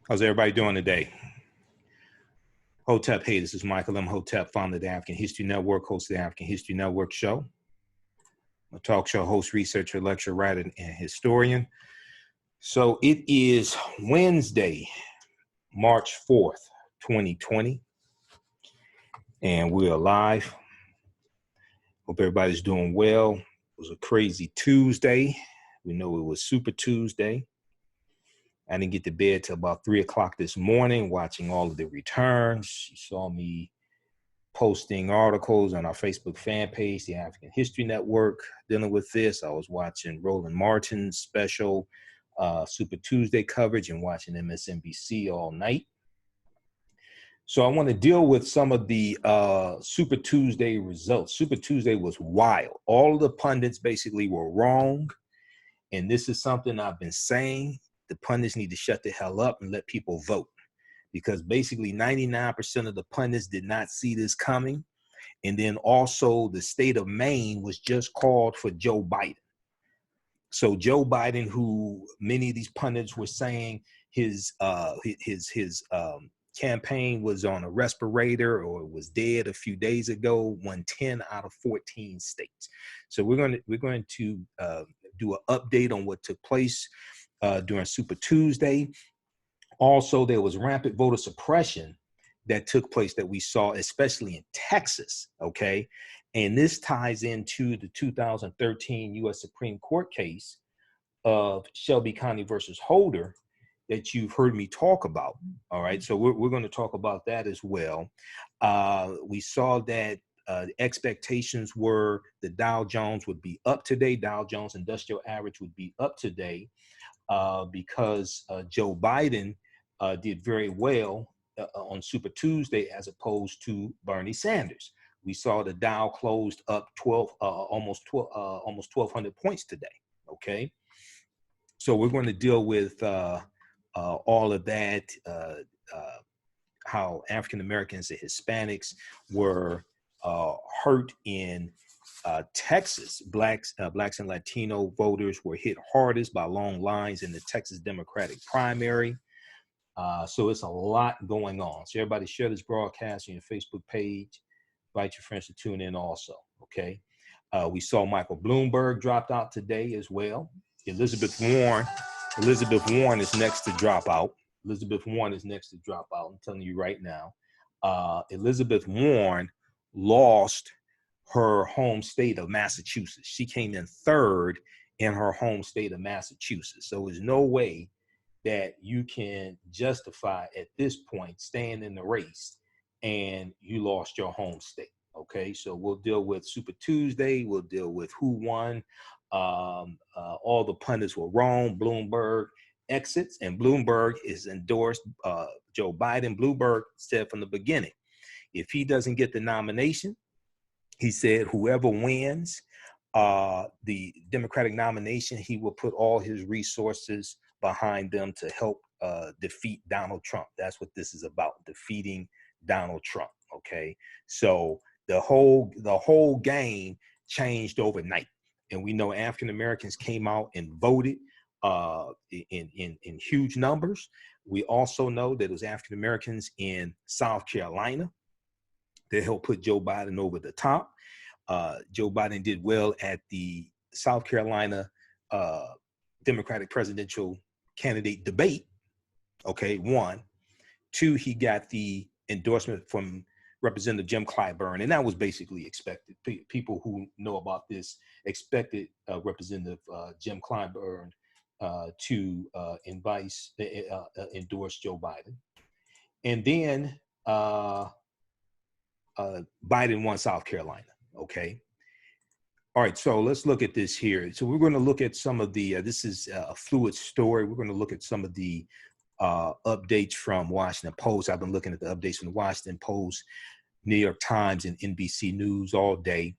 How's everybody doing today? Hotep, hey, this is Michael Imhotep, founder of the African History Network, host of the African History Network show. I'm a talk show host, researcher, lecturer, writer, and historian. So it is Wednesday, March 4th, 2020, and we're live. Hope everybody's doing well. It was a crazy Tuesday. We know it was Super Tuesday. I didn't get to bed till about 3 o'clock this morning, watching all of the returns. You saw me posting articles on our Facebook fan page, the African History Network, dealing with this. I was watching Roland Martin's special Super Tuesday coverage and watching MSNBC all night. So I want to deal with some of the Super Tuesday results. Super Tuesday was wild. All of the pundits basically were wrong. And this is something I've been saying. The pundits need to shut the hell up and let people vote, because basically 99% of the pundits did not see this coming. And then also the state of Maine was just called for Joe Biden. So Joe Biden, who many of these pundits were saying his campaign was on a respirator or was dead a few days ago, won 10 out of 14 states. So we're going to do an update on what took place during Super Tuesday. Also, there was rampant voter suppression that took place that we saw, especially in Texas, okay? And this ties into the 2013 U.S. Supreme Court case of Shelby County versus Holder that you've heard me talk about, all right? So we're going to talk about that as well. We saw that the expectations were the Dow Jones would be up today. Dow Jones Industrial Average would be up today because Joe Biden did very well on Super Tuesday as opposed to Bernie Sanders. We saw the Dow closed up almost 1,200 points today. Okay, so we're going to deal with all of that. How African Americans and Hispanics were hurt in Texas. Blacks and Latino voters were hit hardest by long lines in the Texas Democratic primary. So it's a lot going on. So everybody share this broadcast on your Facebook page. Invite your friends to tune in also, okay? We saw Michael Bloomberg dropped out today as well. Elizabeth Warren is next to drop out. I'm telling you right now. Elizabeth Warren lost her home state of Massachusetts. She came in third in her home state of Massachusetts. So there's no way that you can justify at this point staying in the race and you lost your home state. Okay, so we'll deal with Super Tuesday. We'll deal with who won. All the pundits were wrong. Bloomberg exits, and Bloomberg is endorsed Joe Biden. Bloomberg said from the beginning, if he doesn't get the nomination, he said whoever wins the Democratic nomination, he will put all his resources behind them to help defeat Donald Trump. That's what this is about, defeating Donald Trump. Okay, so the whole game changed overnight, and we know African Americans came out and voted in huge numbers. We also know that it was African Americans in South Carolina that helped put Joe Biden over the top. Joe Biden did well at the South Carolina Democratic presidential candidate debate. Okay, 1. 2, he got the endorsement from Representative Jim Clyburn, and that was basically expected. People who know about this expected Representative Jim Clyburn to endorse Joe Biden. And then Biden won South Carolina. Okay. All right, so let's look at this here. So we're going to look at some of the, this is a fluid story. We're going to look at some of the updates from Washington Post. I've been looking at the updates from the Washington Post, New York Times, and NBC News all day.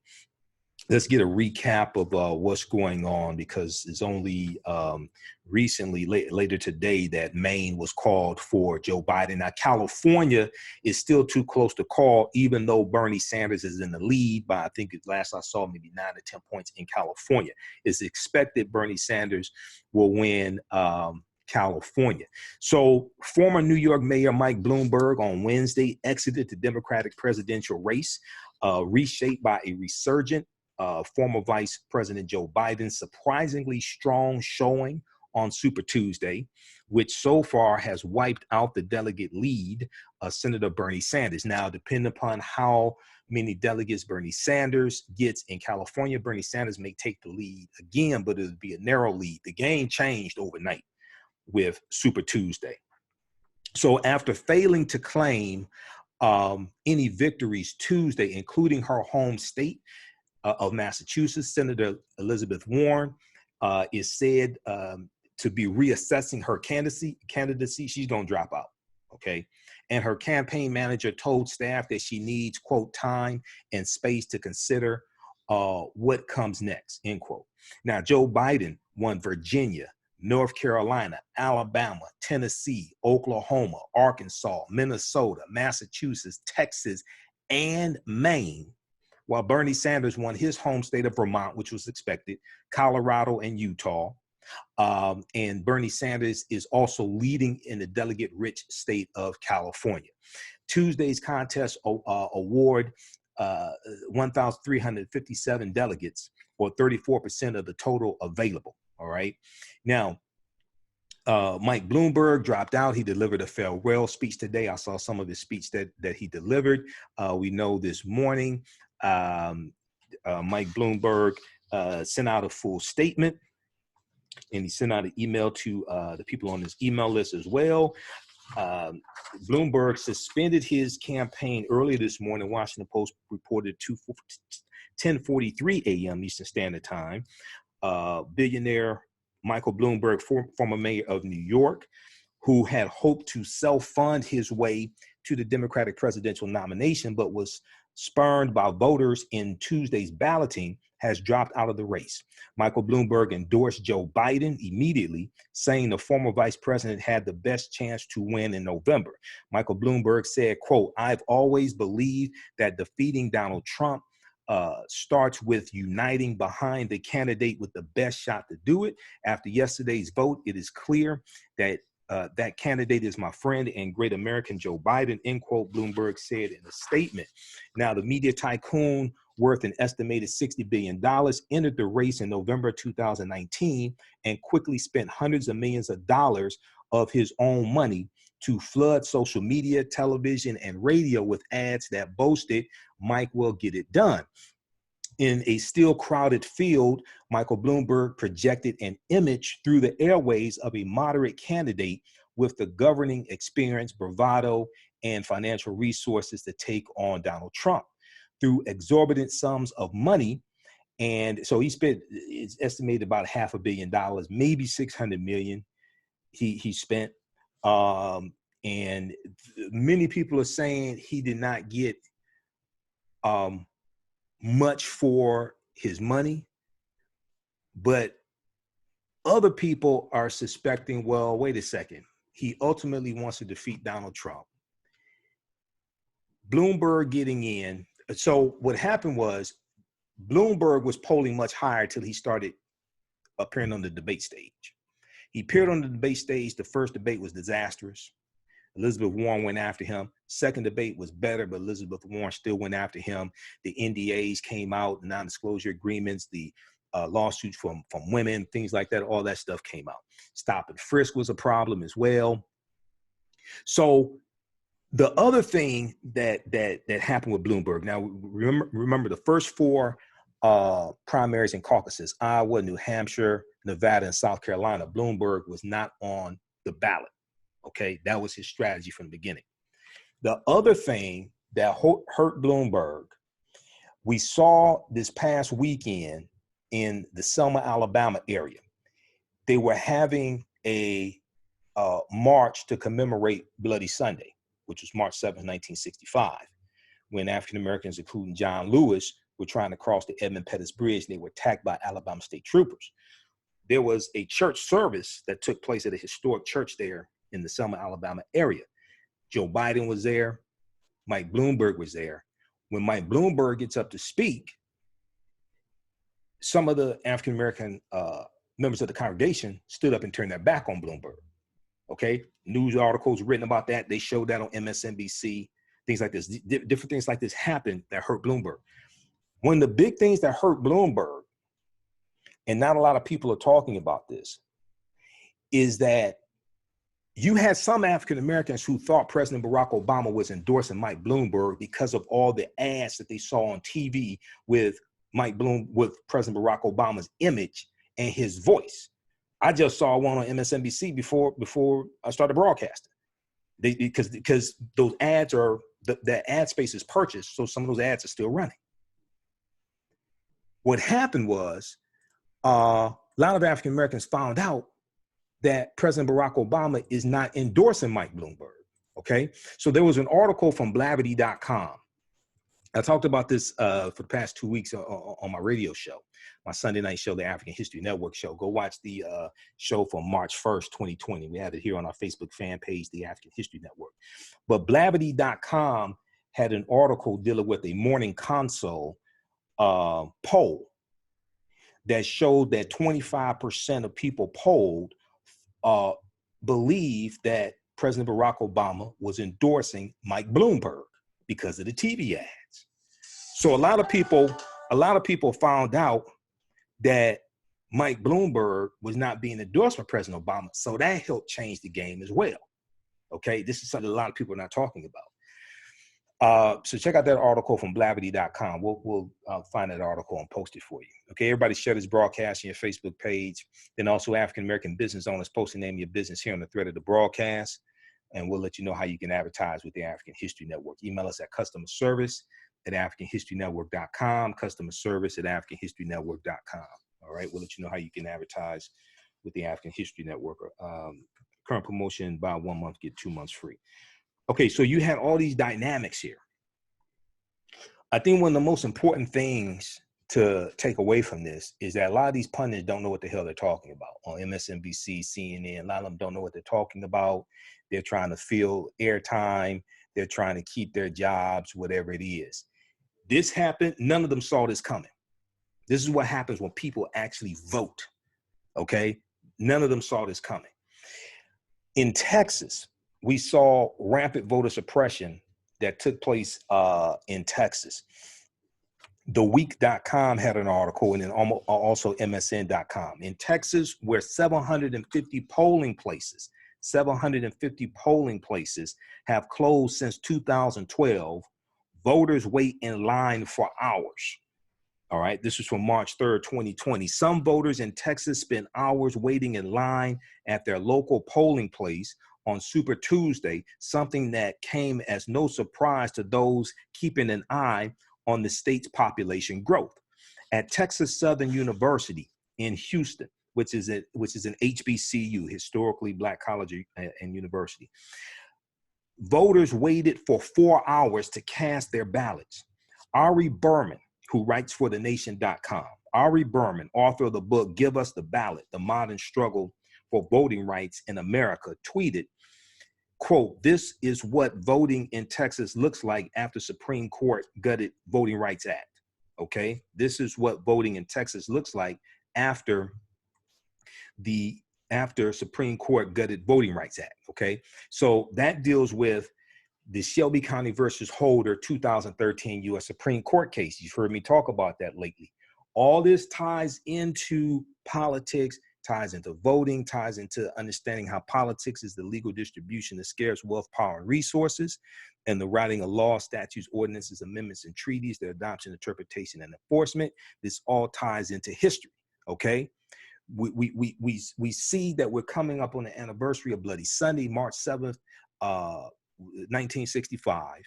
Let's get a recap of what's going on, because it's only recently, later today, that Maine was called for Joe Biden. Now, California is still too close to call, even though Bernie Sanders is in the lead by, I think last I saw, maybe 9 or 10 points in California. It's expected Bernie Sanders will win California. So former New York Mayor Mike Bloomberg on Wednesday exited the Democratic presidential race, reshaped by a resurgent former Vice President Joe Biden's surprisingly strong showing on Super Tuesday, which so far has wiped out the delegate lead, Senator Bernie Sanders. Now, depending upon how many delegates Bernie Sanders gets in California, Bernie Sanders may take the lead again, but it'll be a narrow lead. The game changed overnight with Super Tuesday. So after failing to claim any victories Tuesday, including her home state of Massachusetts, Senator Elizabeth Warren is said to be reassessing her candidacy. She's going to drop out, okay? And her campaign manager told staff that she needs, quote, time and space to consider what comes next, end quote. Now, Joe Biden won Virginia, North Carolina, Alabama, Tennessee, Oklahoma, Arkansas, Minnesota, Massachusetts, Texas, and Maine, while Bernie Sanders won his home state of Vermont, which was expected, Colorado, and Utah. And Bernie Sanders is also leading in the delegate-rich state of California. Tuesday's contest award 1,357 delegates, or 34% of the total available. All right. Now, Mike Bloomberg dropped out. He delivered a farewell speech today. I saw some of his speech that he delivered. We know this morning, Mike Bloomberg sent out a full statement, and he sent out an email to the people on his email list as well. Bloomberg suspended his campaign earlier this morning. Washington Post reported 10:43 a.m. Eastern Standard Time. Billionaire Michael Bloomberg, former mayor of New York, who had hoped to self-fund his way to the Democratic presidential nomination, but was spurned by voters in Tuesday's balloting, has dropped out of the race. Michael Bloomberg endorsed Joe Biden immediately, saying the former vice president had the best chance to win in November. Michael Bloomberg said, quote, "I've always believed that defeating Donald Trump starts with uniting behind the candidate with the best shot to do it. After yesterday's vote, it is clear that that candidate is my friend and great American Joe Biden," end quote, Bloomberg said in a statement. Now, the media tycoon, worth an estimated $60 billion, entered the race in November 2019 and quickly spent hundreds of millions of dollars of his own money to flood social media, television, and radio with ads that boasted Mike will get it done. In a still crowded field, Michael Bloomberg projected an image through the airways of a moderate candidate with the governing experience, bravado, and financial resources to take on Donald Trump. Through exorbitant sums of money, and so he spent, it's estimated about $500 million, maybe 600 million he spent. And many people are saying he did not get much for his money, but other people are suspecting, well, wait a second, he ultimately wants to defeat Donald Trump. Bloomberg getting in. So what happened was Bloomberg was polling much higher till he started appearing on the debate stage. He appeared on the debate stage. The first debate was disastrous. Elizabeth Warren went after him. Second debate was better, but Elizabeth Warren still went after him. The NDAs came out, non-disclosure agreements, the lawsuits from women, things like that, all that stuff came out. Stop and frisk was a problem as well. So the other thing that happened with Bloomberg, now remember the first four primaries and caucuses, Iowa, New Hampshire, Nevada, and South Carolina, Bloomberg was not on the ballot. Okay, that was his strategy from the beginning. The other thing that hurt Bloomberg, we saw this past weekend in the Selma, Alabama area. They were having a march to commemorate Bloody Sunday, which was March 7, 1965, when African Americans, including John Lewis, were trying to cross the Edmund Pettus Bridge. And they were attacked by Alabama state troopers. There was a church service that took place at a historic church there in the Selma, Alabama area. Joe Biden was there. Mike Bloomberg was there. When Mike Bloomberg gets up to speak, some of the African-American members of the congregation stood up and turned their back on Bloomberg. Okay, news articles written about that. They showed that on MSNBC. Things like this, different things like this happened that hurt Bloomberg. One of the big things that hurt Bloomberg, and not a lot of people are talking about this, is that you had some African Americans who thought President Barack Obama was endorsing Mike Bloomberg because of all the ads that they saw on TV with with President Barack Obama's image and his voice. I just saw one on MSNBC before I started broadcasting. Because those ads are the ad space is purchased, so some of those ads are still running. What happened was a lot of African Americans found out that President Barack Obama is not endorsing Mike Bloomberg. Okay, so there was an article from Blavity.com. I talked about this for the past 2 weeks on my radio show, my Sunday night show, the African History Network show. Go watch the show from March 1st, 2020. We have it here on our Facebook fan page, the African History Network. But Blavity.com had an article dealing with a Morning Consult poll that showed that 25% of people polled believe that President Barack Obama was endorsing Mike Bloomberg because of the TV ads. So a lot of people found out that Mike Bloomberg was not being endorsed by President Obama. So that helped change the game as well. Okay, this is something a lot of people are not talking about. So check out that article from Blavity.com. We'll find that article and post it for you. Okay, everybody share this broadcast on your Facebook page. Then also African American business owners, post the name of your business here on the thread of the broadcast. And we'll let you know how you can advertise with the African History Network. Email us at customerservice@africanhistorynetwork.com, customerservice@africanhistorynetwork.com. All right, we'll let you know how you can advertise with the African History Network. Current promotion, buy 1 month, get 2 months free. Okay, so you had all these dynamics here. I think one of the most important things to take away from this is that a lot of these pundits don't know what the hell they're talking about. On MSNBC, CNN, a lot of them don't know what they're talking about. They're trying to fill airtime. They're trying to keep their jobs, whatever it is. This happened. None of them saw this coming. This is what happens when people actually vote, okay? None of them saw this coming. In Texas, we saw rampant voter suppression that took place in Texas. TheWeek.com had an article, and then also MSN.com. In Texas, where 750 polling places have closed since 2012, voters wait in line for hours. All right, this is from March 3rd, 2020. Some voters in Texas spent hours waiting in line at their local polling place on Super Tuesday, something that came as no surprise to those keeping an eye on the state's population growth. At Texas Southern University in Houston, which is an HBCU, historically Black college and university, voters waited for 4 hours to cast their ballots. Ari Berman, who writes for thenation.com, Ari Berman, author of the book, Give Us the Ballot, The Modern Struggle for Voting Rights in America, tweeted, quote, "This is what voting in Texas looks like after Supreme Court gutted Voting Rights Act." Okay, this is what voting in Texas looks like after Supreme Court gutted Voting Rights Act. Okay, so that deals with the Shelby County versus Holder 2013 U.S. Supreme Court case. You've heard me talk about that lately. All this ties into politics, ties into voting, ties into understanding how politics is the legal distribution of scarce wealth, power, and resources, and the writing of laws, statutes, ordinances, amendments, and treaties, their adoption, interpretation, and enforcement. This all ties into history, okay? We see that we're coming up on the anniversary of Bloody Sunday, March 7th, 1965.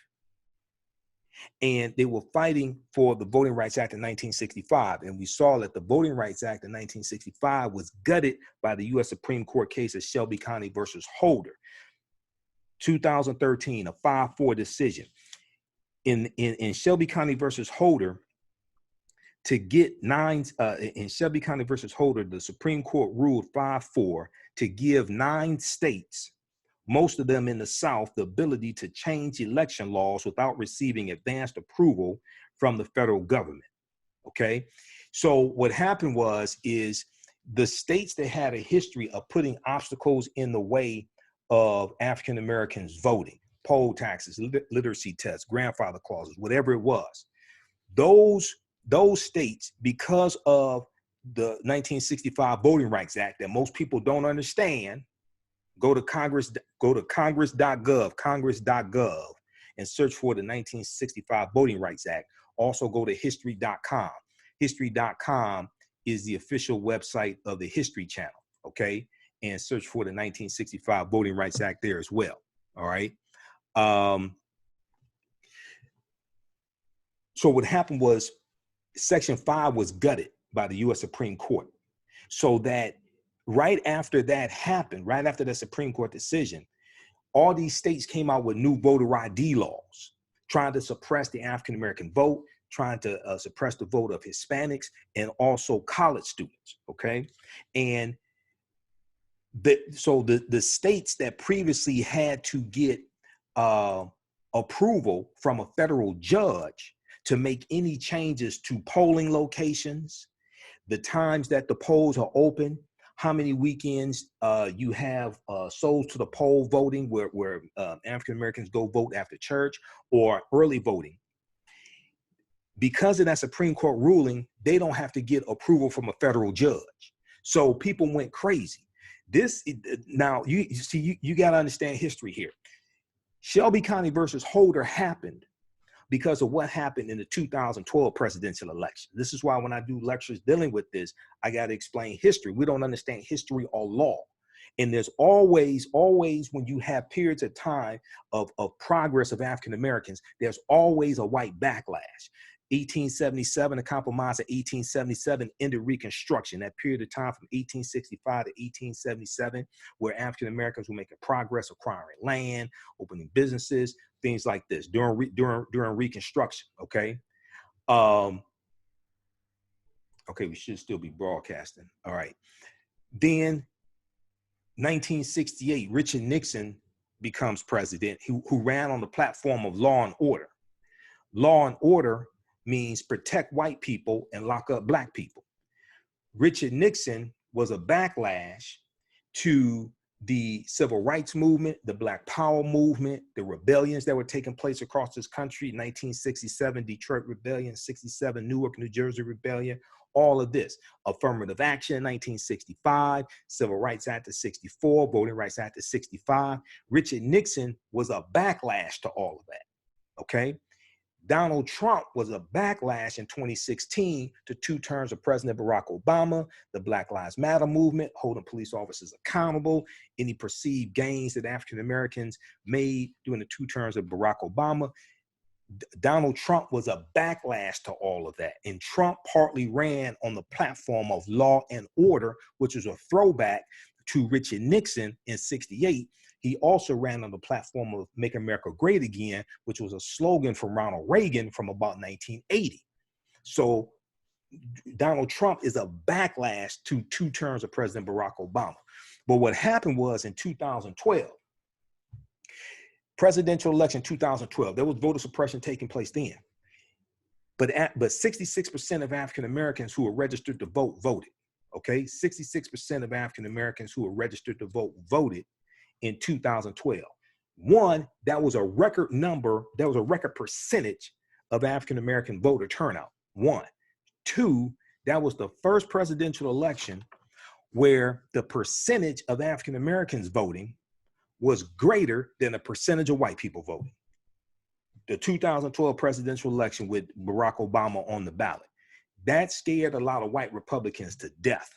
And they were fighting for the Voting Rights Act of 1965. And we saw that the Voting Rights Act of 1965 was gutted by the U.S. Supreme Court case of Shelby County versus Holder. 2013, a 5-4 decision. In Shelby County versus Holder, in Shelby County versus Holder, the Supreme Court ruled 5-4 to give 9 states, most of them in the South, the ability to change election laws without receiving advanced approval from the federal government, okay? So what happened is the states that had a history of putting obstacles in the way of African Americans voting, poll taxes, literacy tests, grandfather clauses, whatever it was. Those states, because of the 1965 Voting Rights Act that most people don't understand, go to congress.gov, and search for the 1965 Voting Rights Act. Also go to history.com. History.com is the official website of the History Channel, okay? And search for the 1965 Voting Rights Act there as well, all right? So what happened was Section 5 was gutted by the U.S. Supreme Court. So that right after that happened, right after the Supreme Court decision, all these states came out with new voter ID laws, trying to suppress the African-American vote, trying to suppress the vote of Hispanics and also college students, okay? And so the states that previously had to get approval from a federal judge to make any changes to polling locations, the times that the polls are open, how many weekends you have souls to the poll voting where African Americans go vote after church, or early voting. Because of that Supreme Court ruling, they don't have to get approval from a federal judge. So people went crazy. Now you see, you got to understand history here. Shelby County versus Holder happened because of what happened in the 2012 presidential election. This is why when I do lectures dealing with this, I got to explain history. We don't understand history or law. And there's always when you have periods of time of progress of African Americans, there's always a white backlash. 1877, the compromise of 1877 ended Reconstruction, that period of time from 1865 to 1877, where African Americans were making progress, acquiring land, opening businesses, things like this during Reconstruction. Okay. Okay, we should still be broadcasting. All right. Then 1968, Richard Nixon becomes president, who ran on the platform of law and order. Law and order means protect white people and lock up black people. Richard Nixon was a backlash to the civil rights movement, the Black Power movement, the rebellions that were taking place across this country, 1967 Detroit Rebellion, 67 Newark, New Jersey Rebellion, all of this. Affirmative action in 1965, Civil Rights Act of 64, Voting Rights Act of 65. Richard Nixon was a backlash to all of that, okay? Donald Trump was a backlash in 2016 to 2 terms of President Barack Obama, the Black Lives Matter movement, holding police officers accountable, any perceived gains that African Americans made during the 2 terms of Barack Obama. Donald Trump was a backlash to all of that. And Trump partly ran on the platform of law and order, which was a throwback to Richard Nixon in 68. He also ran on the platform of Make America Great Again, which was a slogan from Ronald Reagan from about 1980. So Donald Trump is a backlash to 2 terms of President Barack Obama. But what happened was in 2012, presidential election 2012, there was voter suppression taking place then. But 66% of African Americans who were registered to vote voted. Okay, 66% of African Americans who were registered to vote voted in 2012. One, that was a record number, that was a record percentage of African American voter turnout. 1. 2, that was the first presidential election where the percentage of African Americans voting was greater than the percentage of white people voting. The 2012 presidential election with Barack Obama on the ballot. That scared a lot of white Republicans to death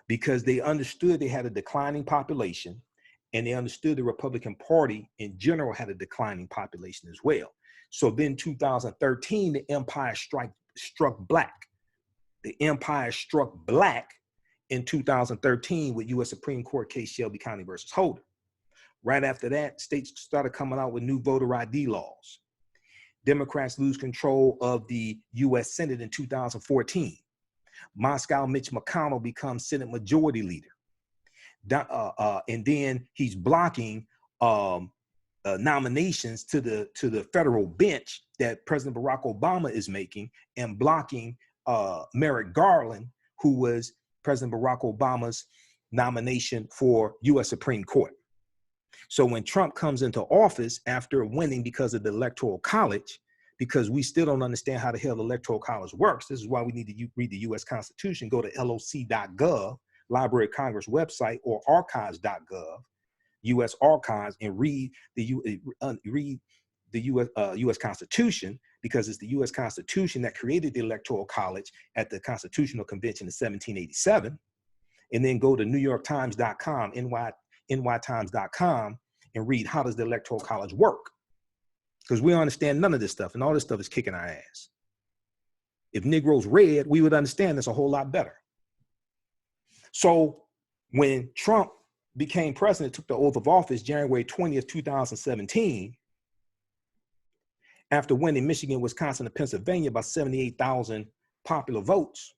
because they understood they had a declining population, and they understood the Republican Party in general had a declining population as well. So then 2013, the empire struck black. The empire struck black in 2013 with U.S. Supreme Court case Shelby County versus Holder. Right after that, states started coming out with new voter ID laws. Democrats lose control of the U.S. Senate in 2014. Moscow Mitch McConnell becomes Senate Majority Leader. And then he's blocking nominations to the federal bench that President Barack Obama is making, and blocking Merrick Garland, who was President Barack Obama's nomination for U.S. Supreme Court. So when Trump comes into office after winning because of the Electoral College, because we still don't understand how the hell the Electoral College works, this is why we need to read the U.S. Constitution, go to loc.gov, Library of Congress website, or archives.gov, U.S. Archives, and read the U.S. Constitution, because it's the U.S. Constitution that created the Electoral College at the Constitutional Convention in 1787. And then go to NewYorkTimes.com, nytimes.com, and read how does the Electoral College work? Because we don't understand none of this stuff, and all this stuff is kicking our ass. If Negroes read, we would understand this a whole lot better. So when Trump became president, took the oath of office January 20th, 2017, after winning Michigan, Wisconsin, and Pennsylvania by 78,000 popular votes,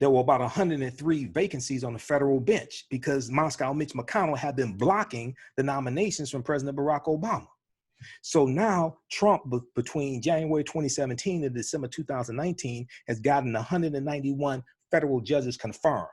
there were about 103 vacancies on the federal bench because Moscow Mitch McConnell had been blocking the nominations from President Barack Obama. So now Trump, between January 2017 and December 2019, has gotten 191 federal judges confirmed.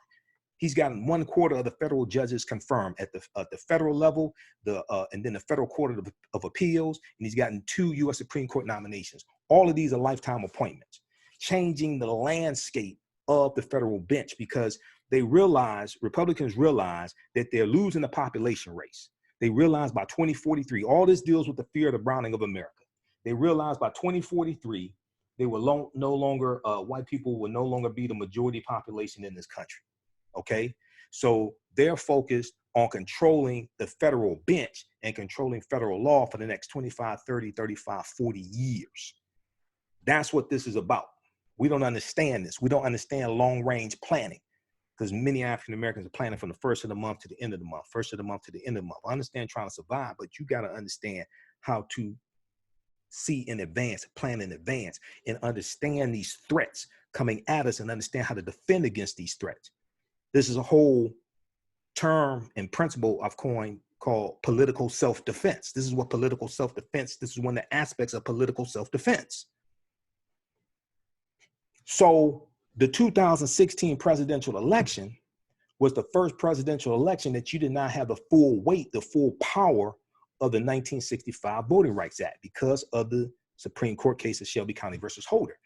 He's gotten 1/4 of the federal judges confirmed at the federal level, and then the Federal Court of Appeals, and he's gotten 2 U.S. Supreme Court nominations. All of these are lifetime appointments, changing the landscape of the federal bench, because Republicans realize that they're losing the population race. They realize by 2043, all this deals with the fear of the browning of America. They realize by 2043, they will no longer, white people will no longer be the majority population in this country, okay? So they're focused on controlling the federal bench and controlling federal law for the next 25, 30, 35, 40 years. That's what this is about. We don't understand this. We don't understand long-range planning, because many African Americans are planning from the first of the month to the end of the month, first of the month to the end of the month. I understand trying to survive, but you got to understand how to see in advance, plan in advance, and understand these threats coming at us and understand how to defend against these threats. This is a whole term and principle I've coined called political self-defense. This is what political self-defense, this is one of the aspects of political self-defense. So the 2016 presidential election was the first presidential election that you did not have the full weight, the full power of the 1965 Voting Rights Act because of the Supreme Court case of Shelby County versus Holder.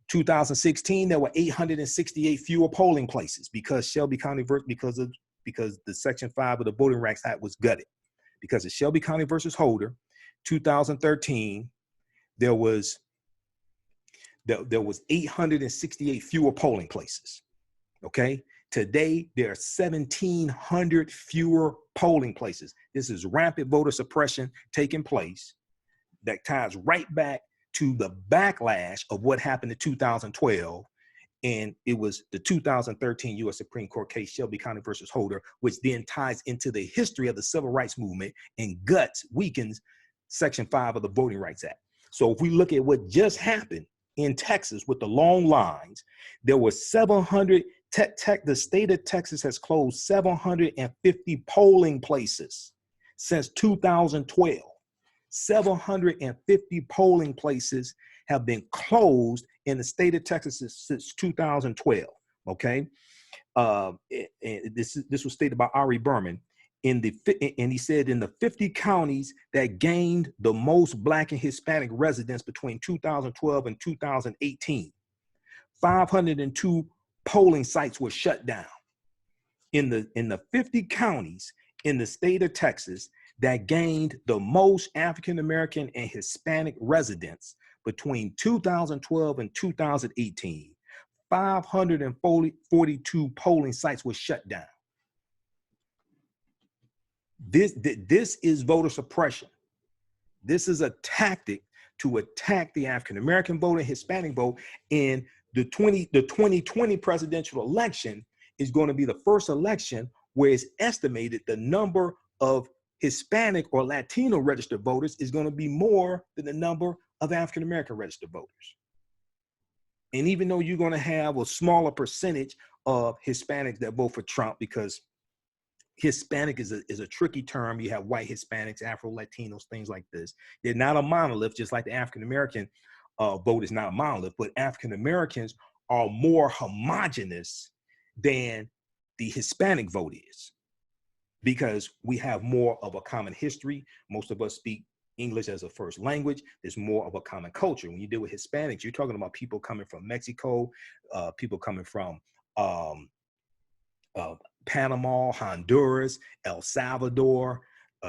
2016, there were 868 fewer polling places because Shelby County because the Section 5 of the Voting Rights Act was gutted. Because of Shelby County versus Holder, 2013, there was 868 fewer polling places, okay? Today, there are 1,700 fewer polling places. This is rampant voter suppression taking place that ties right back to the backlash of what happened in 2012. And it was the 2013 U.S. Supreme Court case, Shelby County versus Holder, which then ties into the history of the civil rights movement and weakens Section 5 of the Voting Rights Act. So if we look at what just happened in Texas with the long lines, there were 700, the state of Texas has closed 750 polling places since 2012. 750 polling places have been closed in the state of Texas since 2012, okay? And this was stated by Ari Berman. And he said in the 50 counties that gained the most Black and Hispanic residents between 2012 and 2018, 502 polling sites were shut down. In the 50 counties in the state of Texas that gained the most African American and Hispanic residents between 2012 and 2018, 542 polling sites were shut down. This is voter suppression. This is a tactic to attack the African American vote and Hispanic vote. And the 2020 presidential election is going to be the first election where it's estimated the number of Hispanic or Latino registered voters is going to be more than the number of African American registered voters. And even though you're going to have a smaller percentage of Hispanics that vote for Trump, because Hispanic is a tricky term. You have white Hispanics, Afro-Latinos, things like this. They're not a monolith, just like the African-American vote is not a monolith, but African-Americans are more homogenous than the Hispanic vote is. because we have more of a common history. Most of us speak English as a first language. There's more of a common culture. When you deal with Hispanics, you're talking about people coming from Mexico, people coming from Panama, Honduras, El Salvador,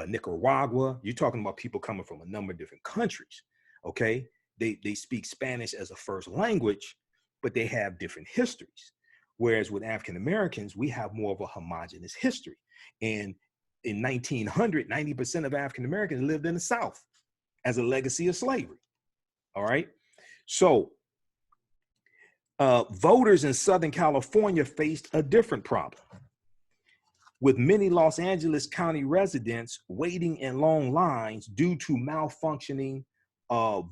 Nicaragua. You're talking about people coming from a number of different countries. Okay, they speak Spanish as a first language, but they have different histories. Whereas with African Americans, we have more of a homogenous history. And in 1900, 90% of African Americans lived in the South as a legacy of slavery. All right. So voters in Southern California faced a different problem, with many Los Angeles County residents waiting in long lines due to malfunctioning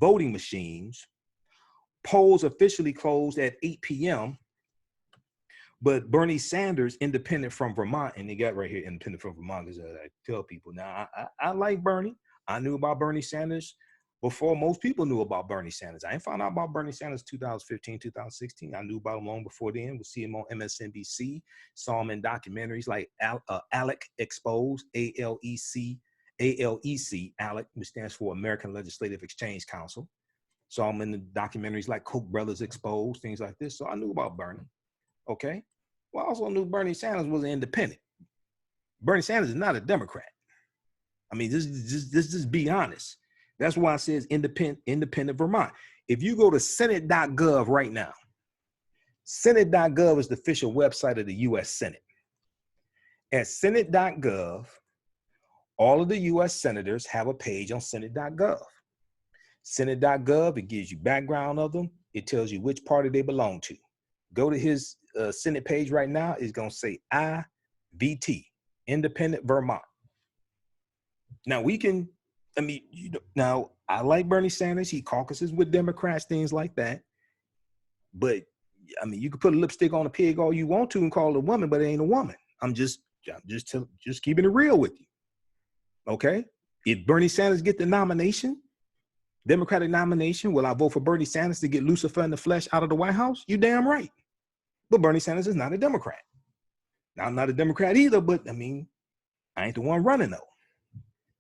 voting machines. Polls officially closed at 8 p.m., but Bernie Sanders, independent from Vermont, and they got right here, independent from Vermont, because I tell people now, I like Bernie. I knew about Bernie Sanders before most people knew about Bernie Sanders. I ain't found out about Bernie Sanders 2015, 2016. I knew about him long before then. We see him on MSNBC, saw him in documentaries like ALEC Exposed, ALEC, ALEC, which stands for American Legislative Exchange Council. Saw him in the documentaries like Koch Brothers Exposed, things like this. So I knew about Bernie. Okay. Well, I also knew Bernie Sanders was an independent. Bernie Sanders is not a Democrat. I mean, just be honest. That's why it says independent Vermont. If you go to Senate.gov right now, Senate.gov is the official website of the U.S. Senate. At Senate.gov, all of the U.S. senators have a page on Senate.gov. Senate.gov, it gives you background of them. It tells you which party they belong to. Go to his Senate page right now. It's going to say IVT, Independent Vermont. Now we can, I mean, now I like Bernie Sanders. He caucuses with Democrats, things like that. But I mean, you can put a lipstick on a pig all you want to and call it a woman, but it ain't a woman. I'm just keeping it real with you. Okay. If Bernie Sanders get the nomination, Democratic nomination, will I vote for Bernie Sanders to get Lucifer in the flesh out of the White House? You damn right. But Bernie Sanders is not a Democrat. Now, I'm not a Democrat either, but I mean, I ain't the one running though.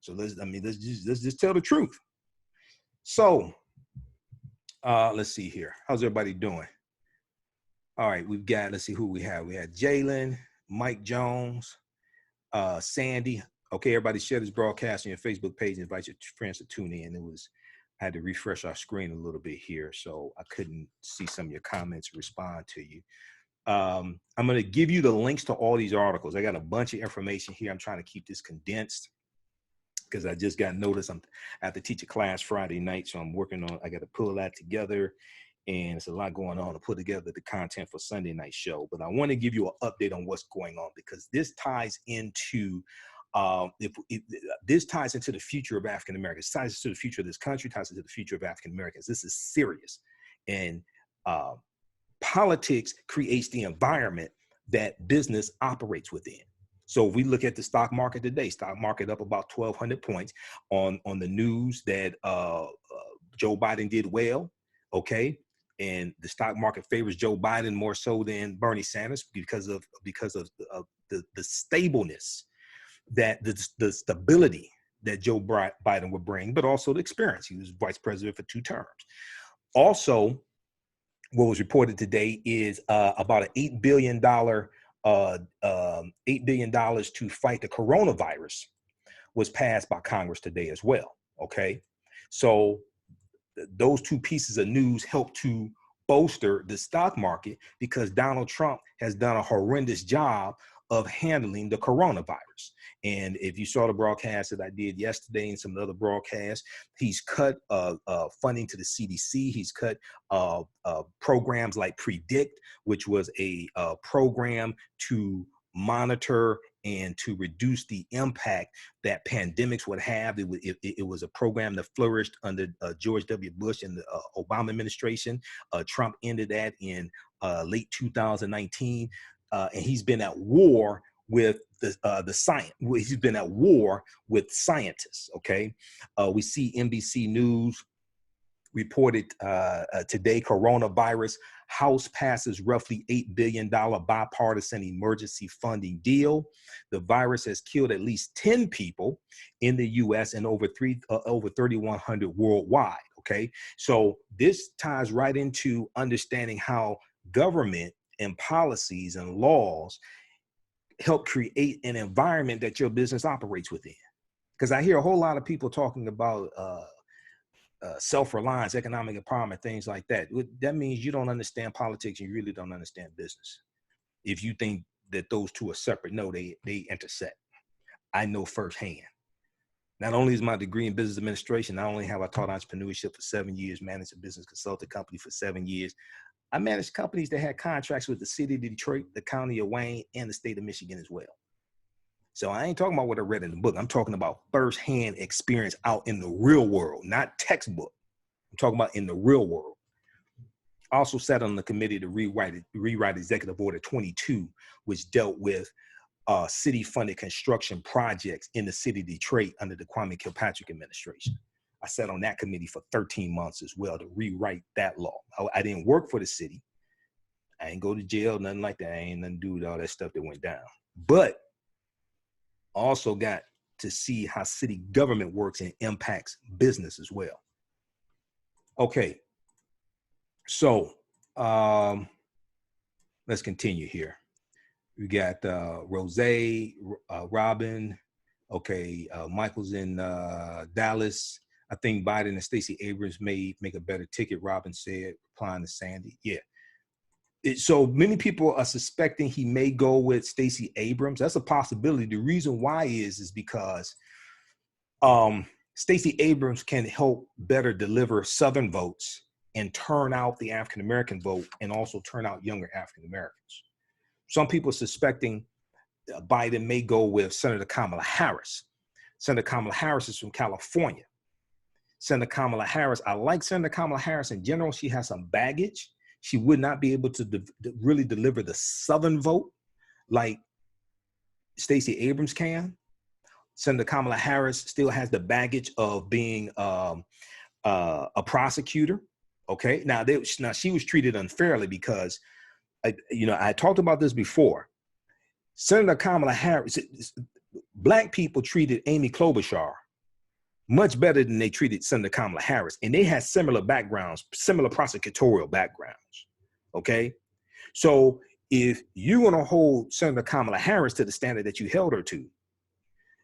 So let's just tell the truth. So let's see here. How's everybody doing? All right, we've got, let's see who we have. We had Jalen, Mike Jones, Sandy. Okay, everybody share this broadcast on your Facebook page and invite your friends to tune in. I had to refresh our screen a little bit here, so I couldn't see some of your comments and respond to you. I'm going to give you the links to all these articles. I got a bunch of information here. I'm trying to keep this condensed because I just got notice I have to teach a class Friday night, so I'm working on, I got to pull that together, and it's a lot going on to put together the content for Sunday night show. But I want to give you an update on what's going on, because this ties into this ties into the future of African Americans, ties into the future of this country, ties into the future of African Americans. This is serious, and politics creates the environment that business operates within. So if we look at the stock market today, stock market up about 1,200 points on the news that Joe Biden did well, okay? And the stock market favors Joe Biden more so than Bernie Sanders because of the stableness, that the stability that Joe Biden would bring, but also the experience. He was vice president for 2 terms. Also, what was reported today is about an $8 billion to fight the coronavirus was passed by Congress today as well. Okay, so those 2 pieces of news help to bolster the stock market, because Donald Trump has done a horrendous job of handling the coronavirus. And if you saw the broadcast that I did yesterday and some other broadcasts, he's cut funding to the CDC. He's cut programs like Predict, which was a program to monitor and to reduce the impact that pandemics would have. It was a program that flourished under George W. Bush and the Obama administration. Trump ended that in late 2019. And he's been at war with the science. He's been at war with scientists. Okay, we see NBC News reported today coronavirus House passes roughly $8 billion bipartisan emergency funding deal. The virus has killed at least 10 people in the U.S. and over 3,100 worldwide. Okay, so this ties right into understanding how government and policies and laws help create an environment that your business operates within. Because I hear a whole lot of people talking about self-reliance, economic empowerment, things like that. That means you don't understand politics and you really don't understand business. If you think that those two are separate, no, they intersect. I know firsthand. Not only is my degree in business administration, not only have I taught entrepreneurship for 7 years, managed a business consulting company for 7 years, I managed companies that had contracts with the city of Detroit, the county of Wayne, and the state of Michigan as well. So I ain't talking about what I read in the book. I'm talking about firsthand experience out in the real world, not textbook. I'm talking about in the real world. I also sat on the committee to rewrite Executive Order 22, which dealt with city-funded construction projects in the city of Detroit under the Kwame Kilpatrick administration. I sat on that committee for 13 months as well to rewrite that law. I didn't work for the city. I ain't go to jail, nothing like that. I ain't nothing to do with all that stuff that went down. But also got to see how city government works and impacts business as well. Okay, so let's continue here. We got Rose, Robin. Okay, Michael's in Dallas. I think Biden and Stacey Abrams may make a better ticket, Robin said, replying to Sandy. Yeah. So many people are suspecting he may go with Stacey Abrams. That's a possibility. The reason why is because Stacey Abrams can help better deliver Southern votes and turn out the African-American vote and also turn out younger African-Americans. Some people are suspecting Biden may go with Senator Kamala Harris. Senator Kamala Harris is from California. Senator Kamala Harris, I like Senator Kamala Harris in general. She has some baggage. She would not be able to really deliver the Southern vote like Stacey Abrams can. Senator Kamala Harris still has the baggage of being a prosecutor. Okay, now she was treated unfairly because, I talked about this before. Senator Kamala Harris, Black people treated Amy Klobuchar much better than they treated Senator Kamala Harris. And they had similar backgrounds, similar prosecutorial backgrounds, okay? So if you want to hold Senator Kamala Harris to the standard that you held her to,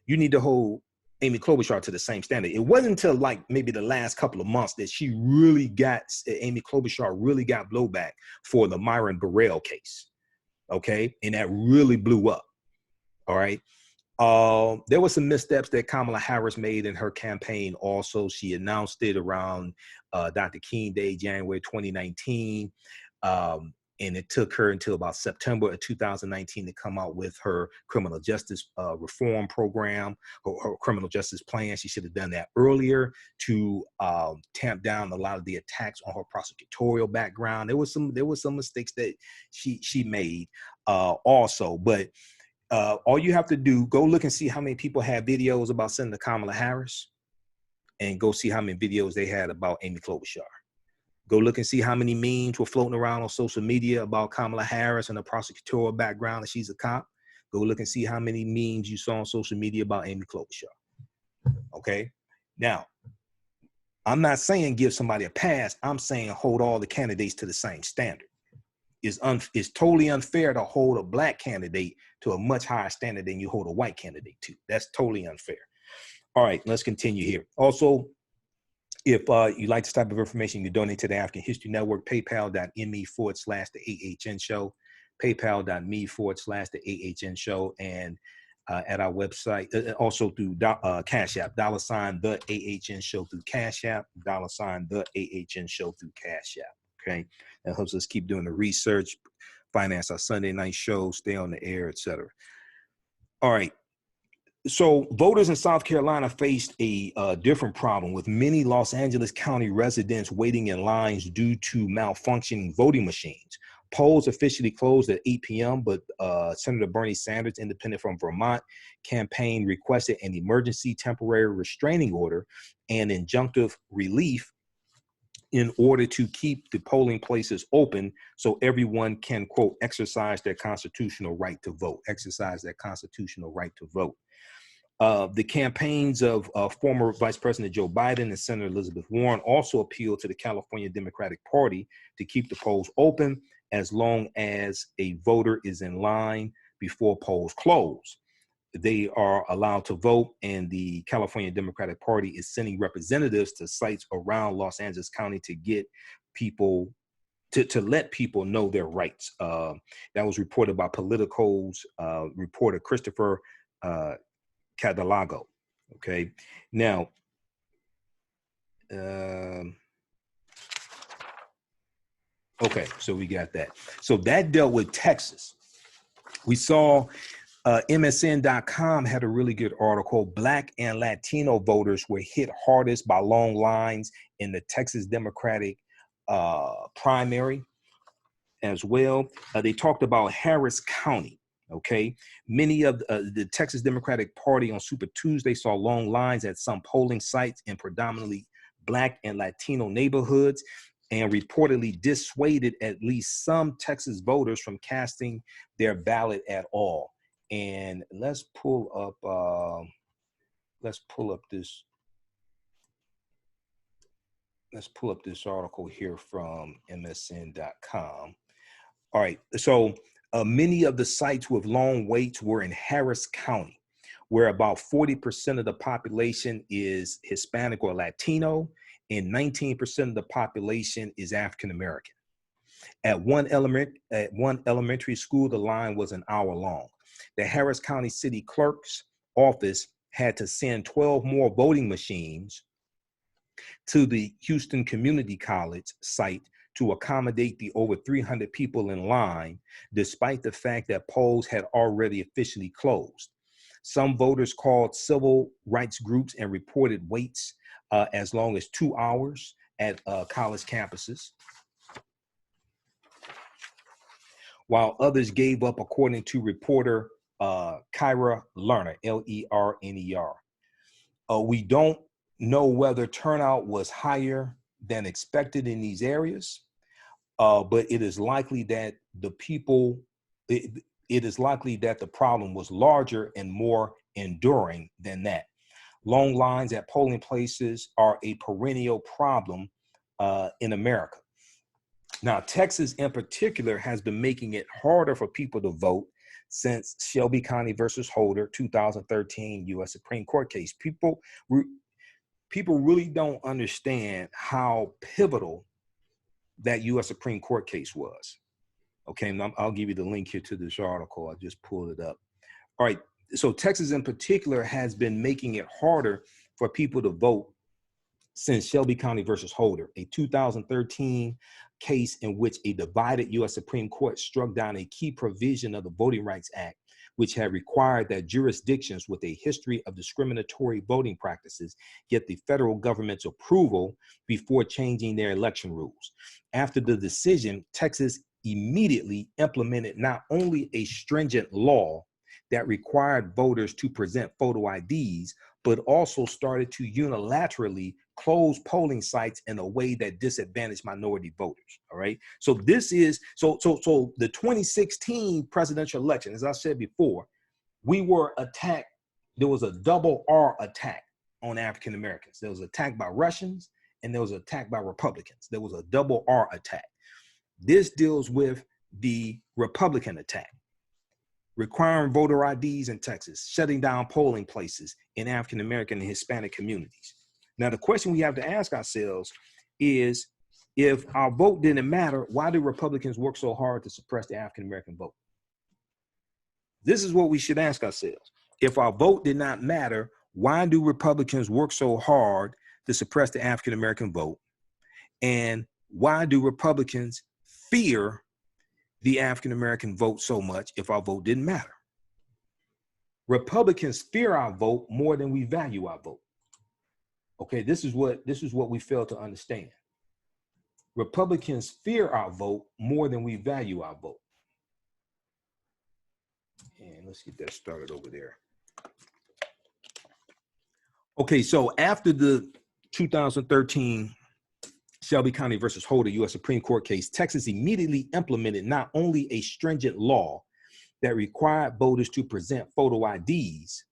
you need to hold Amy Klobuchar to the same standard. It wasn't until like maybe the last couple of months that Amy Klobuchar really got blowback for the Myron Burrell case, okay? And that really blew up, all right? There were some missteps that Kamala Harris made in her campaign also. She announced it around Dr. King Day, January 2019. And it took her until about September of 2019 to come out with her criminal justice reform program, her criminal justice plan. She should have done that earlier to tamp down a lot of the attacks on her prosecutorial background. There was some mistakes that she made also, but all you have to do, go look and see how many people had videos about Senator Kamala Harris and go see how many videos they had about Amy Klobuchar. Go look and see how many memes were floating around on social media about Kamala Harris and her prosecutorial background and she's a cop. Go look and see how many memes you saw on social media about Amy Klobuchar. Okay? Now, I'm not saying give somebody a pass. I'm saying hold all the candidates to the same standard. It's totally unfair to hold a Black candidate to a much higher standard than you hold a white candidate to. That's totally unfair. All right, let's continue here. Also, if you like this type of information, you donate to the African History Network, paypal.me/the AHN show, paypal.me/the AHN show, and at our website, also through Cash App, $ the AHN show through Cash App, $ the AHN show through Cash App. Okay, that helps us keep doing the research, finance our Sunday night show, stay on the air, etc. All right. So voters in South Carolina faced a different problem, with many Los Angeles County residents waiting in lines due to malfunctioning voting machines. Polls officially closed at 8 p.m., but Senator Bernie Sanders, independent from Vermont, campaign requested an emergency temporary restraining order and injunctive relief in order to keep the polling places open so everyone can, quote, exercise their constitutional right to vote, The campaigns of former Vice President Joe Biden and Senator Elizabeth Warren also appealed to the California Democratic Party to keep the polls open as long as a voter is in line before polls close. They are allowed to vote, and the California Democratic Party is sending representatives to sites around Los Angeles County to get people to let people know their rights. That was reported by Politico's reporter Christopher Cadalago. Okay, now okay, so we got that. So that dealt with Texas. We saw MSN.com had a really good article. Black and Latino voters were hit hardest by long lines in the Texas Democratic primary as well. They talked about Harris County. Okay, many of the Texas Democratic Party on Super Tuesday saw long lines at some polling sites in predominantly Black and Latino neighborhoods, and reportedly dissuaded at least some Texas voters from casting their ballot at all. And let's pull up this article here from MSN.com. All right, so many of the sites with long waits were in Harris County, where about 40% of the population is Hispanic or Latino, and 19% of the population is African American. At one elementary school, the line was an hour long. The Harris County City Clerk's office had to send 12 more voting machines to the Houston Community College site to accommodate the over 300 people in line, despite the fact that polls had already officially closed. Some voters called civil rights groups and reported waits as long as 2 hours at college campuses, while others gave up, according to reporter Kyra Lerner, Lerner. We don't know whether turnout was higher than expected in these areas, but it is likely that the problem was larger and more enduring than that. Long lines at polling places are a perennial problem in America. Now, Texas in particular has been making it harder for people to vote since Shelby County versus Holder 2013 U.S. Supreme Court case. People really don't understand how pivotal that U.S. Supreme Court case was. Okay, and I'll give you the link here to this article. I just pulled it up. All right, so Texas in particular has been making it harder for people to vote since Shelby County versus Holder, a 2013 case in which a divided U.S. Supreme Court struck down a key provision of the Voting Rights Act, which had required that jurisdictions with a history of discriminatory voting practices get the federal government's approval before changing their election rules. After the decision, Texas immediately implemented not only a stringent law that required voters to present photo IDs, but also started to unilaterally close polling sites in a way that disadvantaged minority voters. All right. So this is so the 2016 presidential election, as I said before, we were attacked. There was a double R attack on African Americans. There was an attack by Russians and there was an attack by Republicans. There was a double R attack. This deals with the Republican attack, requiring voter IDs in Texas, shutting down polling places in African American and Hispanic communities. Now, the question we have to ask ourselves is, if our vote didn't matter, why do Republicans work so hard to suppress the African American vote? This is what we should ask ourselves. If our vote did not matter, why do Republicans work so hard to suppress the African American vote? And why do Republicans fear the African American vote so much if our vote didn't matter? Republicans fear our vote more than we value our vote. Okay, this is what we fail to understand. Republicans fear our vote more than we value our vote. And let's get that started over there. Okay, so after the 2013 Shelby County versus Holder, U.S. Supreme Court case, Texas immediately implemented not only a stringent law that required voters to present photo IDs,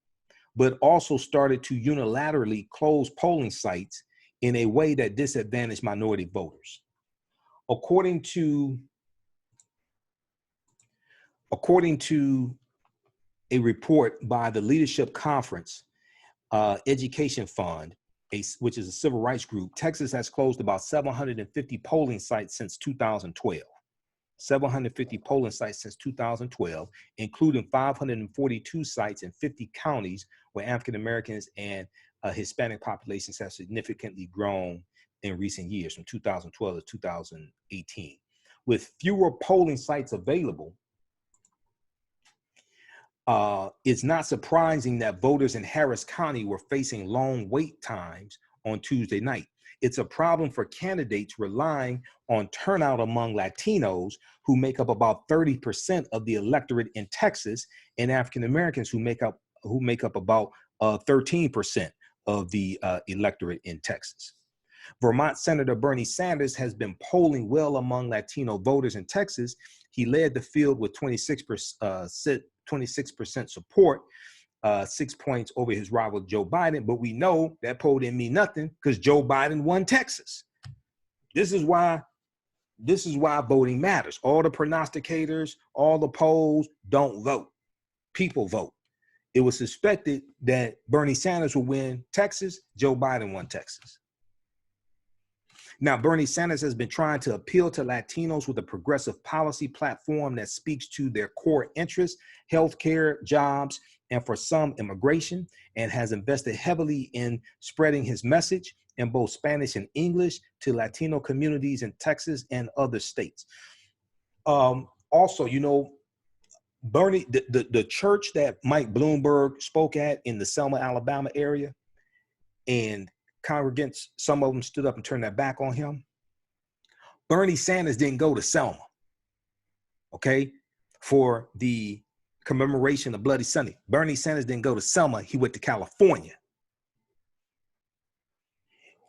but also started to unilaterally close polling sites in a way that disadvantaged minority voters. According to a report by the Leadership Conference Education Fund, which is a civil rights group, Texas has closed about 750 polling sites since 2012. 750 polling sites since 2012, including 542 sites in 50 counties where African Americans and Hispanic populations have significantly grown in recent years, from 2012 to 2018. With fewer polling sites available, it's not surprising that voters in Harris County were facing long wait times on Tuesday night. It's a problem for candidates relying on turnout among Latinos, who make up about 30% of the electorate in Texas, and African Americans who make up about 13% of the electorate in Texas. Vermont Senator Bernie Sanders has been polling well among Latino voters in Texas. He led the field with 26% support, 6 points over his rival Joe Biden, but we know that poll didn't mean nothing because Joe Biden won Texas. This is why voting matters. All the prognosticators, all the polls don't vote. People vote. It was suspected that Bernie Sanders would win Texas. Joe Biden won Texas. Now, Bernie Sanders has been trying to appeal to Latinos with a progressive policy platform that speaks to their core interests: healthcare, jobs, and for some, immigration, and has invested heavily in spreading his message in both Spanish and English to Latino communities in Texas and other states. Also, you know, Bernie, the church that Mike Bloomberg spoke at in the Selma, Alabama area, and congregants, some of them stood up and turned their back on him. Bernie Sanders didn't go to Selma, okay, for the commemoration of Bloody Sunday. Bernie Sanders didn't go to Selma, he went to California.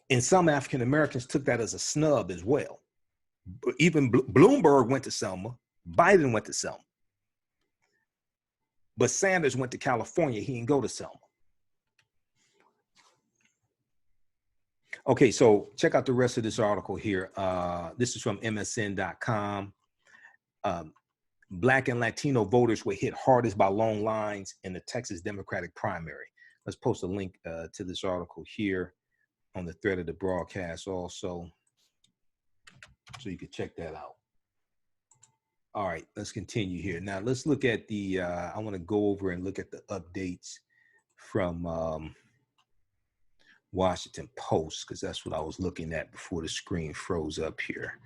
And some African Americans took that as a snub as well. Even Bloomberg went to Selma, Biden went to Selma. But Sanders went to California, he didn't go to Selma. Okay, so check out the rest of this article here. This is from MSN.com. Black and Latino voters were hit hardest by long lines in the Texas Democratic primary. Let's post a link to this article here on the thread of the broadcast also, so you can check that out. All right, let's continue here. Now let's look at the, I want to go over and look at the updates from Washington Post, because that's what I was looking at before the screen froze up here.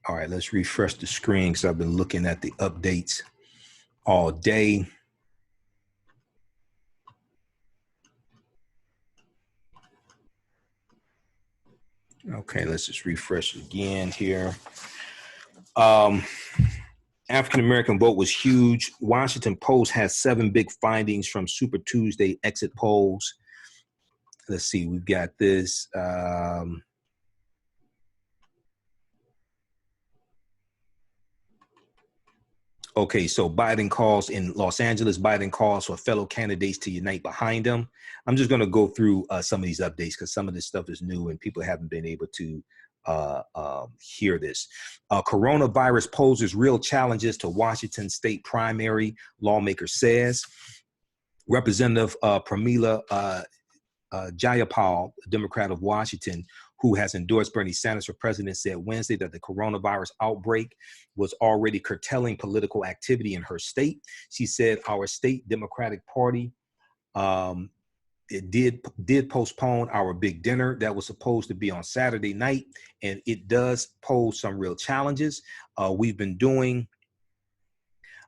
All right, let's refresh the screen because I've been looking at the updates all day. Okay, let's just refresh again here. African-American vote was huge. Washington Post has 7 big findings from Super Tuesday exit polls. Let's see, we've got this. Okay, so Biden calls in Los Angeles, Biden calls for fellow candidates to unite behind him. I'm just going to go through some of these updates because some of this stuff is new and people haven't been able to hear this. Coronavirus poses real challenges to Washington state primary, lawmaker says. Representative Pramila Jayapal, Democrat of Washington, who has endorsed Bernie Sanders for president, said Wednesday that the coronavirus outbreak was already curtailing political activity in her state. She said our state Democratic Party it did postpone our big dinner that was supposed to be on Saturday night, and it does pose some real challenges. We've been doing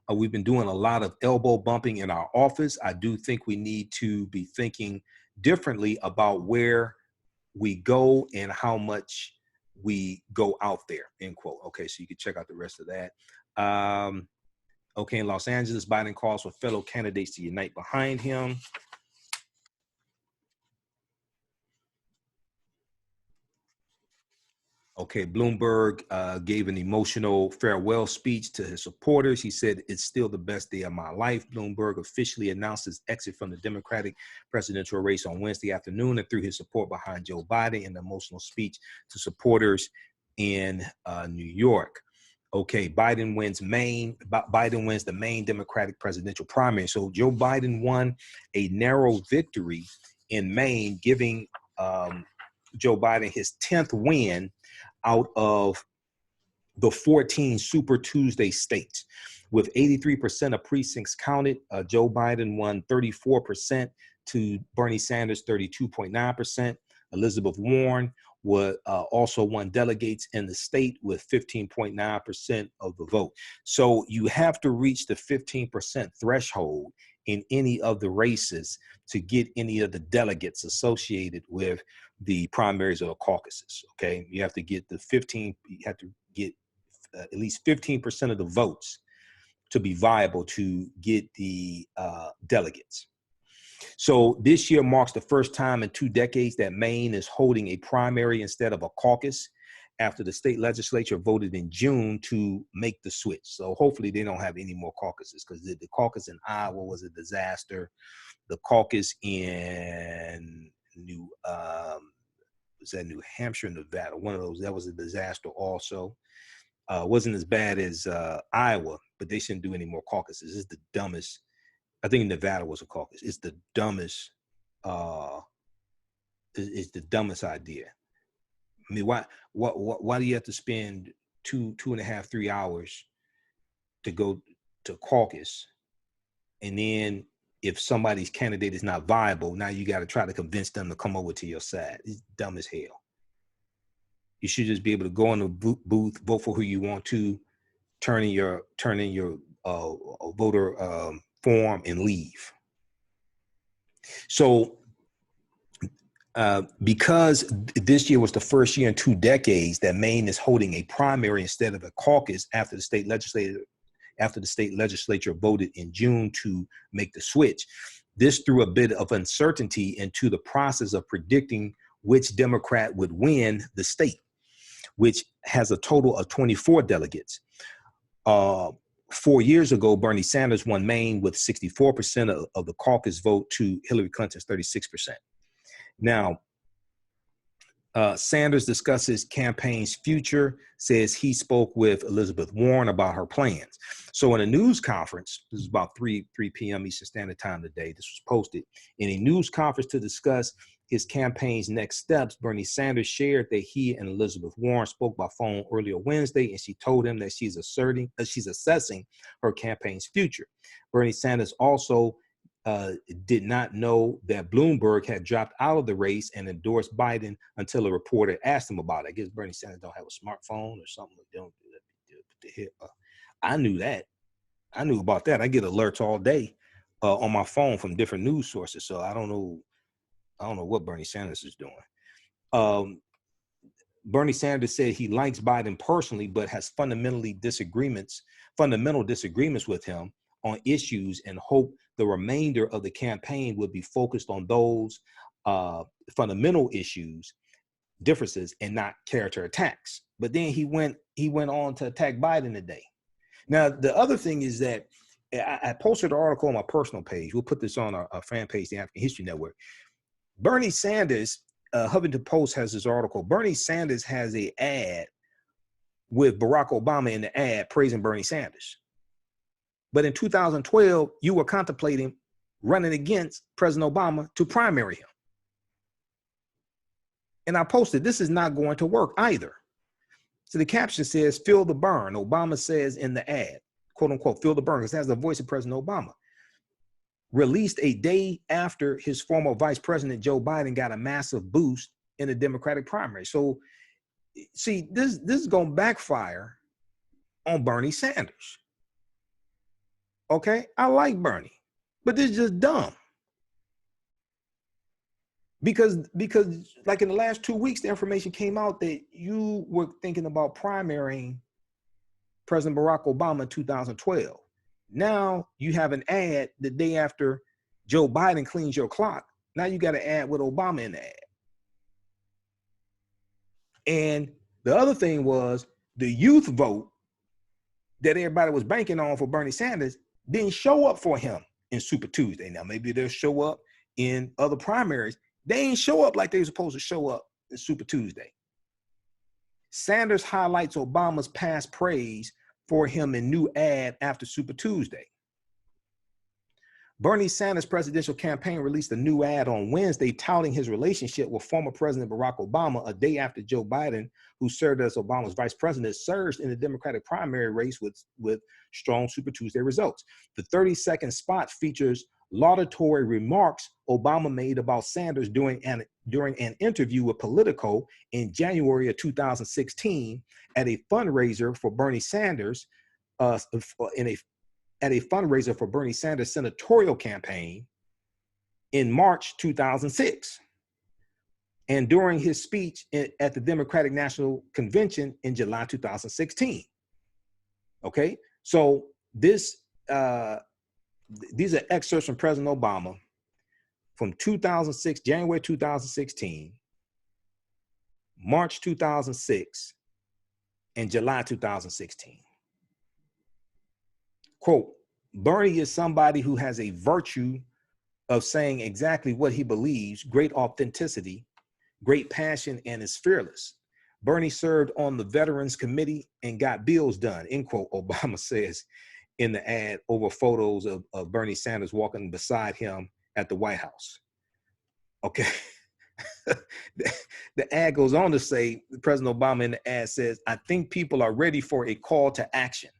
a lot of elbow bumping in our office. I do think we need to be thinking differently about where we go and how much we go out there, end quote. Okay, so you can check out the rest of that. Okay, in Los Angeles, Biden calls for fellow candidates to unite behind him. Okay, Bloomberg gave an emotional farewell speech to his supporters. He said, "It's still the best day of my life." Bloomberg officially announced his exit from the Democratic presidential race on Wednesday afternoon and threw his support behind Joe Biden in an emotional speech to supporters in New York. Okay, Biden wins Maine. Biden wins the Maine Democratic presidential primary. So Joe Biden won a narrow victory in Maine, giving Joe Biden his 10th win out of the 14 Super Tuesday states. With 83% of precincts counted, Joe Biden won 34% to Bernie Sanders 32.9%. Elizabeth Warren also won delegates in the state with 15.9% of the vote. So you have to reach the 15% threshold in any of the races to get any of the delegates associated with the primaries or the caucuses. Okay, you have to get you have to get at least 15% of the votes to be viable to get the delegates. So this year marks the first time in 2 decades that Maine is holding a primary instead of a caucus, after the state legislature voted in June to make the switch. So hopefully they don't have any more caucuses, because the caucus in Iowa was a disaster. The caucus in New Hampshire, Nevada, one of those, that was a disaster also. Wasn't as bad as Iowa, but they shouldn't do any more caucuses. It's the dumbest. I think Nevada was a caucus. It's the dumbest. It's the dumbest idea. I mean, why do you have to spend 2.5, 3 hours to go to caucus, and then if somebody's candidate is not viable, now you got to try to convince them to come over to your side? It's dumb as hell. You should just be able to go in the booth, vote for who you want to, turn in your voter form, and leave. So because this year was the first year in 2 decades that Maine is holding a primary instead of a caucus after the state legislature voted in June to make the switch, this threw a bit of uncertainty into the process of predicting which Democrat would win the state, which has a total of 24 delegates. 4 years ago, Bernie Sanders won Maine with 64% of the caucus vote to Hillary Clinton's 36%. Now, Sanders discusses campaign's future, says he spoke with Elizabeth Warren about her plans. So in a news conference, this is about 3 p.m. Eastern Standard Time today, this was posted, in a news conference to discuss his campaign's next steps, Bernie Sanders shared that he and Elizabeth Warren spoke by phone earlier Wednesday, and she told him that she's assessing her campaign's future. Bernie Sanders also did not know that Bloomberg had dropped out of the race and endorsed Biden until a reporter asked him about it. I guess Bernie Sanders don't have a smartphone or something. They don't do that. I knew that. I knew about that. I get alerts all day on my phone from different news sources. So I don't know what Bernie Sanders is doing. Bernie Sanders said he likes Biden personally, but has fundamental disagreements with him on issues, and hope the remainder of the campaign would be focused on those fundamental differences, and not character attacks. But then he went on to attack Biden today. Now, the other thing is that I posted an article on my personal page. We'll put this on our fan page, the African History Network. Bernie Sanders, Huffington Post has this article. Bernie Sanders has an ad with Barack Obama in the ad praising Bernie Sanders. But in 2012, you were contemplating running against President Obama to primary him. And I posted, this is not going to work either. So the caption says, "Feel the burn." Obama says in the ad, quote unquote, "Feel the burn," because that's the voice of President Obama. Released a day after his former vice president, Joe Biden, got a massive boost in the Democratic primary. So see, this is going to backfire on Bernie Sanders. Okay, I like Bernie, but this is just dumb. Because like in the last 2 weeks, the information came out that you were thinking about primarying President Barack Obama in 2012. Now you have an ad the day after Joe Biden cleans your clock. Now you got an ad with Obama in the ad. And The other thing was the youth vote that everybody was banking on for Bernie Sanders didn't show up for him in Super Tuesday. Now, maybe they'll show up in other primaries. They ain't show up like they were supposed to show up in Super Tuesday. Sanders highlights Obama's past praise for him in new ad after Super Tuesday. Bernie Sanders' presidential campaign released a new ad on Wednesday touting his relationship with former President Barack Obama a day after Joe Biden, who served as Obama's vice president, surged in the Democratic primary race with strong Super Tuesday results. The 30-second spot features laudatory remarks Obama made about Sanders during an interview with Politico in January of 2016 at a fundraiser for Bernie Sanders at a fundraiser for Bernie Sanders' senatorial campaign in March 2006, and during his speech at the Democratic National Convention in July 2016. Okay, so these are excerpts from President Obama from 2006, January 2016, March 2006, and July 2016. Quote, Bernie is somebody who has a virtue of saying exactly what he believes, great authenticity, great passion, and is fearless. Bernie served on the Veterans Committee and got bills done, end quote, Obama says in the ad over photos of Bernie Sanders walking beside him at the White House. Okay. The ad goes on to say, President Obama in the ad says, I think people are ready for a call to action.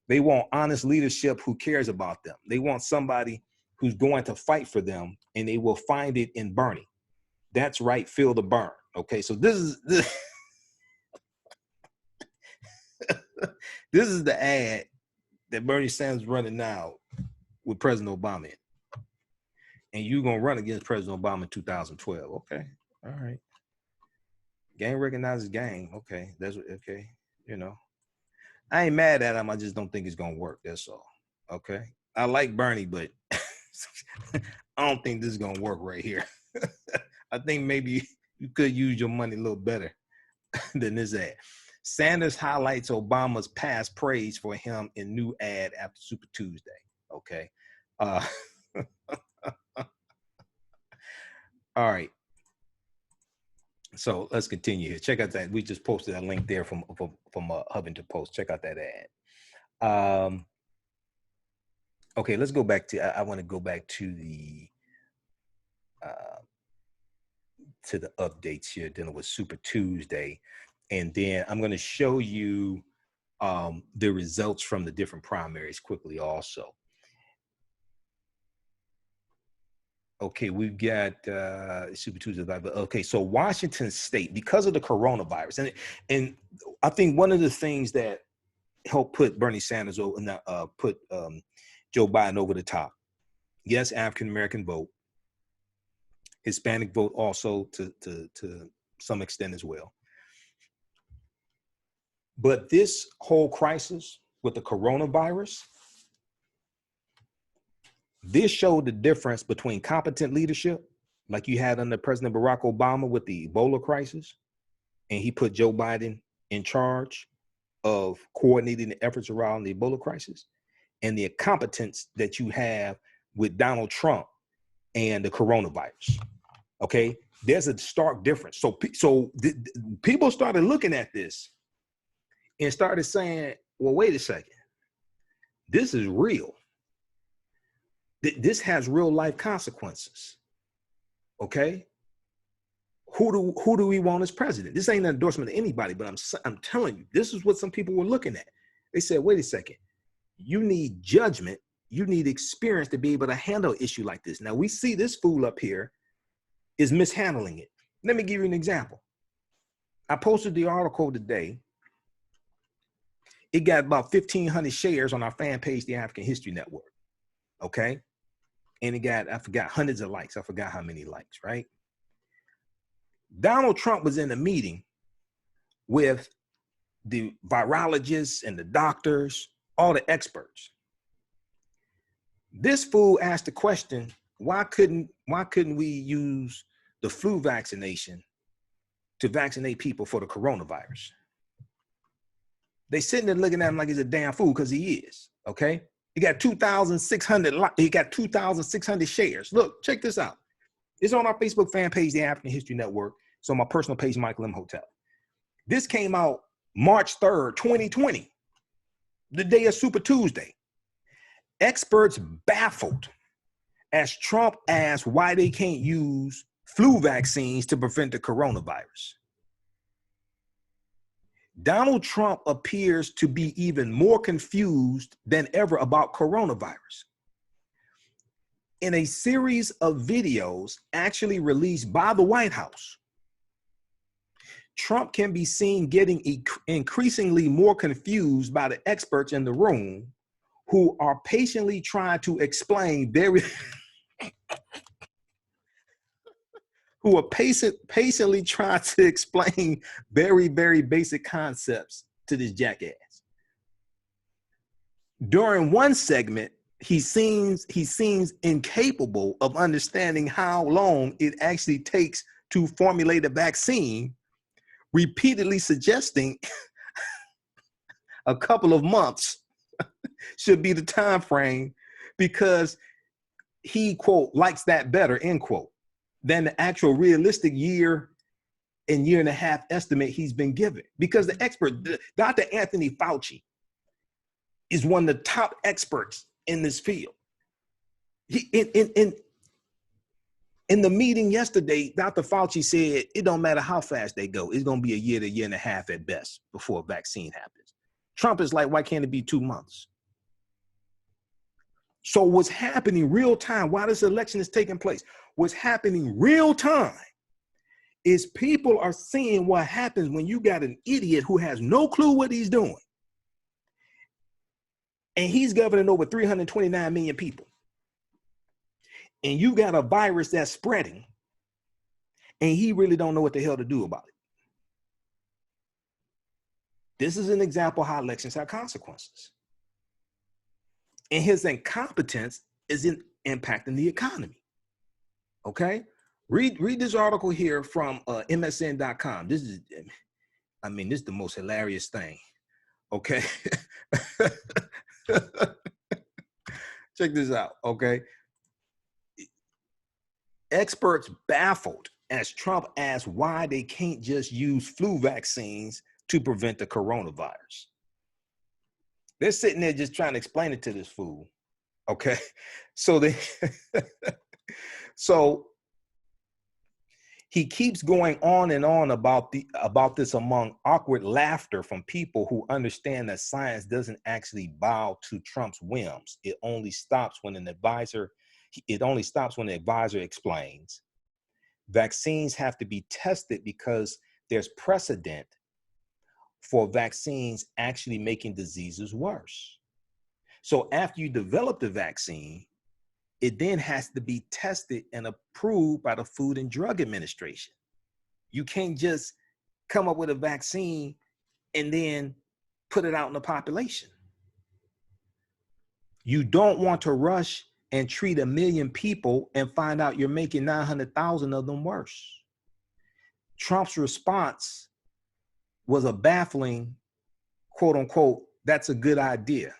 They want honest leadership who cares about them. They want somebody who's going to fight for them, and they will find it in Bernie. That's right, feel the burn. Okay, so this is this is the ad that Bernie Sanders is running now with President Obama in. And you're going to run against President Obama in 2012. Okay, all right. Gang recognizes gang. Okay, that's okay, you know. I ain't mad at him. I just don't think it's going to work. That's all. Okay. I like Bernie, but I don't think this is going to work right here. I think maybe you could use your money a little better than this ad. Sanders highlights Obama's past praise for him in new ad after Super Tuesday. Okay. All right. So let's continue here. Check out that. We just posted a link there from Huffington Post. Check out that ad. Okay, let's go back to. I want to go back to the updates here dealing with Super Tuesday, and then I'm going to show you the results from the different primaries quickly also. Okay, we've got Super Tuesday. Okay, so Washington State, because of the coronavirus, and I think one of the things that helped put Bernie Sanders put Joe Biden over the top. Yes, African American vote, Hispanic vote also to some extent as well. But this whole crisis with the coronavirus, this showed the difference between competent leadership, like you had under President Barack Obama with the Ebola crisis, and he put Joe Biden in charge of coordinating the efforts around the Ebola crisis, and the incompetence that you have with Donald Trump and the coronavirus. Okay, there's a stark difference. So people started looking at this and started saying, well, wait a second, this is real. This has real life consequences. Okay, who do we want as president? This ain't an endorsement to anybody, but I'm telling you, this is what some people were looking at. They said, wait a second, you need judgment, you need experience to be able to handle an issue like this. Now we see this fool up here is mishandling it. Let me give you an example. I posted the article today. It got about 1,500 shares on our fan page, the African History Network. Okay. And it got, I forgot, hundreds of likes. I forgot how many likes, right? Donald Trump was in a meeting with the virologists and the doctors, all the experts. This fool asked the question, why couldn't we use the flu vaccination to vaccinate people for the coronavirus. They sitting there looking at him like he's a damn fool, because he is. Okay, he got 2,600. He got 2,600 shares. Look, check this out. It's on our Facebook fan page, the African History Network. It's on my personal page, Michael Imhotep. This came out March 3rd, 2020, the day of Super Tuesday. Experts baffled as Trump asked why they can't use flu vaccines to prevent the coronavirus. Donald Trump appears to be even more confused than ever about coronavirus. In a series of videos actually released by the White House, Trump can be seen getting increasingly more confused by the experts in the room, who are patiently trying to explain patiently trying to explain very, very basic concepts to this jackass. During one segment, he seems incapable of understanding how long it actually takes to formulate a vaccine, repeatedly suggesting a couple of months should be the time frame, because he, quote, likes that better, end quote, than the actual realistic year and a half estimate he's been given. Because the expert, Dr. Anthony Fauci, is one of the top experts in this field. In the meeting yesterday, Dr. Fauci said it don't matter how fast they go. It's going to be a year to a year and a half at best before a vaccine happens. Trump is like, why can't it be 2 months? So what's happening real time while this election is taking place, what's happening real time is people are seeing what happens when you got an idiot who has no clue what he's doing. And he's governing over 329 million people. And you got a virus that's spreading, and he really don't know what the hell to do about it. This is an example of how elections have consequences. And his incompetence is impacting the economy. Okay? Read this article here from MSN.com. This is the most hilarious thing. Okay? Check this out, okay? Experts baffled as Trump asked why they can't just use flu vaccines to prevent the coronavirus. They're sitting there just trying to explain it to this fool, okay? So he keeps going on and on about this among awkward laughter from people who understand that science doesn't actually bow to Trump's whims. It only stops when the advisor explains vaccines have to be tested because there's precedent for vaccines actually making diseases worse. So after you develop the vaccine, it then has to be tested and approved by the Food and Drug Administration. You can't just come up with a vaccine and then put it out in the population. You don't want to rush and treat 1 million people and find out you're making 900,000 of them worse. Trump's response was a baffling, quote unquote, that's a good idea.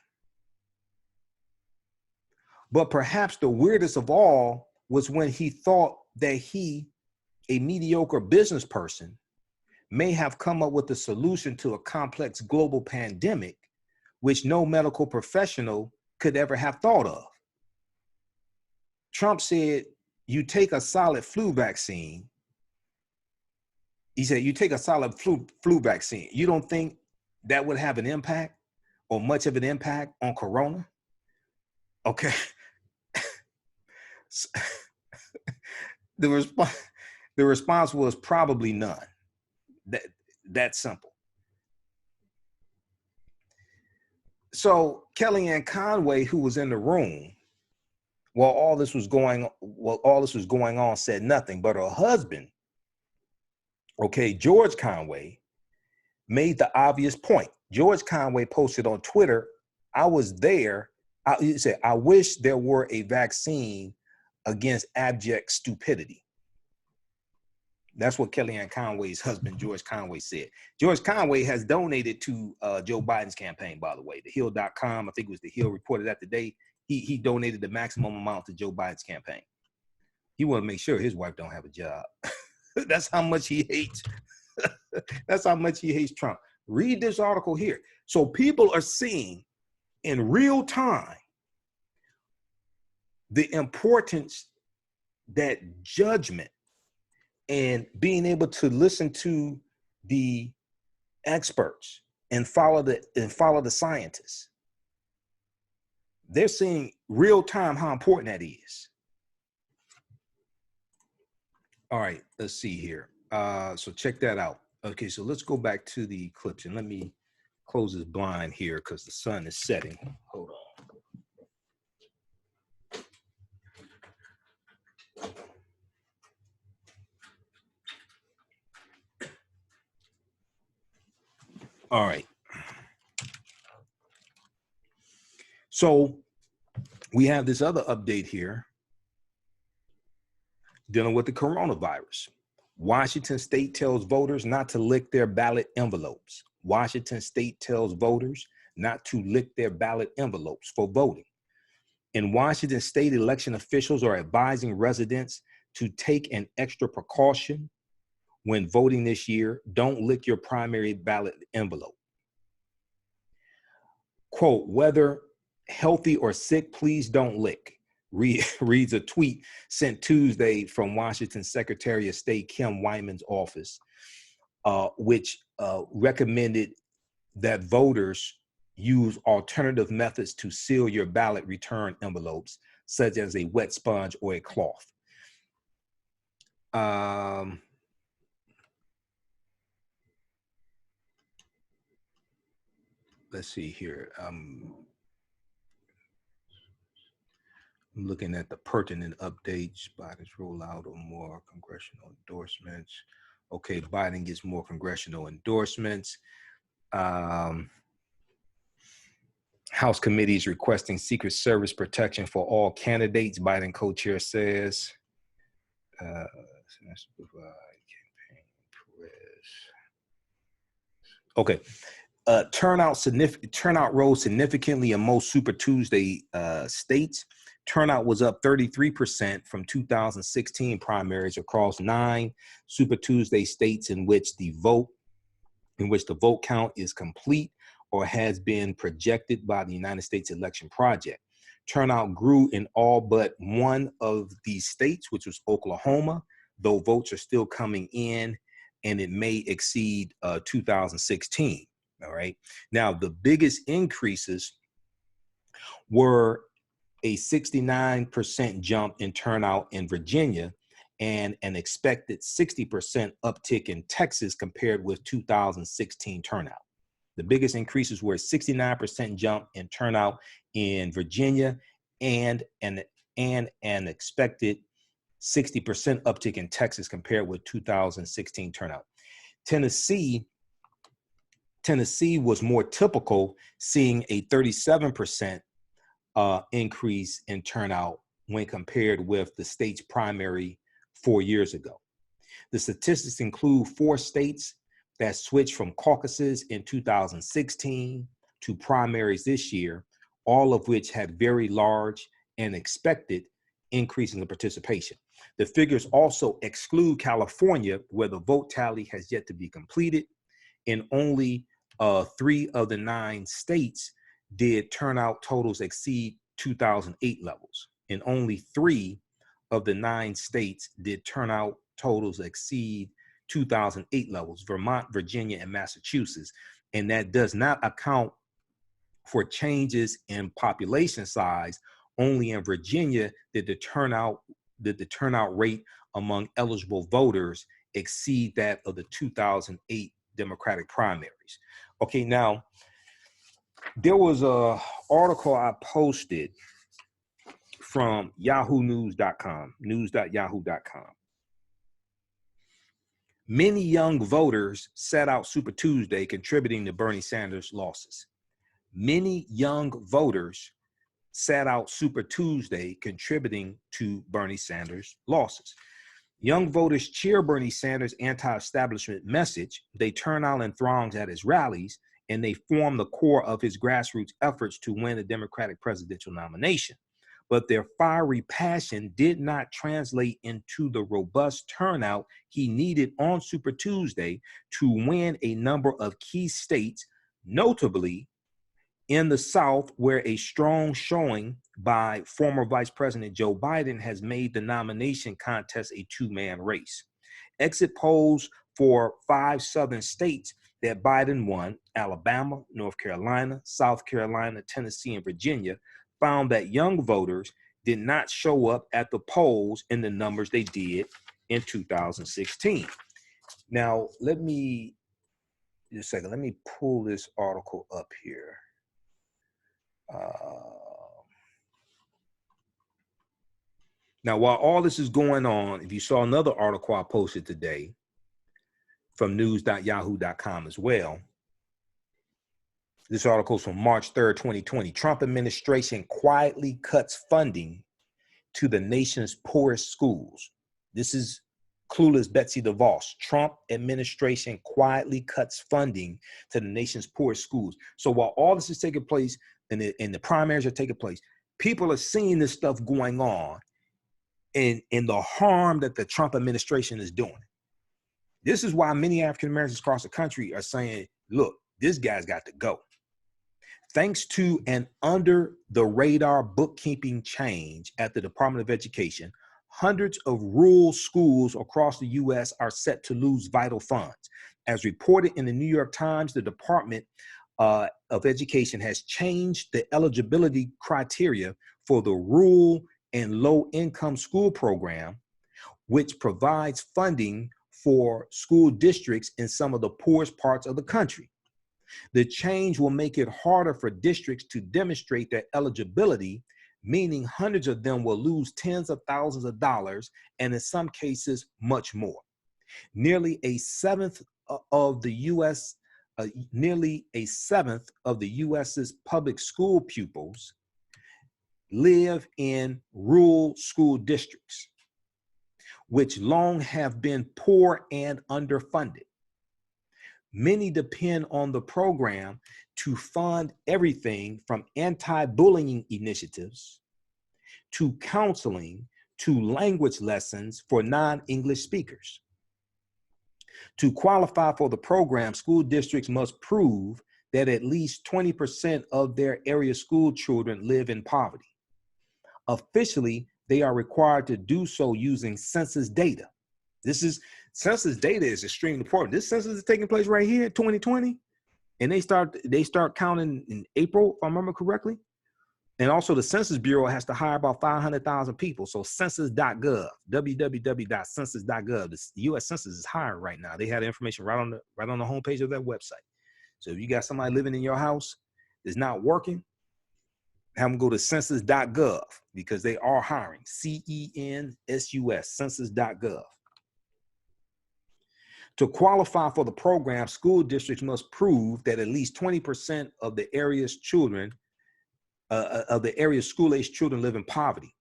But perhaps the weirdest of all was when he thought that he, a mediocre business person, may have come up with a solution to a complex global pandemic, which no medical professional could ever have thought of. Trump said, you take a solid flu vaccine. He said, you take a solid flu vaccine. You don't think that would have an impact or much of an impact on corona? Okay. The response was probably none. That's simple. So Kellyanne Conway, who was in the room while all this was going on, said nothing, but her husband, okay, George Conway, made the obvious point. George Conway posted on Twitter, I was there. He said, I wish there were a vaccine against abject stupidity. That's what Kellyanne Conway's husband, George Conway, said. George Conway has donated to Joe Biden's campaign, by the way. The Hill.com, I think it was the Hill, reported that today. He donated the maximum amount to Joe Biden's campaign. He want to make sure his wife don't have a job. That's how much he hates. That's how much he hates Trump. Read this article here. So people are seeing in real time the importance that judgment and being able to listen to the experts and follow the scientists. They're seeing real time how important that is. All right, let's see here. So check that out. Okay, so let's go back to the clips and let me close this blind here because the sun is setting. Hold on. All right. So we have this other update here dealing with the coronavirus. Washington State tells voters not to lick their ballot envelopes. Washington State tells voters not to lick their ballot envelopes for voting. In Washington State, election officials are advising residents to take an extra precaution when voting this year. Don't lick your primary ballot envelope. Quote, whether healthy or sick, please don't lick. Reads a tweet sent Tuesday from Washington Secretary of State Kim Wyman's office, which recommended that voters use alternative methods to seal your ballot return envelopes, such as a wet sponge or a cloth. Let's see here. I'm looking at the pertinent updates. Biden's rollout of more congressional endorsements. Okay, Biden gets more congressional endorsements. House committees requesting Secret Service protection for all candidates, Biden co-chair says. Okay. Turnout rose significantly in most Super Tuesday states. Turnout was up 33% from 2016 primaries across 9 Super Tuesday states in which the vote count is complete or has been projected by the United States Election Project. Turnout grew in all but one of these states, which was Oklahoma, though votes are still coming in and it may exceed 2016. All right. Now, the biggest increases were a 69% jump in turnout in Virginia and an expected 60% uptick in Texas compared with 2016 turnout. The biggest increases were a 69% jump in turnout in Virginia and an expected 60% uptick in Texas compared with 2016 turnout. Tennessee was more typical, seeing a 37% increase in turnout when compared with the state's primary 4 years ago. The statistics include 4 states that switched from caucuses in 2016 to primaries this year, all of which had very large and expected increases in participation. The figures also exclude California, where the vote tally has yet to be completed. In only 3 of the 9 states did turnout totals exceed 2008 levels. In only 3 of the 9 states did turnout totals exceed 2008 levels: Vermont, Virginia, and Massachusetts. And that does not account for changes in population size. Only in Virginia did the turnout rate among eligible voters exceed that of the 2008 Democratic primaries. Okay, now there was a article I posted from yahoonews.com, news.yahoo.com. Many young voters sat out Super Tuesday, contributing to Bernie Sanders' losses. Many young voters sat out Super Tuesday, contributing to Bernie Sanders' losses. Young voters cheer Bernie Sanders' anti-establishment message. They turn out in throngs at his rallies, and they form the core of his grassroots efforts to win a Democratic presidential nomination. But their fiery passion did not translate into the robust turnout he needed on Super Tuesday to win a number of key states, notably in the South, where a strong showing by former Vice President Joe Biden has made the nomination contest a two-man race. Exit polls for 5 southern states that Biden won, Alabama, North Carolina, South Carolina, Tennessee, and Virginia, found that young voters did not show up at the polls in the numbers they did in 2016. Now, let me pull this article up here. Now, while all this is going on, if you saw another article I posted today from news.yahoo.com as well, this article is from March 3rd, 2020. Trump administration quietly cuts funding to the nation's poorest schools. This is clueless Betsy DeVos. Trump administration quietly cuts funding to the nation's poorest schools. So while all this is taking place and the primaries are taking place, people are seeing this stuff going on and the harm that the Trump administration is doing. This is why many African Americans across the country are saying, look, this guy's got to go. Thanks to an under-the-radar bookkeeping change at the Department of Education, hundreds of rural schools across the U.S. are set to lose vital funds. As reported in the New York Times, the Department of Education has changed the eligibility criteria for the rural and low-income school program, which provides funding for school districts in some of the poorest parts of the country. The change will make it harder for districts to demonstrate their eligibility, meaning hundreds of them will lose tens of thousands of dollars, and in some cases, much more. Nearly a seventh of the U.S.'s public school pupils live in rural school districts, which long have been poor and underfunded. Many depend on the program to fund everything from anti-bullying initiatives to counseling to language lessons for non-English speakers. To qualify for the program, school districts must prove that at least 20% of their area school children live in poverty. Officially, they are required to do so using census data. Census data is extremely important. This census is taking place right here in 2020, and they start counting in April, if I remember correctly. And also the Census Bureau has to hire about 500,000 people. So census.gov, www.census.gov, the U.S. Census is hiring right now. They have the information right on the homepage of their website. So if you got somebody living in your house that's not working, have them go to census.gov because they are hiring. CENSUS, census.gov. To qualify for the program, school districts must prove that at least 20% of the area's children, school-aged children live in poverty.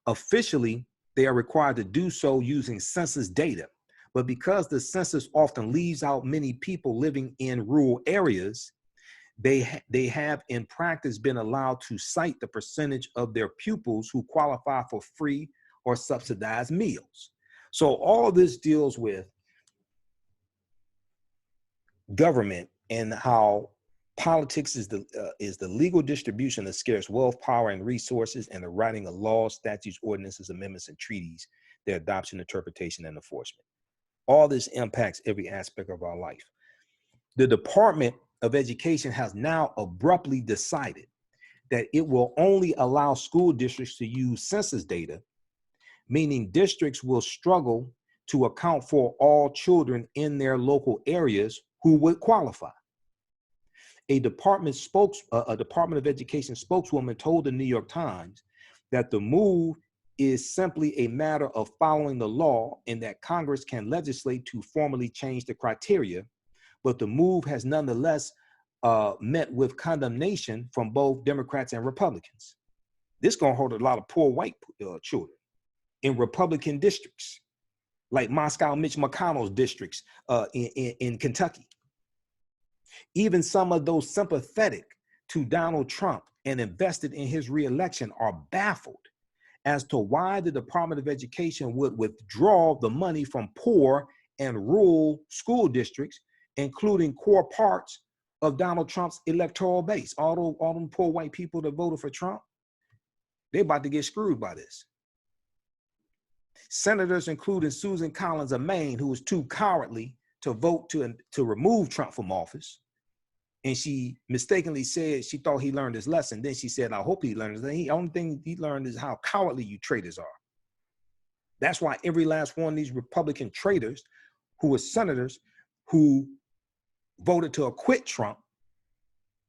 Officially, they are required to do so using census data. But because the census often leaves out many people living in rural areas, they have in practice been allowed to cite the percentage of their pupils who qualify for free or subsidized meals. So all of this deals with government and how politics is the legal distribution of scarce wealth, power, and resources, and the writing of laws, statutes, ordinances, amendments, and treaties, their adoption, interpretation, and enforcement. All this impacts every aspect of our life. The Department of Education has now abruptly decided that it will only allow school districts to use census data, meaning districts will struggle to account for all children in their local areas who would qualify. A Department of Education spokeswoman told the New York Times that the move is simply a matter of following the law and that Congress can legislate to formally change the criteria, but the move has nonetheless met with condemnation from both Democrats and Republicans. This is going to hurt a lot of poor white children. in Republican districts, like Moscow Mitch McConnell's districts in Kentucky. Even some of those sympathetic to Donald Trump and invested in his reelection are baffled as to why the Department of Education would withdraw the money from poor and rural school districts, including core parts of Donald Trump's electoral base. All them poor white people that voted for Trump, they're about to get screwed by this. Senators, including Susan Collins of Maine, who was too cowardly to vote to remove Trump from office, and she mistakenly said she thought he learned his lesson. Then she said, I hope he learned it. The only thing he learned is how cowardly you traitors are. That's why every last one of these Republican traitors who were senators who voted to acquit Trump,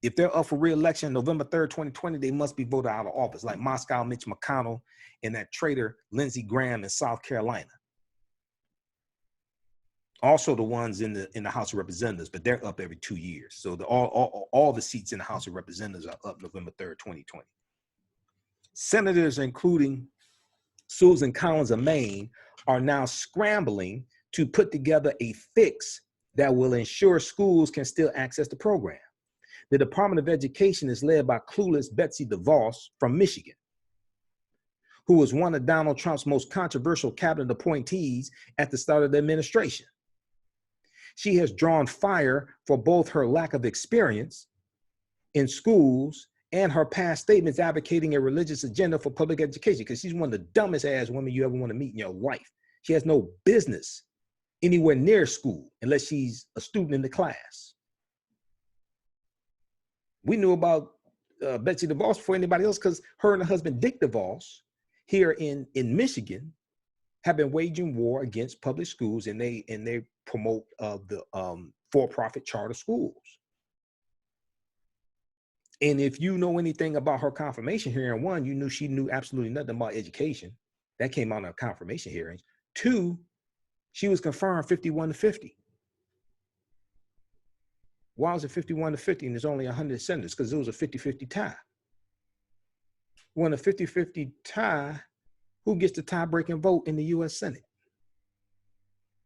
if they're up for re-election November 3rd, 2020, they must be voted out of office, like Moscow Mitch McConnell and that traitor Lindsey Graham in South Carolina. Also the ones in the House of Representatives, but they're up every 2 years. So all the seats in the House of Representatives are up November 3rd, 2020. Senators, including Susan Collins of Maine, are now scrambling to put together a fix that will ensure schools can still access the program. The Department of Education is led by clueless Betsy DeVos from Michigan, who was one of Donald Trump's most controversial cabinet appointees at the start of the administration. She has drawn fire for both her lack of experience in schools and her past statements advocating a religious agenda for public education, because she's one of the dumbest ass women you ever want to meet in your life. She has no business anywhere near school unless she's a student in the class. We knew about Betsy DeVos before anybody else because her and her husband, Dick DeVos, here in Michigan, have been waging war against public schools, and they promote the for-profit charter schools. And if you know anything about her confirmation hearing, one, you knew she knew absolutely nothing about education. That came out in her confirmation hearings. Two, she was confirmed 51-50. Why was it 51-50 and there's only 100 senators? Because it was a 50-50 tie. When a 50-50 tie, who gets the tie-breaking vote in the U.S. Senate?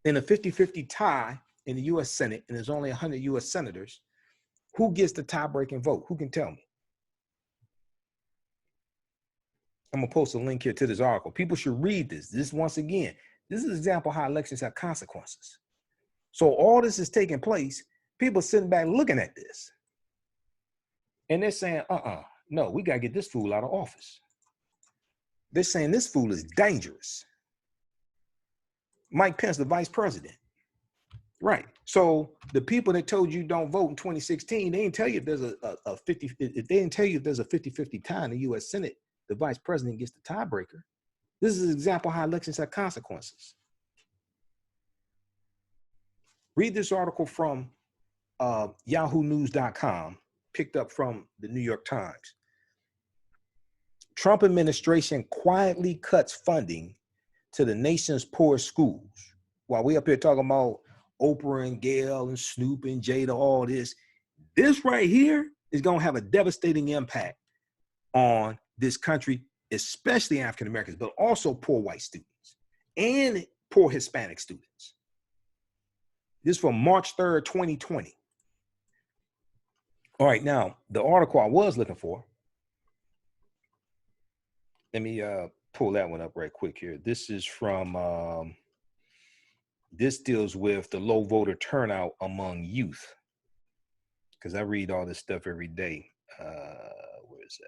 In a 50-50 tie in the U.S. Senate, and there's only 100 U.S. senators, who gets the tie-breaking vote? Who can tell me? I'm going to post a link here to this article. People should read this. Once again, this is an example of how elections have consequences. So all this is taking place, people sitting back looking at this. And they're saying, no, we got to get this fool out of office. They're saying this fool is dangerous. Mike Pence, the vice president. Right. So the people that told you don't vote in 2016, they didn't tell you if there's a 50, if they didn't tell you if there's a 50-50 tie in the U.S. Senate, the vice president gets the tiebreaker. This is an example of how elections have consequences. Read this article from yahoonews.com, picked up from the New York Times. Trump administration quietly cuts funding to the nation's poorest schools. While we up here talking about Oprah and Gail and Snoop and Jada, all this right here is going to have a devastating impact on this country, especially African Americans, but also poor white students and poor Hispanic students. This is from March 3rd, 2020. All right, now, the article I was looking for, let me pull that one up right quick here. This is from, this deals with the low voter turnout among youth, because I read all this stuff every day. Where is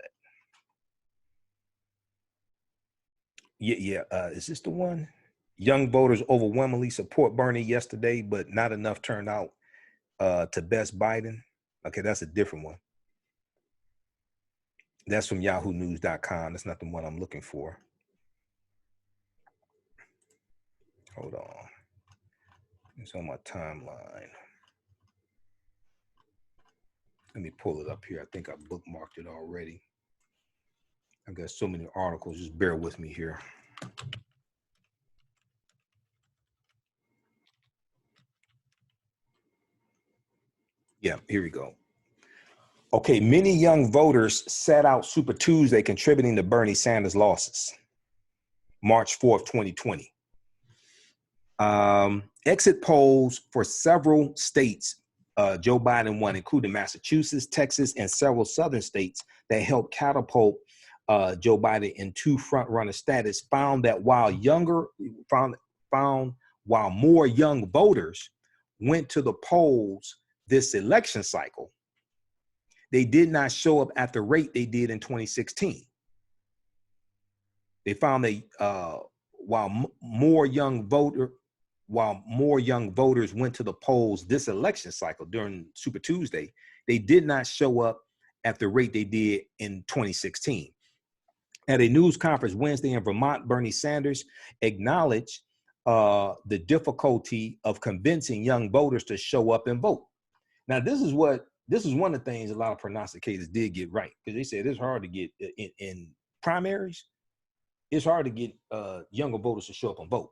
that? Is this the one? Young voters overwhelmingly support Bernie yesterday, but not enough turned out to best Biden. Okay, that's a different one. That's from yahoonews.com. That's not the one I'm looking for. Hold on. It's on my timeline. Let me pull it up here. I think I bookmarked it already. I've got so many articles. Just bear with me here. Yeah, here we go. Okay, many young voters sat out Super Tuesday contributing to Bernie Sanders' losses. March 4th, 2020. Exit polls for several states, Joe Biden won, including Massachusetts, Texas, and several southern states that helped catapult Joe Biden into front-runner status, found that while more young voters went to the polls this election cycle, they did not show up at the rate they did in 2016. They found that while more young voters went to the polls this election cycle during Super Tuesday, they did not show up at the rate they did in 2016. At a news conference Wednesday in Vermont, Bernie Sanders acknowledged the difficulty of convincing young voters to show up and vote. Now, this is one of the things a lot of prognosticators did get right, because they said it's hard to get in primaries. It's hard to get younger voters to show up and vote.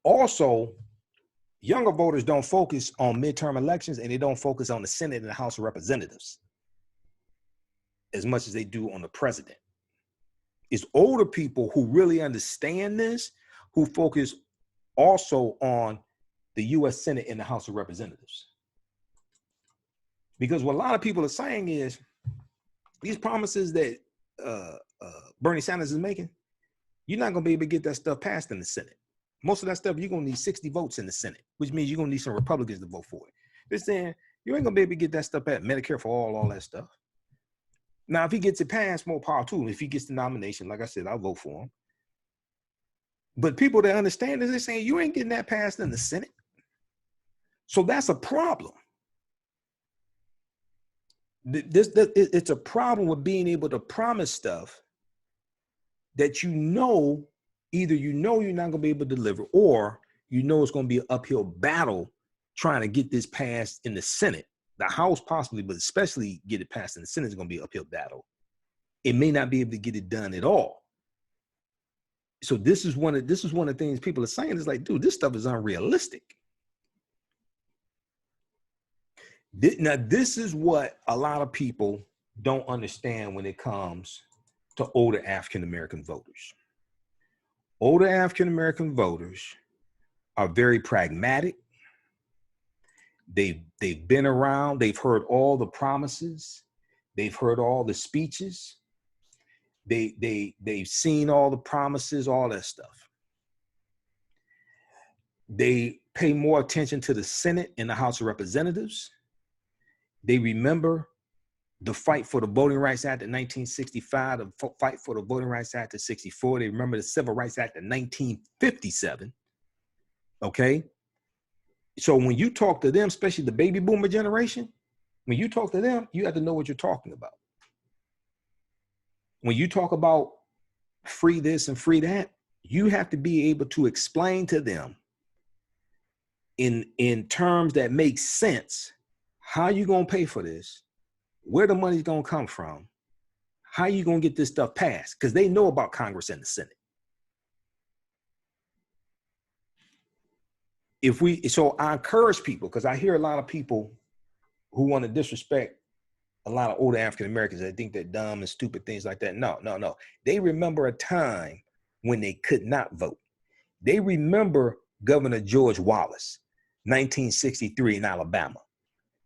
Also, younger voters don't focus on midterm elections, and they don't focus on the Senate and the House of Representatives as much as they do on the president. It's older people who really understand this, who focus also on the U.S. Senate and the House of Representatives. Because what a lot of people are saying is these promises that Bernie Sanders is making, you're not going to be able to get that stuff passed in the Senate. Most of that stuff, you're going to need 60 votes in the Senate, which means you're going to need some Republicans to vote for it. They're saying you ain't going to be able to get that stuff passed, Medicare for all that stuff. Now, if he gets it passed, more power to him. If he gets the nomination, like I said, I'll vote for him. But people that understand this, they're saying you ain't getting that passed in the Senate. So that's a problem. It's a problem with being able to promise stuff that either you're not going to be able to deliver, or it's going to be an uphill battle trying to get this passed in the Senate. The House possibly, but especially get it passed in the Senate is going to be an uphill battle. It may not be able to get it done at all. So this is one of the things people are saying is like, dude, this stuff is unrealistic. Now, this is what a lot of people don't understand when it comes to older African-American voters. Older African-American voters are very pragmatic. They've been around. They've heard all the promises. They've heard all the speeches. They've seen all the promises, all that stuff. They pay more attention to the Senate and the House of Representatives. They remember the fight for the Voting Rights Act of 1965, the fight for the Voting Rights Act of 64. They remember the Civil Rights Act of 1957. Okay? So when you talk to them, especially the baby boomer generation, when you talk to them, you have to know what you're talking about. When you talk about free this and free that, you have to be able to explain to them in terms that make sense how you going to pay for this, where the money's going to come from, how you going to get this stuff passed, because they know about Congress and the Senate. So I encourage people, because I hear a lot of people who want to disrespect a lot of older African Americans that think they're dumb and stupid, things like that. No. They remember a time when they could not vote. They remember Governor George Wallace, 1963 in Alabama.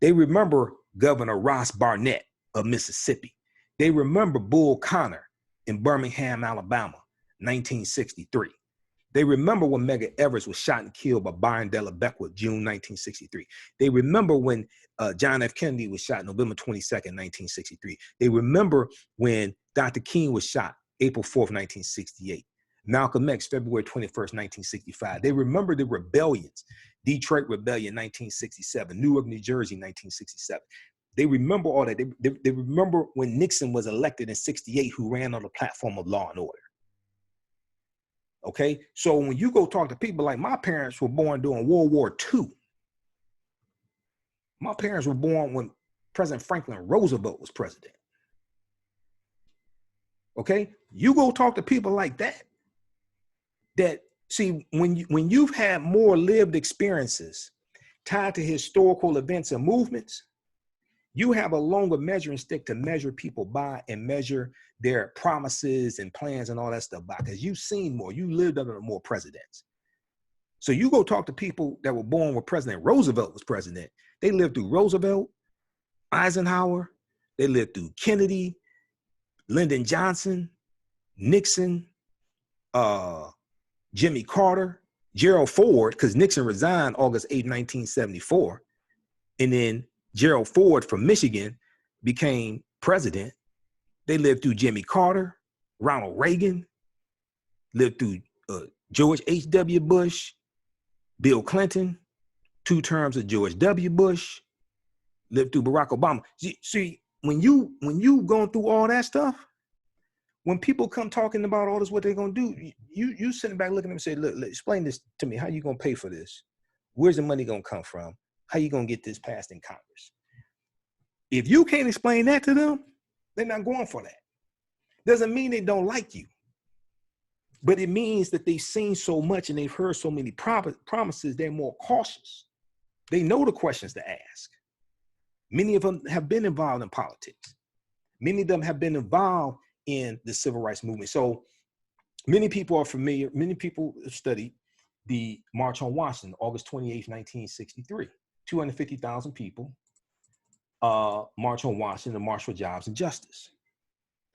They remember Governor Ross Barnett of Mississippi. They remember Bull Connor in Birmingham, Alabama, 1963. They remember when Medgar Evers was shot and killed by Byron Della Beckwith, June 1963. They remember when John F. Kennedy was shot November 22nd, 1963. They remember when Dr. King was shot April 4th, 1968. Malcolm X, February 21st, 1965. They remember the rebellions, Detroit Rebellion, 1967, Newark, New Jersey, 1967. They remember all that. They remember when Nixon was elected in 68, who ran on the platform of law and order. Okay, so when you go talk to people, like my parents were born during World War II. My parents were born when President Franklin Roosevelt was president. Okay, you go talk to people like that. That see, when you've had more lived experiences tied to historical events and movements, You have a longer measuring stick to measure people by and measure their promises and plans and all that stuff by, because you've seen more. You lived under more presidents. So you go talk to people that were born when President Roosevelt was president. They lived through Roosevelt, Eisenhower. They lived through Kennedy, Lyndon Johnson, Nixon, Jimmy Carter, Gerald Ford, because Nixon resigned August 8, 1974. And then Gerald Ford from Michigan became president. They lived through Jimmy Carter, Ronald Reagan, lived through George H.W. Bush, Bill Clinton, 2 terms of George W. Bush, lived through Barack Obama. See, when you going through all that stuff, when people come talking about all this, what they're gonna do, you sitting back looking at them and say, look, explain this to me. How you gonna pay for this? Where's the money gonna come from? How you gonna get this passed in Congress? If you can't explain that to them, they're not going for that. Doesn't mean they don't like you, but it means that they've seen so much and they've heard so many promises, they're more cautious. They know the questions to ask. Many of them have been involved in politics. Many of them have been involved in the civil rights movement. So many people are familiar, many people have studied the March on Washington, August 28th, 1963. 250,000 people march on Washington, the March for Jobs and Justice.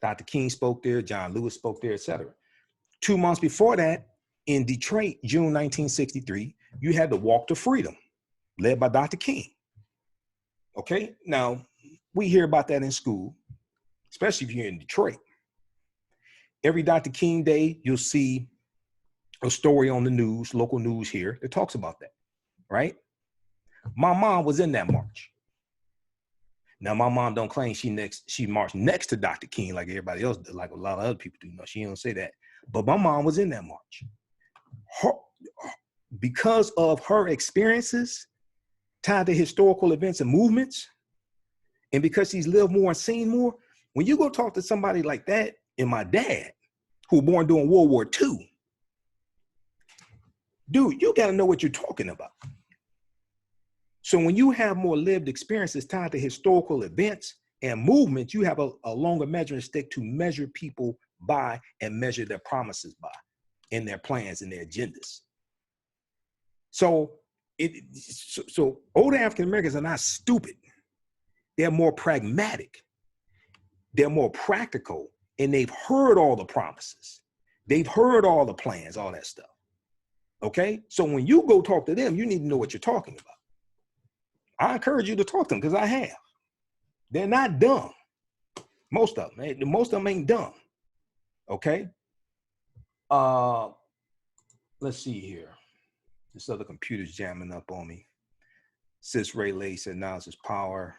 Dr. King spoke there, John Lewis spoke there, etc. 2 months before that, in Detroit, June 1963, you had the Walk to Freedom, led by Dr. King. Okay, now we hear about that in school, especially if you're in Detroit. Every Dr. King Day, you'll see a story on the news, local news here, that talks about that, right? My mom was in that march. Now, my mom don't claim she marched next to Dr. King like everybody else, like a lot of other people do. No, she don't say that. But my mom was in that march. Because of her experiences tied to historical events and movements, and because she's lived more and seen more, when you go talk to somebody like that, and my dad, who was born during World War II, dude, you got to know what you're talking about. So when you have more lived experiences tied to historical events and movements, you have a longer measuring stick to measure people by and measure their promises by and their plans and their agendas. So older African Americans are not stupid. They're more pragmatic. They're more practical, and they've heard all the promises. They've heard all the plans, all that stuff. Okay? So when you go talk to them, you need to know what you're talking about. I encourage you to talk to them because I have. They're not dumb. Most of them ain't dumb. Okay? Let's see here. This other computer's jamming up on me. Sis Ray Lay said, announces power.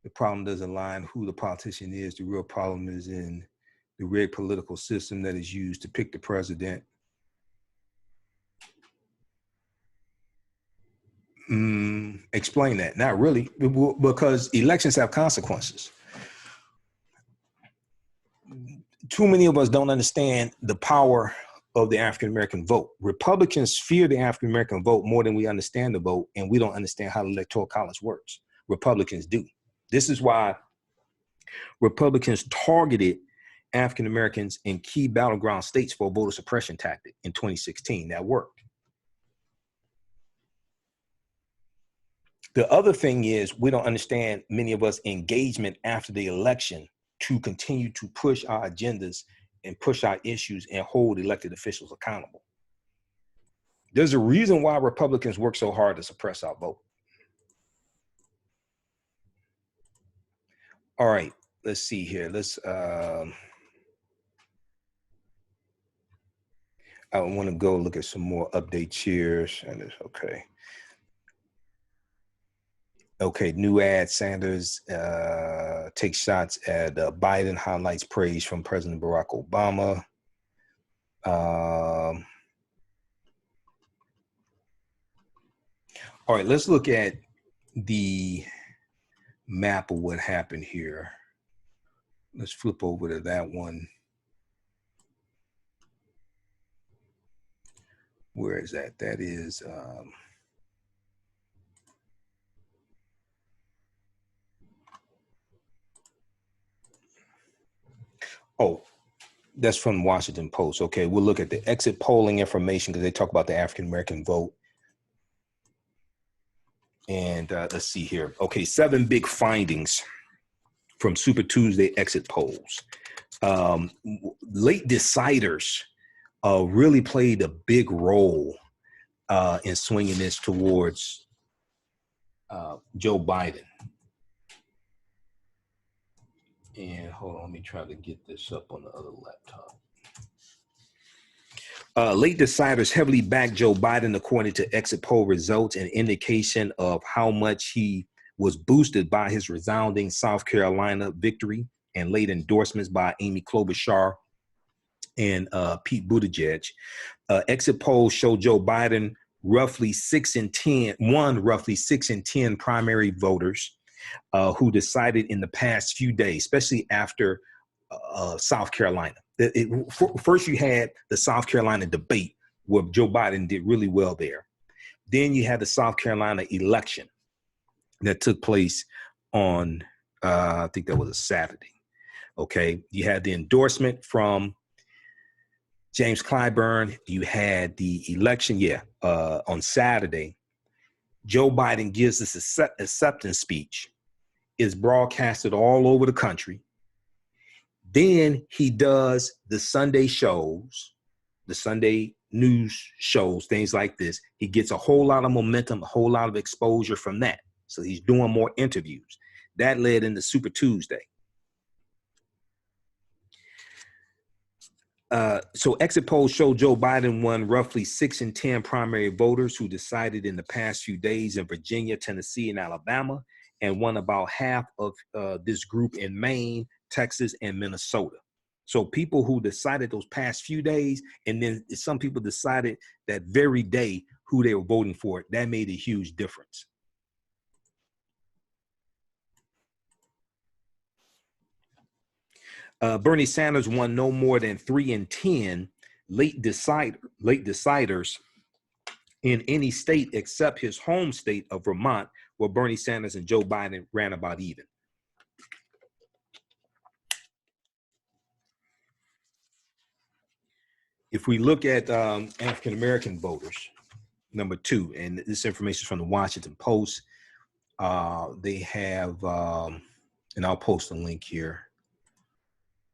The problem doesn't lie in who the politician is. The real problem is in the rigged political system that is used to pick the president. Explain that. Not really, because elections have consequences. Too many of us don't understand the power of the African-American vote. Republicans fear the African-American vote more than we understand the vote, and we don't understand how the Electoral College works. Republicans do. This is why Republicans targeted African-Americans in key battleground states for a voter suppression tactic in 2016. That worked. The other thing is we don't understand, many of us, engagement after the election to continue to push our agendas and push our issues and hold elected officials accountable. There's a reason why Republicans work so hard to suppress our vote. All right, let's see here. I want to go look at some more updates here. And it's okay. Okay, new ad, Sanders takes shots at Biden, highlights praise from President Barack Obama. All right, let's look at the map of what happened here. Let's flip over to that one. Where is that? That is... Oh, that's from Washington Post. Okay, we'll look at the exit polling information because they talk about the African American vote. And let's see here. Okay, 7 big findings from Super Tuesday exit polls. Late deciders really played a big role in swinging this towards Joe Biden. And hold on, let me try to get this up on the other laptop. Late deciders heavily backed Joe Biden, according to exit poll results, an indication of how much he was boosted by his resounding South Carolina victory and late endorsements by Amy Klobuchar and Pete Buttigieg. Exit polls show Joe Biden roughly 6 in 10 primary voters who decided in the past few days, especially after South Carolina. First, you had the South Carolina debate where Joe Biden did really well there. Then you had the South Carolina election that took place on, I think that was a Saturday. Okay, you had the endorsement from James Clyburn. You had the election, on Saturday. Joe Biden gives this acceptance speech, is broadcasted all over the country. Then he does the Sunday shows, the Sunday news shows, things like this. He gets a whole lot of momentum, a whole lot of exposure from that. So he's doing more interviews. That led into Super Tuesday. So exit polls show Joe Biden won roughly 6 in 10 primary voters who decided in the past few days in Virginia, Tennessee, and Alabama, and won about half of this group in Maine, Texas, and Minnesota. So people who decided those past few days, and then some people decided that very day who they were voting for, that made a huge difference. Bernie Sanders won no more than 3 in 10 late deciders in any state except his home state of Vermont, where Bernie Sanders and Joe Biden ran about even. If we look at African American voters, number 2, and this information is from the Washington Post. They have, and I'll post a link here.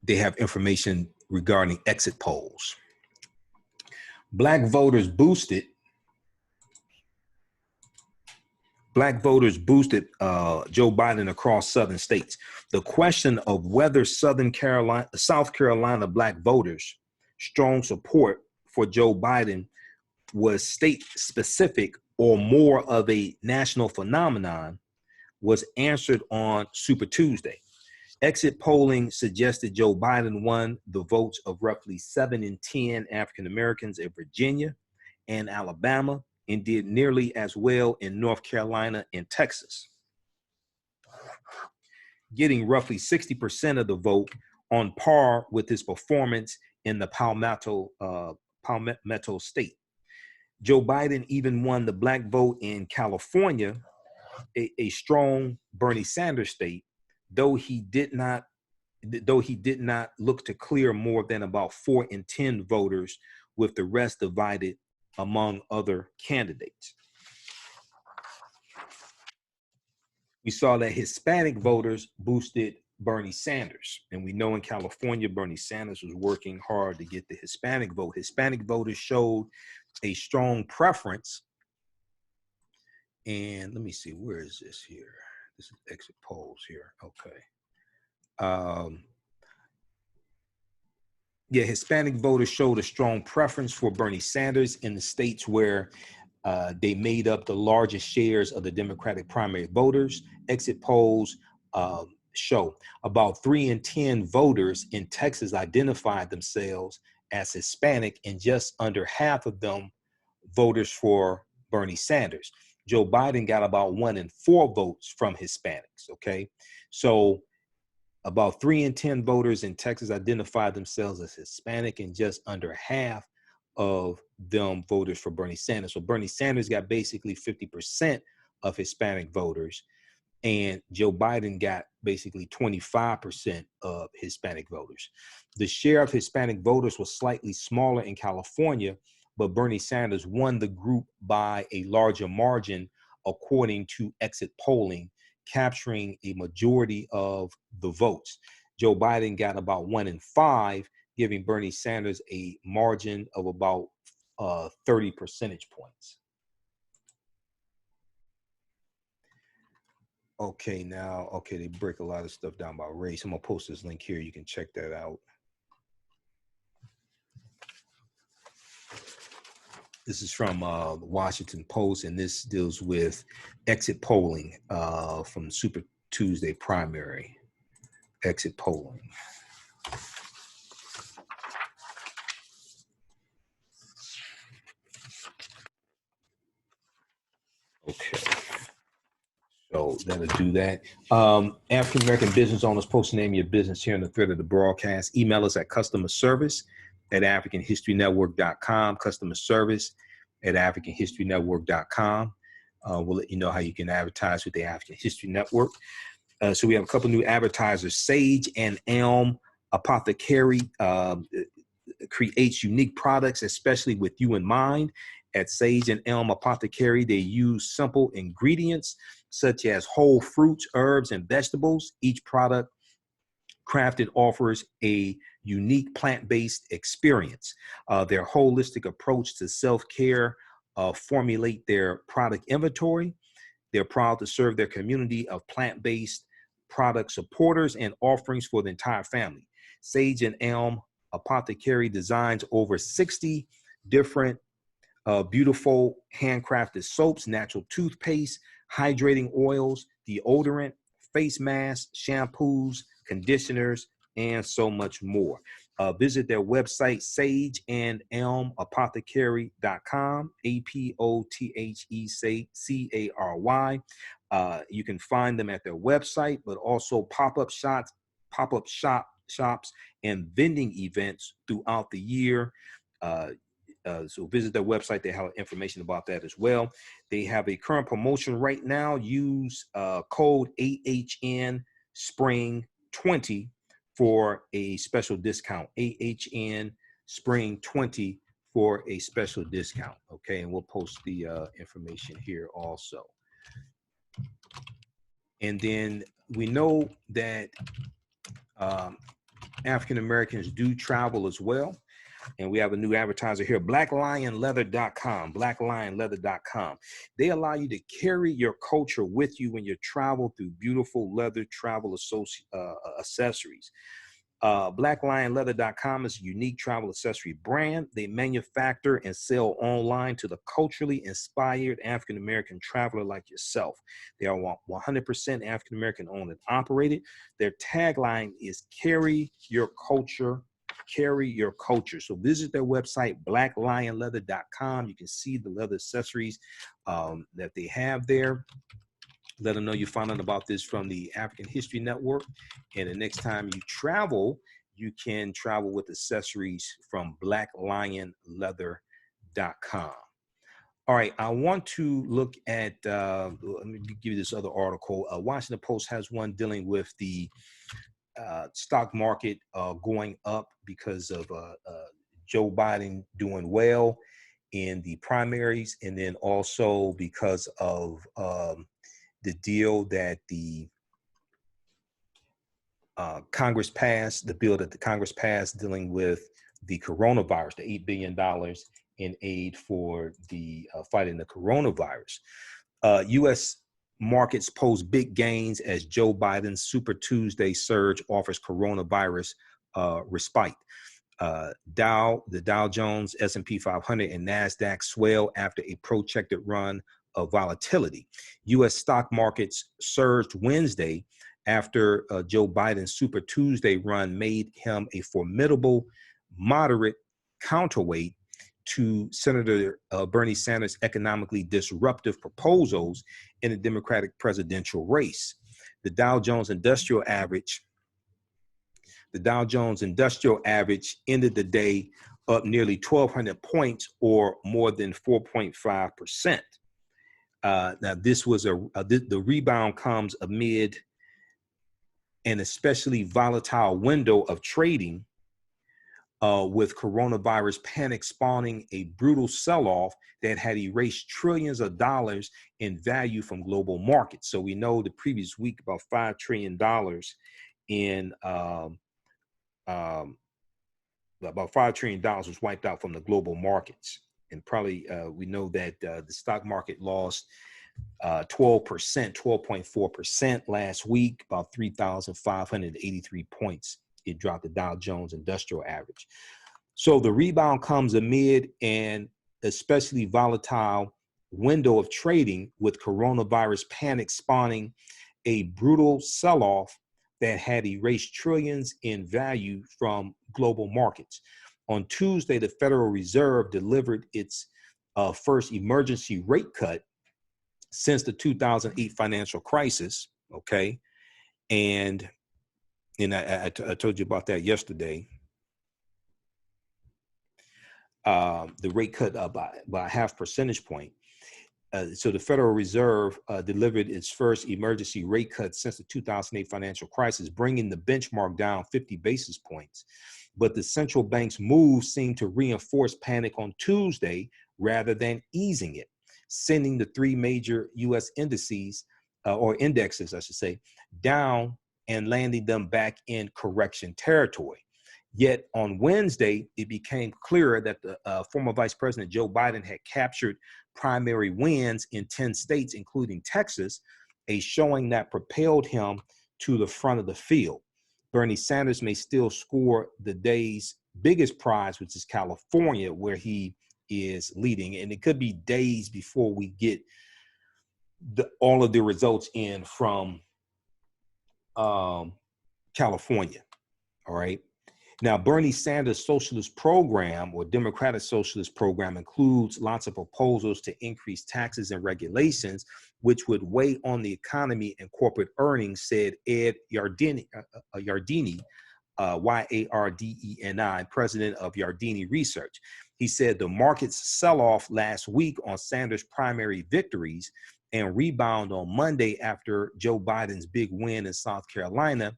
They have information regarding exit polls. Black voters boosted Joe Biden across southern states. The question of whether South Carolina Black voters' strong support for Joe Biden was state specific or more of a national phenomenon was answered on Super Tuesday. Exit polling suggested Joe Biden won the votes of roughly 7 in 10 African Americans in Virginia and Alabama, and did nearly as well in North Carolina and Texas, getting roughly 60% of the vote, on par with his performance in the Palmetto state. Joe Biden even won the Black vote in California, a strong Bernie Sanders state, though he did not look to clear more than about 4 in 10 voters, with the rest divided among other candidates. We saw that Hispanic voters boosted Bernie Sanders. And we know in California, Bernie Sanders was working hard to get the Hispanic vote. Hispanic voters showed a strong preference. And let me see, where is this here? This is exit polls here. Okay. Hispanic voters showed a strong preference for Bernie Sanders in the states where they made up the largest shares of the Democratic primary voters. Exit polls show about 3 in 10 voters in Texas identified themselves as Hispanic, and just under half of them voters for Bernie Sanders. Joe Biden got about 1 in 4 votes from Hispanics, okay? So about 3 in 10 voters in Texas identified themselves as Hispanic, and just under half of them voters for Bernie Sanders. So Bernie Sanders got basically 50% of Hispanic voters, and Joe Biden got basically 25% of Hispanic voters. The share of Hispanic voters was slightly smaller in California, but Bernie Sanders won the group by a larger margin, according to exit polling, capturing a majority of the votes. Joe Biden got about 1 in 5, giving Bernie Sanders a margin of about 30 percentage points. Okay, now, okay, they break a lot of stuff down by race. I'm gonna post this link here. You can check that out. This is from the Washington Post, and this deals with exit polling from Super Tuesday primary. Exit polling. Okay. So that'll do that. African-American business owners, post the name of your business here in the thread of the broadcast. Email us at customerservice@africanhistorynetwork.com, customerservice@africanhistorynetwork.com. We'll let you know how you can advertise with the African History Network. So we have a couple new advertisers. Sage and Elm Apothecary creates unique products, especially with you in mind. At Sage and Elm Apothecary, they use simple ingredients such as whole fruits, herbs, and vegetables. Each product crafted offers a unique plant-based experience. Their holistic approach to self-care formulate their product inventory. They're proud to serve their community of plant-based product supporters and offerings for the entire family. Sage and Elm Apothecary designs over 60 different beautiful handcrafted soaps, natural toothpaste, hydrating oils, deodorant, face masks, shampoos, conditioners, and so much more. Visit their website, sageandelmapothecary.com, APOTHECARY. You can find them at their website, but also pop-up shops, and vending events throughout the year. So visit their website. They have information about that as well. They have a current promotion right now. Use code AHN Spring 20 for a special discount. AHN Spring 20 for a special discount. Okay, and we'll post the information here also. And then we know that African Americans do travel as well. And we have a new advertiser here, blacklionleather.com, blacklionleather.com. They allow you to carry your culture with you when you travel through beautiful leather travel accessories. Blacklionleather.com is a unique travel accessory brand. They manufacture and sell online to the culturally inspired African-American traveler like yourself. They are 100% African-American owned and operated. Their tagline is carry your culture. Carry your culture. So visit their website, blacklionleather.com. You can see the leather accessories that they have there. Let them know you found out about this from the African History Network. And the next time you travel, you can travel with accessories from blacklionleather.com. All right, I want to look at, let me give you this other article. Washington Post has one dealing with the stock market going up because of Joe Biden doing well in the primaries, and then also because of the deal that the Congress passed, the bill that the Congress passed dealing with the coronavirus, the $8 billion in aid for the fighting the coronavirus. U.S. markets post big gains as Joe Biden's Super Tuesday surge offers coronavirus respite. The Dow Jones, S&P 500, and NASDAQ swell after a protracted run of volatility. U.S. stock markets surged Wednesday after Joe Biden's Super Tuesday run made him a formidable moderate counterweight to Senator Bernie Sanders' economically disruptive proposals in the Democratic presidential race. The Dow Jones Industrial Average ended the day up nearly 1,200 points, or more than 4.5%. Now, this was the rebound comes amid an especially volatile window of trading with coronavirus panic spawning a brutal sell-off that had erased trillions of dollars in value from global markets. So we know the previous week about $5 trillion in about $5 trillion was wiped out from the global markets. And probably we know that the stock market lost 12%, 12.4% last week, about 3,583 points. It dropped the Dow Jones Industrial Average. So the rebound comes amid an especially volatile window of trading, with coronavirus panic spawning a brutal sell-off that had erased trillions in value from global markets. On Tuesday, the Federal Reserve delivered its first emergency rate cut since the 2008 financial crisis, okay? And I told you about that yesterday. The rate cut by a half percentage point. So the Federal Reserve delivered its first emergency rate cut since the 2008 financial crisis, bringing the benchmark down 50 basis points. But the central bank's move seemed to reinforce panic on Tuesday rather than easing it, sending the three major U.S. indexes, I should say, down and landing them back in correction territory. Yet on Wednesday, it became clearer that the former Vice President Joe Biden had captured primary wins in 10 states, including Texas, a showing that propelled him to the front of the field. Bernie Sanders may still score the day's biggest prize, which is California, where he is leading. And it could be days before we get all of the results in from California, all right? Now, Bernie Sanders' socialist program, or Democratic socialist program, includes lots of proposals to increase taxes and regulations, which would weigh on the economy and corporate earnings, said Ed Yardeni, Y-A-R-D-E-N-I, president of Yardeni Research. He said the markets sell-off last week on Sanders' primary victories and rebound on Monday after Joe Biden's big win in South Carolina.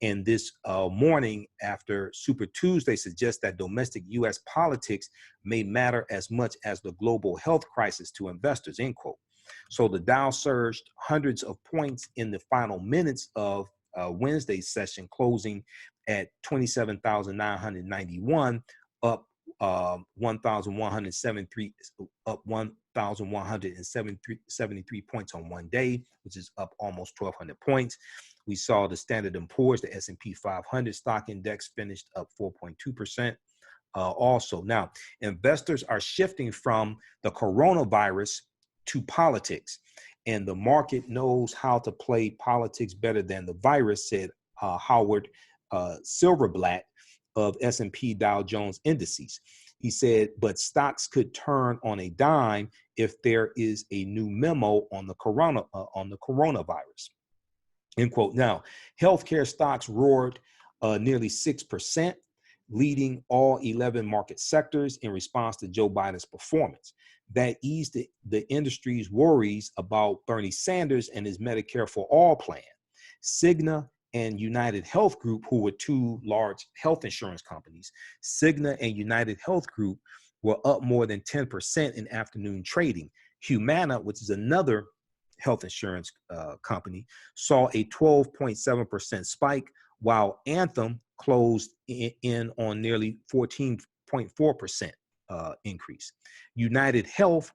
And this morning after Super Tuesday suggests that domestic U.S. politics may matter as much as the global health crisis to investors, end quote. So the Dow surged hundreds of points in the final minutes of Wednesday's session, closing at 27,991, up 1,173 points on one day, which is up almost 1,200 points. We saw the Standard & Poor's, the S&P 500 stock index finished up 4.2%. Also, now investors are shifting from the coronavirus to politics, and the market knows how to play politics better than the virus, said Howard Silverblatt of S&P Dow Jones Indices. He said, but stocks could turn on a dime if there is a new memo on the coronavirus. End quote. Now, healthcare stocks roared nearly 6%, leading all 11 market sectors in response to Joe Biden's performance. That eased the industry's worries about Bernie Sanders and his Medicare for All plan. Cigna and United Health Group, who were two large health insurance companies, Cigna and United Health Group were up more than 10% in afternoon trading. Humana, which is another health insurance company, saw a 12.7% spike, while Anthem closed in on nearly 14.4% increase. United Health,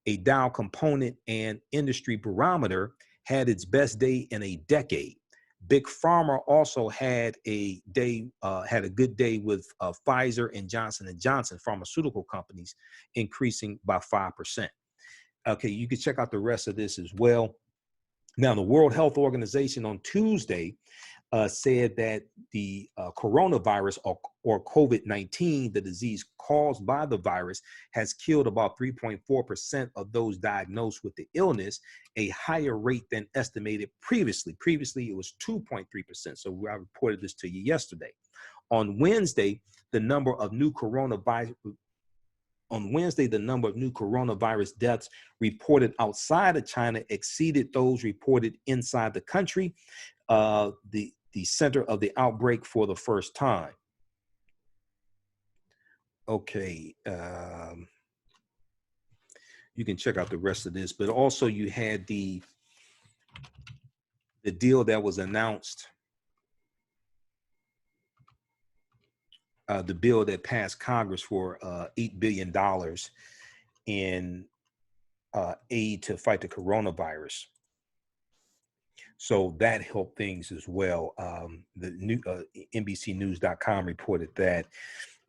a Dow component and industry barometer, had its best day in a decade. Big Pharma also had a good day with Pfizer and Johnson & Johnson, pharmaceutical companies, increasing by 5%. Okay, you can check out the rest of this as well. Now, the World Health Organization on Tuesday said that the coronavirus or COVID-19, the disease caused by the virus, has killed about 3.4% of those diagnosed with the illness, a higher rate than estimated previously. Previously, it was 2.3%. So I reported this to you yesterday. On Wednesday, the number of new coronavirus deaths reported outside of China exceeded those reported inside the country. The the center of the outbreak for the first time. Okay, you can check out the rest of this, but also you had the deal that was announced, the bill that passed Congress for $8 billion in aid to fight the coronavirus. So that helped things as well. The new NBCnews.com reported that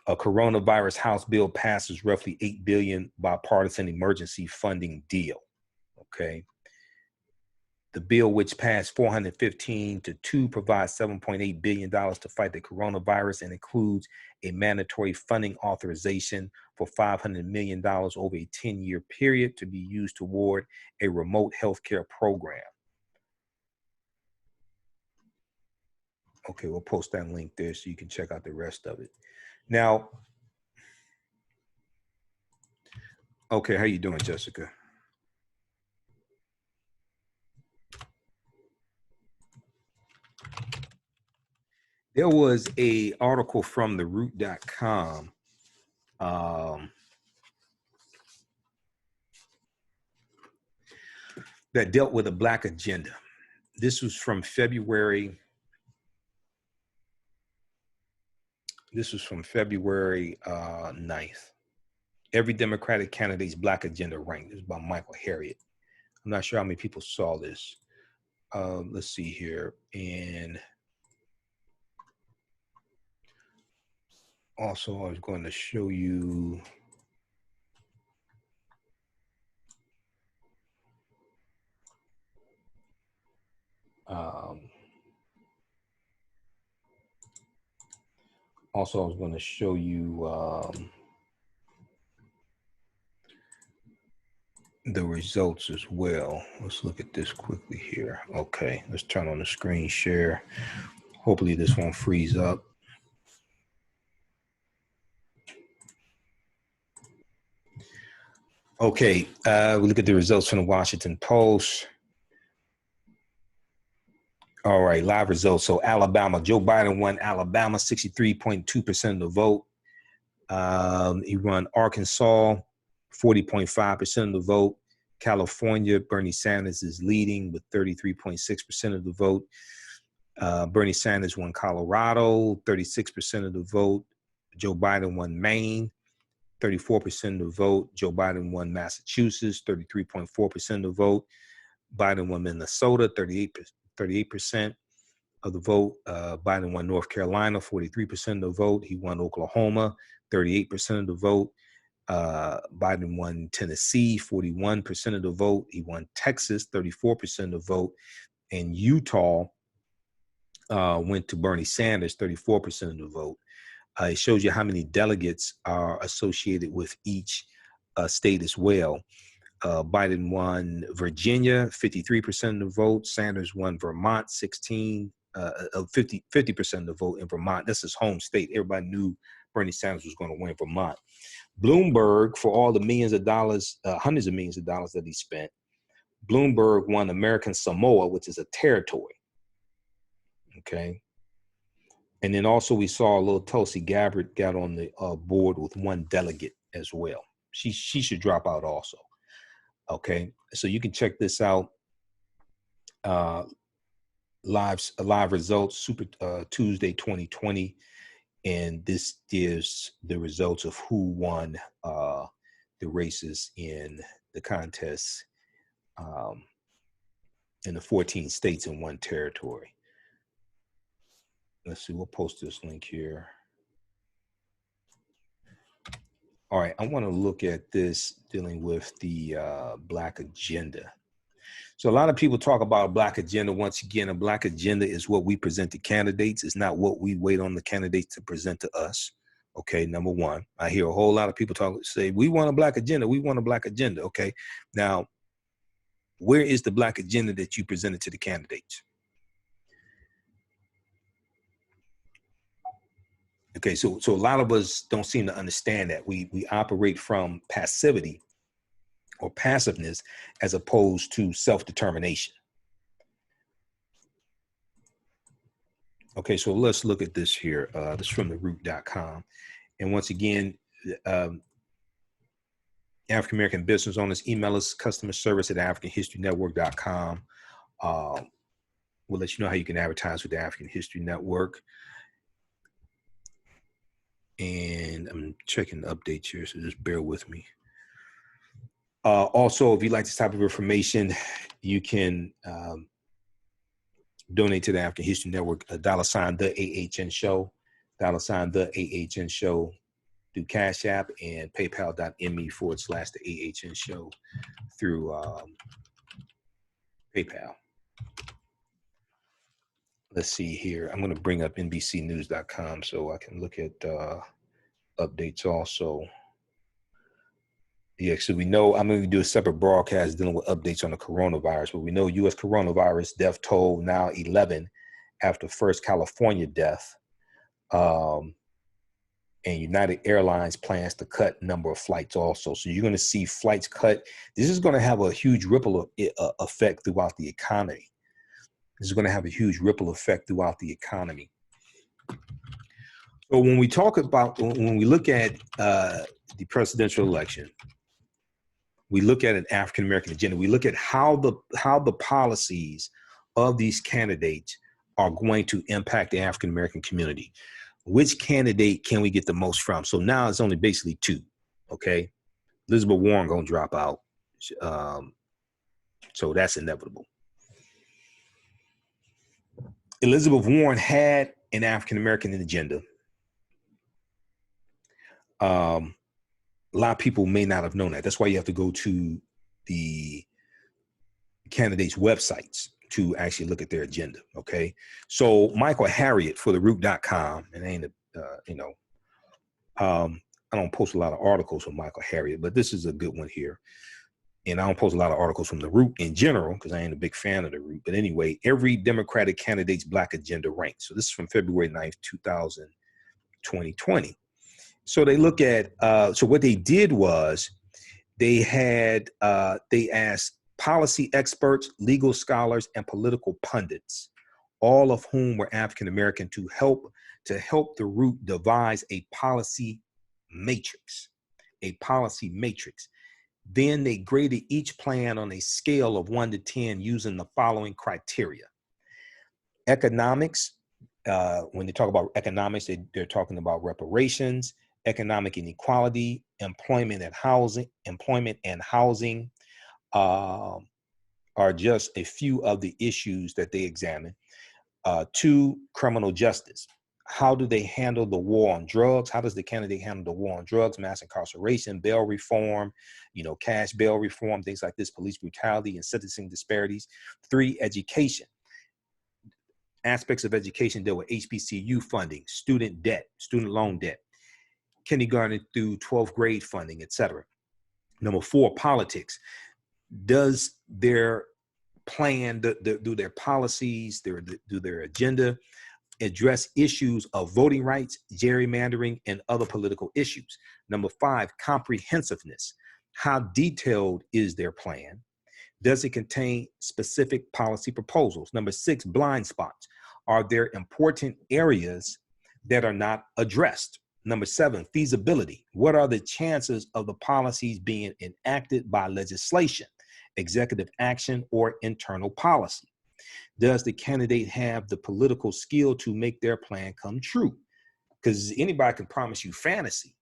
a coronavirus House bill passes roughly $8 billion bipartisan emergency funding deal. Okay. The bill, which passed 415-2, provides $7.8 billion to fight the coronavirus and includes a mandatory funding authorization for $500 million over a 10-year period to be used toward a remote healthcare program. Okay, we'll post that link there so you can check out the rest of it. Now, okay, how you doing, Jessica? There was a article from theroot.com that dealt with a Black agenda. This was from February. This was from February 9th. Every Democratic candidate's Black agenda ranked. This is by Michael Harriot. I'm not sure how many people saw this. Let's see here. And also, I was going to show you. Also, I was going to show you the results as well. Let's look at this quickly here. Okay, let's turn on the screen share. Hopefully this won't freeze up. Okay, we look at the results from the Washington Post. All right, live results. So Alabama, Joe Biden won Alabama, 63.2% of the vote. He won Arkansas, 40.5% of the vote. California, Bernie Sanders is leading with 33.6% of the vote. Bernie Sanders won Colorado, 36% of the vote. Joe Biden won Maine, 34% of the vote. Joe Biden won Massachusetts, 33.4% of the vote. Biden won Minnesota, 38% of the vote. Biden won North Carolina, 43% of the vote. He won Oklahoma, 38% of the vote. Biden won Tennessee, 41% of the vote. He won Texas, 34% of the vote. And Utah went to Bernie Sanders, 34% of the vote. It shows you how many delegates are associated with each state as well. Biden won Virginia, 53% of the vote. Sanders won Vermont, 50% of the vote in Vermont. That's his home state. Everybody knew Bernie Sanders was going to win Vermont. Bloomberg, for all the millions of dollars, hundreds of millions of dollars that he spent, Bloomberg won American Samoa, which is a territory. Okay. And then also we saw a little Tulsi Gabbard got on the board with one delegate as well. She should drop out also. Okay, so you can check this out. Live results, Super Tuesday 2020, and this gives the results of who won the races in the contests in the 14 states and one territory. Let's see, we'll post this link here. All right, I want to look at this dealing with the Black agenda. So a lot of people talk about a Black agenda. Once again, a Black agenda is what we present to candidates. It's not what we wait on the candidates to present to us. Okay, number one. I hear a whole lot of people say, we want a Black agenda. We want a Black agenda. Okay, now, where is the Black agenda that you presented to the candidates? Okay, so a lot of us don't seem to understand that. We operate from passivity or passiveness as opposed to self-determination. Okay, so let's look at this here. This is from theroot.com. And once again, African-American business owners, email us customer service at africanhistorynetwork.com. We'll let you know how you can advertise with the African History Network. And I'm checking the updates here, so just bear with me. Also, if you'd like this type of information, you can donate to the African History Network, $, the AHN show, $, the AHN show, through Cash App, and paypal.me/the AHN show through PayPal. Let's see here. I'm going to bring up NBCnews.com so I can look at updates also. Yeah, so we know I'm going to do a separate broadcast dealing with updates on the coronavirus, but we know U.S. coronavirus death toll now 11 after first California death. And United Airlines plans to cut number of flights also. So you're going to see flights cut. This is going to have a huge ripple effect throughout the economy. This is going to have a huge ripple effect throughout the economy. So when we talk about, when we look at the presidential election, we look at an African-American agenda. We look at how the policies of these candidates are going to impact the African-American community. Which candidate can we get the most from? So now it's only basically two, okay? Elizabeth Warren gonna drop out. So that's inevitable. Elizabeth Warren had an African-American agenda. A lot of people may not have known that. That's why you have to go to the candidates' websites to actually look at their agenda, okay? So Michael Harriot for theroot.com, and ain't I don't post a lot of articles from Michael Harriot, but this is a good one here. And I don't post a lot of articles from The Root in general because I ain't a big fan of The Root. But anyway, every Democratic candidate's Black agenda ranked. So this is from February 9th, 2020. So they look at, so what they did was they asked policy experts, legal scholars, and political pundits, all of whom were African-American, to help The Root devise a policy matrix. Then they graded each plan on a scale of 1 to 10 using the following criteria. Economics, when they talk about economics, they're talking about reparations, economic inequality, employment and housing are just a few of the issues that they examine. 2, criminal justice. How do they handle the war on drugs? How does the candidate handle the war on drugs, mass incarceration, bail reform, cash bail reform, things like this, police brutality and sentencing disparities? 3, education. Aspects of education deal with HBCU funding, student loan debt, kindergarten through 12th grade funding, etc. Number 4, politics. Does their plan, do their policies, do their agenda address issues of voting rights, gerrymandering, and other political issues? Number 5, comprehensiveness. How detailed is their plan? Does it contain specific policy proposals? Number 6, blind spots. Are there important areas that are not addressed? Number 7, feasibility. What are the chances of the policies being enacted by legislation, executive action, or internal policy? Does the candidate have the political skill to make their plan come true? Because anybody can promise you fantasy,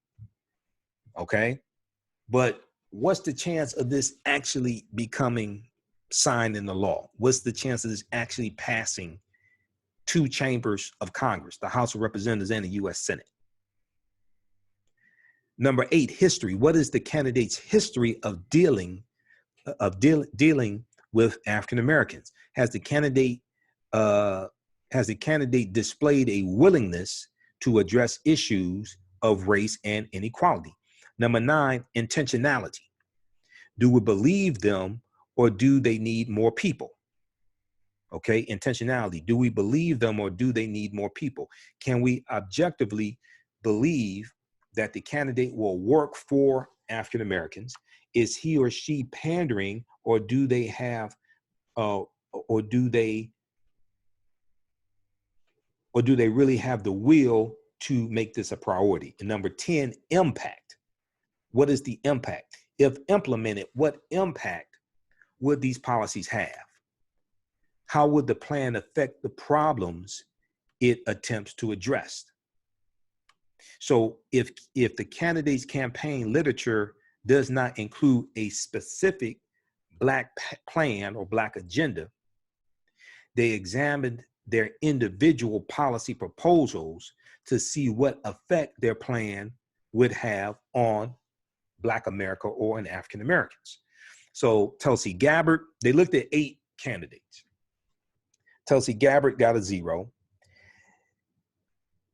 okay? But what's the chance of this actually becoming signed into law? What's the chance of this actually passing 2 chambers of Congress, the House of Representatives and the U.S. Senate? Number 8, history. What is the candidate's history of dealing with African Americans? Has the candidate displayed a willingness to address issues of race and inequality? Number 9, intentionality. Do we believe them or do they need more people? Okay, intentionality. Do we believe them or do they need more people? Can we objectively believe that the candidate will work for African Americans? Is he or she pandering, or do they have, or do they or do they really have the will to make this a priority? And number 10, impact. What is the impact? If implemented, what impact would these policies have? How would the plan affect the problems it attempts to address? So if the candidate's campaign literature does not include a specific Black plan or Black agenda, they examined their individual policy proposals to see what effect their plan would have on Black America or in African Americans. So Tulsi Gabbard, they looked at 8 candidates. Tulsi Gabbard got a 0.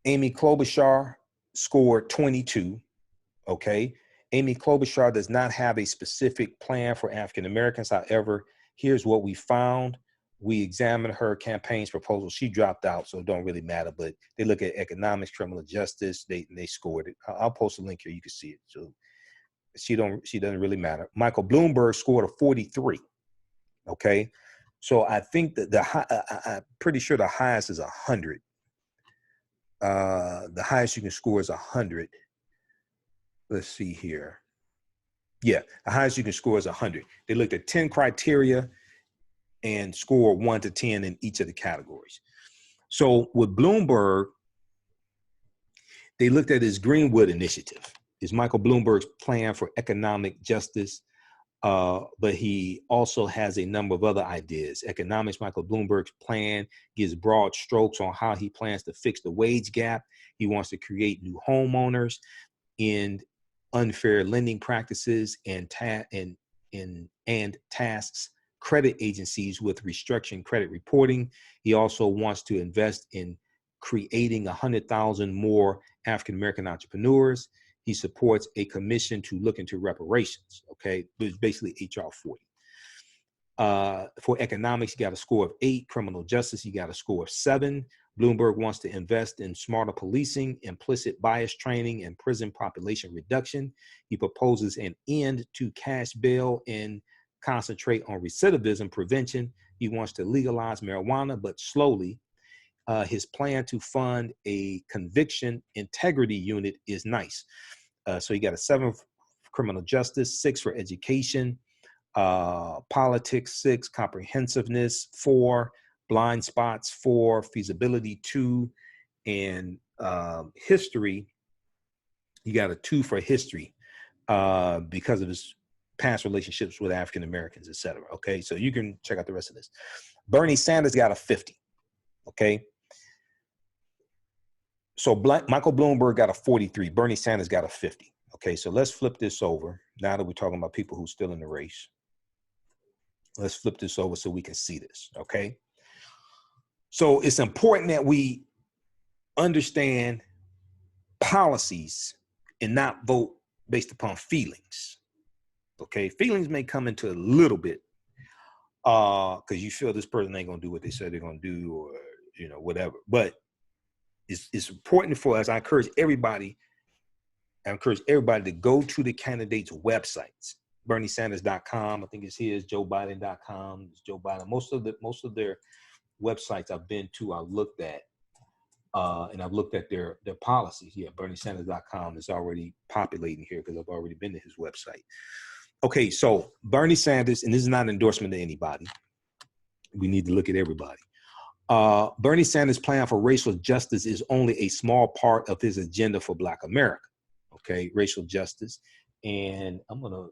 Amy Klobuchar scored 22, okay? Amy Klobuchar does not have a specific plan for African Americans. However, here's what we found. We examined her campaign's proposal. She dropped out, so it don't really matter, but they look at economics, criminal justice, they scored it. I'll post a link here, you can see it. So she doesn't really matter. Michael Bloomberg scored a 43, okay? So I think that I'm pretty sure the highest is 100. The highest you can score is 100. Let's see here. Yeah, the highest you can score is 100. They looked at 10 criteria and scored 1 to 10 in each of the categories. So with Bloomberg, they looked at his Greenwood initiative. Is Michael Bloomberg's plan for economic justice, but he also has a number of other ideas. Economics, Michael Bloomberg's plan gives broad strokes on how he plans to fix the wage gap. He wants to create new homeowners in unfair lending practices and tasks credit agencies with restructuring credit reporting. He also wants to invest in creating 100,000 more African-American entrepreneurs. He supports a commission to look into reparations, okay? It's basically HR 40. For economics, you got a score of 8. Criminal justice, you got a score of 7. Bloomberg wants to invest in smarter policing, implicit bias training, and prison population reduction. He proposes an end to cash bail and concentrate on recidivism prevention. He wants to legalize marijuana, but slowly. His plan to fund a conviction integrity unit is nice. So you got a 7 for criminal justice, 6 for education, politics 6, comprehensiveness 4, blind spots 4, feasibility 2, and history, you got a 2 for history because of his past relationships with African Americans, etc. Okay, so you can check out the rest of this. Bernie Sanders got a 50. Okay, so Michael Bloomberg got a 43. Bernie Sanders got a 50. Okay, so let's flip this over. Now that we're talking about people who's still in the race, let's flip this over so we can see this. Okay, so it's important that we understand policies and not vote based upon feelings. Okay, feelings may come into a little bit because you feel this person ain't gonna do what they said they're gonna do, or whatever. But it's important for us. I encourage everybody to go to the candidates' websites. BernieSanders.com, I think it's his. JoeBiden.com, it's Joe Biden. Most of their websites I've been to, I've looked at, and I've looked at their policies. Yeah, BernieSanders.com is already populating here because I've already been to his website. Okay, so Bernie Sanders, and this is not an endorsement to anybody. We need to look at everybody. Bernie Sanders' plan for racial justice is only a small part of his agenda for Black America. Okay, racial justice. And I'm gonna,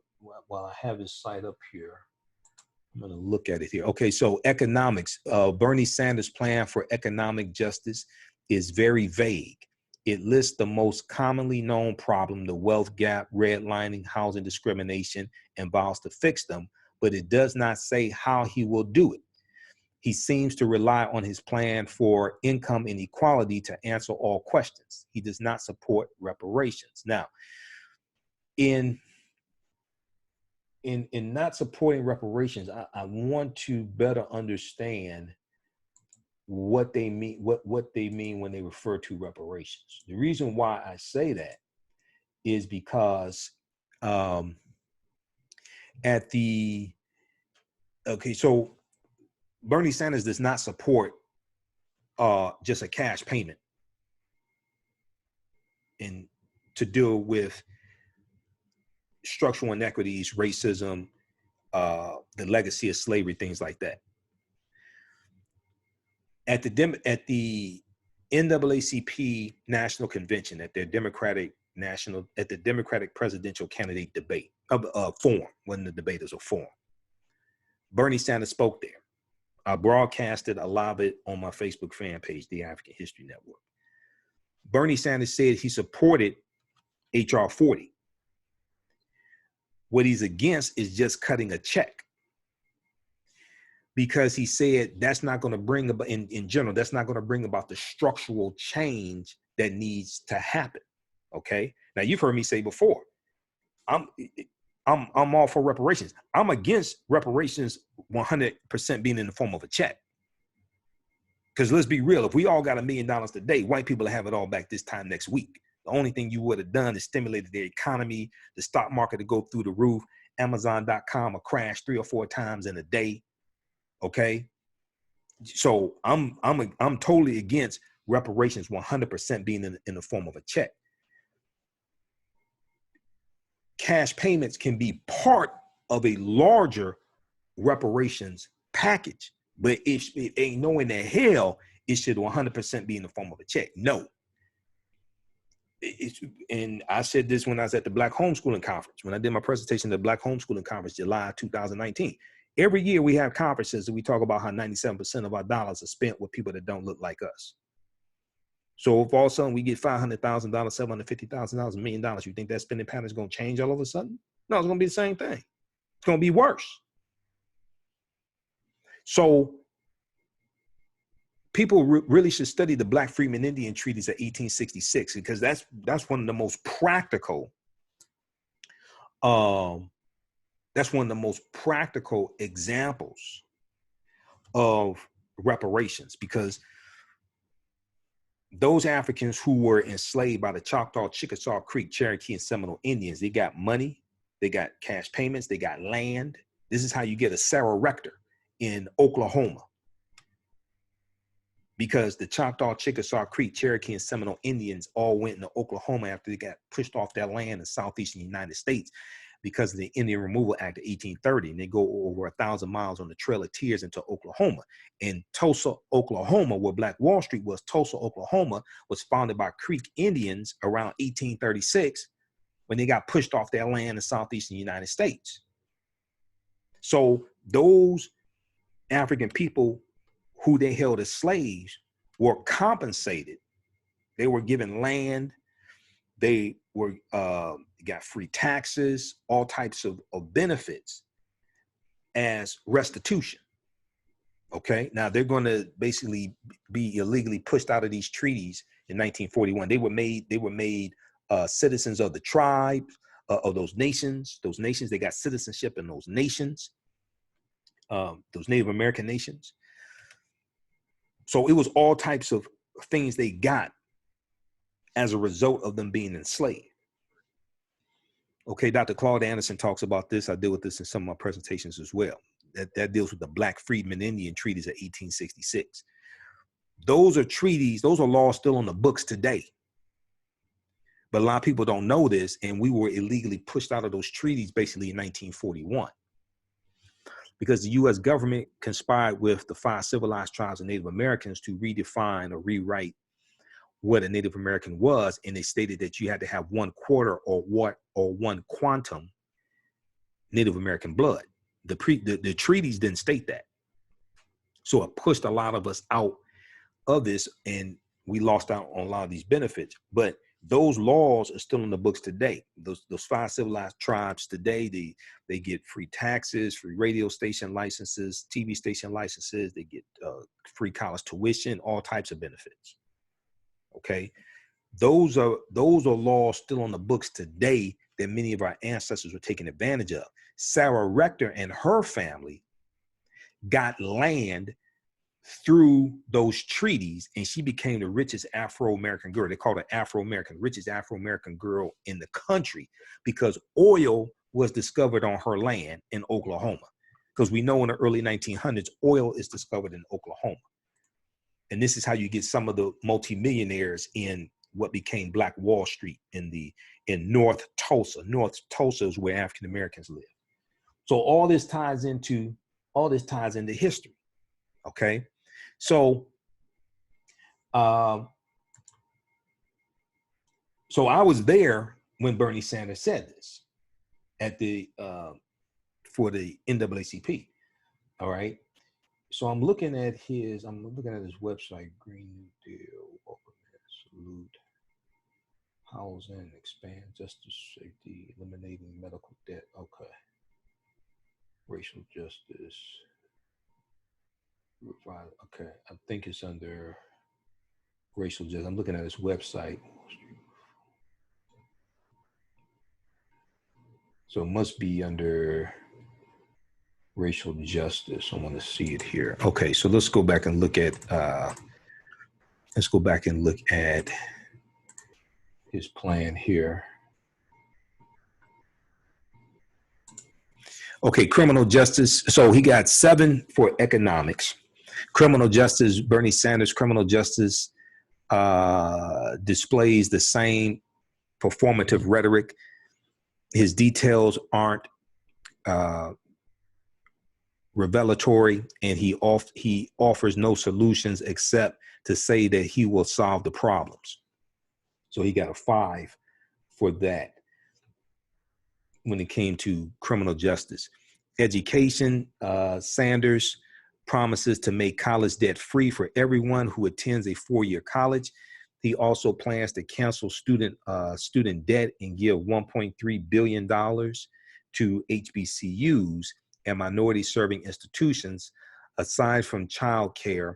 while I have his site up here, I'm gonna look at it here. Okay, so economics. Bernie Sanders' plan for economic justice is very vague. It lists the most commonly known problem, the wealth gap, redlining, housing discrimination, and vows to fix them, but it does not say how he will do it. He seems to rely on his plan for income inequality to answer all questions. He does not support reparations. Now, in not supporting reparations, I want to better understand what they mean, what they mean when they refer to reparations. The reason why I say that is because so Bernie Sanders does not support just a cash payment and to deal with structural inequities, racism, the legacy of slavery, things like that. At the NAACP National Convention, at the Democratic presidential candidate debate forum, wasn't a debate, it was a forum. Bernie Sanders spoke there. I broadcasted a lot of it on my Facebook fan page, the African History Network. Bernie Sanders said he supported HR 40. What he's against is just cutting a check, because he said that's not going to bring about, in general, that's not going to bring about the structural change that needs to happen. Okay. Now, you've heard me say before, I'm all for reparations. I'm against reparations 100% being in the form of a check. Because let's be real, if we all got $1 million today, white people will have it all back this time next week. The only thing you would have done is stimulated their economy, the stock market to go through the roof, Amazon.com will crash 3 or 4 times in a day. Okay. So I'm totally against reparations 100% being in the form of a check. Cash payments can be part of a larger reparations package, but it ain't no in the hell it should 100% be in the form of a check. No. And I said this when I was at the Black Homeschooling Conference, when I did my presentation at the Black Homeschooling Conference, July 2019. Every year we have conferences and we talk about how 97% of our dollars are spent with people that don't look like us. So if all of a sudden we get $500,000, $750,000, $1 million, you think that spending pattern is going to change all of a sudden? No, it's going to be the same thing. It's going to be worse. So people really should study the Black Freedmen Indian treaties of 1866, because that's one of the most practical. That's one of the most practical examples of reparations, because those Africans who were enslaved by the Choctaw, Chickasaw Creek, Cherokee, and Seminole Indians, they got money, they got cash payments, they got land. This is how you get a Sarah Rector in Oklahoma. Because the Choctaw, Chickasaw Creek, Cherokee, and Seminole Indians all went into Oklahoma after they got pushed off their land in southeastern United States because of the Indian Removal Act of 1830. And they go over 1,000 miles on the Trail of Tears into Oklahoma. In Tulsa, Oklahoma, where Black Wall Street was, Tulsa, Oklahoma was founded by Creek Indians around 1836 when they got pushed off their land in southeastern United States. So those African people who they held as slaves were compensated. They were given land. They were got free taxes, all types of benefits as restitution. Okay, now they're going to basically be illegally pushed out of these treaties in 1941. They were made citizens of the tribes of those nations. Those nations, they got citizenship in those nations, those Native American nations. So it was all types of things they got as a result of them being enslaved. Okay, Dr. Claude Anderson talks about this. I deal with this in some of my presentations as well. That deals with the Black Freedmen Indian treaties of 1866. Those are treaties, those are laws still on the books today. But a lot of people don't know this, and we were illegally pushed out of those treaties basically in 1941. Because the U.S. government conspired with the 5 civilized tribes of Native Americans to redefine or rewrite what a Native American was, and they stated that you had to have 1/4 or 1 quantum Native American blood. The treaties didn't state that, so it pushed a lot of us out of this, and we lost out on a lot of these benefits. But those laws are still in the books today. Those 5 civilized tribes today, they get free taxes, free radio station licenses, TV station licenses. They get free college tuition, all types of benefits. Okay, those are laws still on the books today that many of our ancestors were taking advantage of. Sarah Rector and her family got land through those treaties, and she became the richest Afro-American girl. They called her Afro-American, richest Afro-American girl in the country, because oil was discovered on her land in Oklahoma. Because we know in the early 1900s, oil is discovered in Oklahoma. And this is how you get some of the multimillionaires in what became Black Wall Street in North Tulsa. North Tulsa is where African Americans live. So all this ties into history. Okay, so so I was there when Bernie Sanders said this at the for the NAACP. All right. So I'm looking at his website, Green New Deal, Salute, Housing, Expand, Justice, Safety, Eliminating Medical Debt. Okay. Racial Justice. Okay. I think it's under Racial Justice. I'm looking at his website. So it must be under Racial Justice. I want to see it here. Okay, so let's go back and look at his plan here. Okay, criminal justice. So he got 7 for economics. Criminal justice, Bernie Sanders' criminal justice displays the same performative rhetoric. His details aren't revelatory, and he offers no solutions except to say that he will solve the problems. So he got a 5 for that when it came to criminal justice. Education, Sanders promises to make college debt free for everyone who attends a 4-year college. He also plans to cancel student debt and give $1.3 billion to HBCUs and minority-serving institutions. Aside from childcare,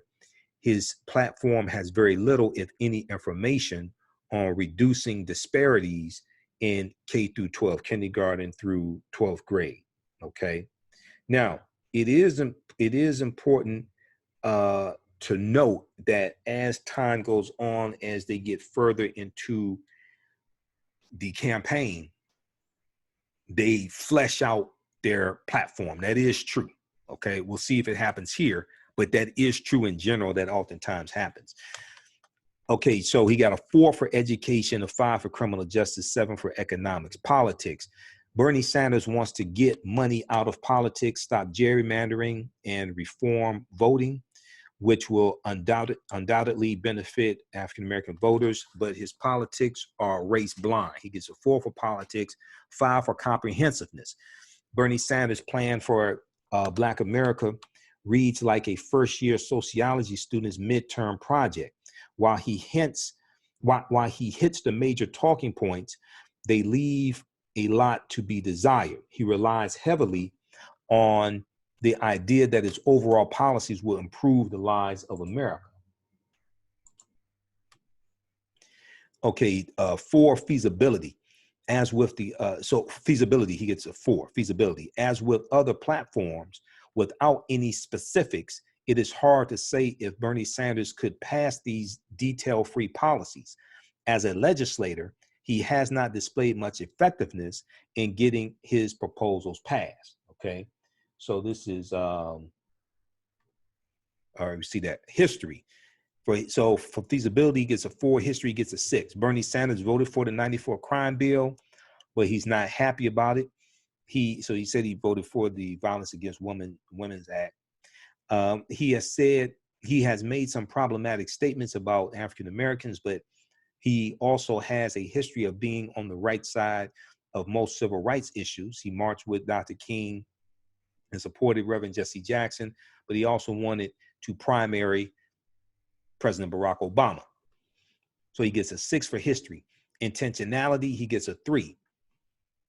his platform has very little, if any, information on reducing disparities in K through 12, kindergarten through 12th grade. Okay. Now, it is important to note that as time goes on, as they get further into the campaign, they flesh out their platform. That is true. Okay, we'll see if it happens here, but that is true in general. That oftentimes happens. Okay, so he got a 4 for education, a 5 for criminal justice, 7 for economics. Politics. Bernie Sanders wants to get money out of politics, stop gerrymandering, and reform voting, which will undoubtedly benefit African-American voters, but his politics are race blind. He gets a 4 for politics, 5 for comprehensiveness. Bernie Sanders' plan for Black America reads like a first-year sociology student's midterm project. While he hits the major talking points, they leave a lot to be desired. He relies heavily on the idea that his overall policies will improve the lives of America. Okay, 4, feasibility. As with the, feasibility, he gets a 4, feasibility. As with other platforms, without any specifics, it is hard to say if Bernie Sanders could pass these detail-free policies. As a legislator, he has not displayed much effectiveness in getting his proposals passed, okay? So this is, all right, we see that, history. So for feasibility, he gets a 4, history gets a 6. Bernie Sanders voted for the 94 crime bill, but he's not happy about it. So he said he voted for the Violence Against Women's Act. He has said he has made some problematic statements about African Americans, but he also has a history of being on the right side of most civil rights issues. He marched with Dr. King and supported Reverend Jesse Jackson, but he also wanted to primary President Barack Obama. So he gets a 6 for history. Intentionality, he gets a 3.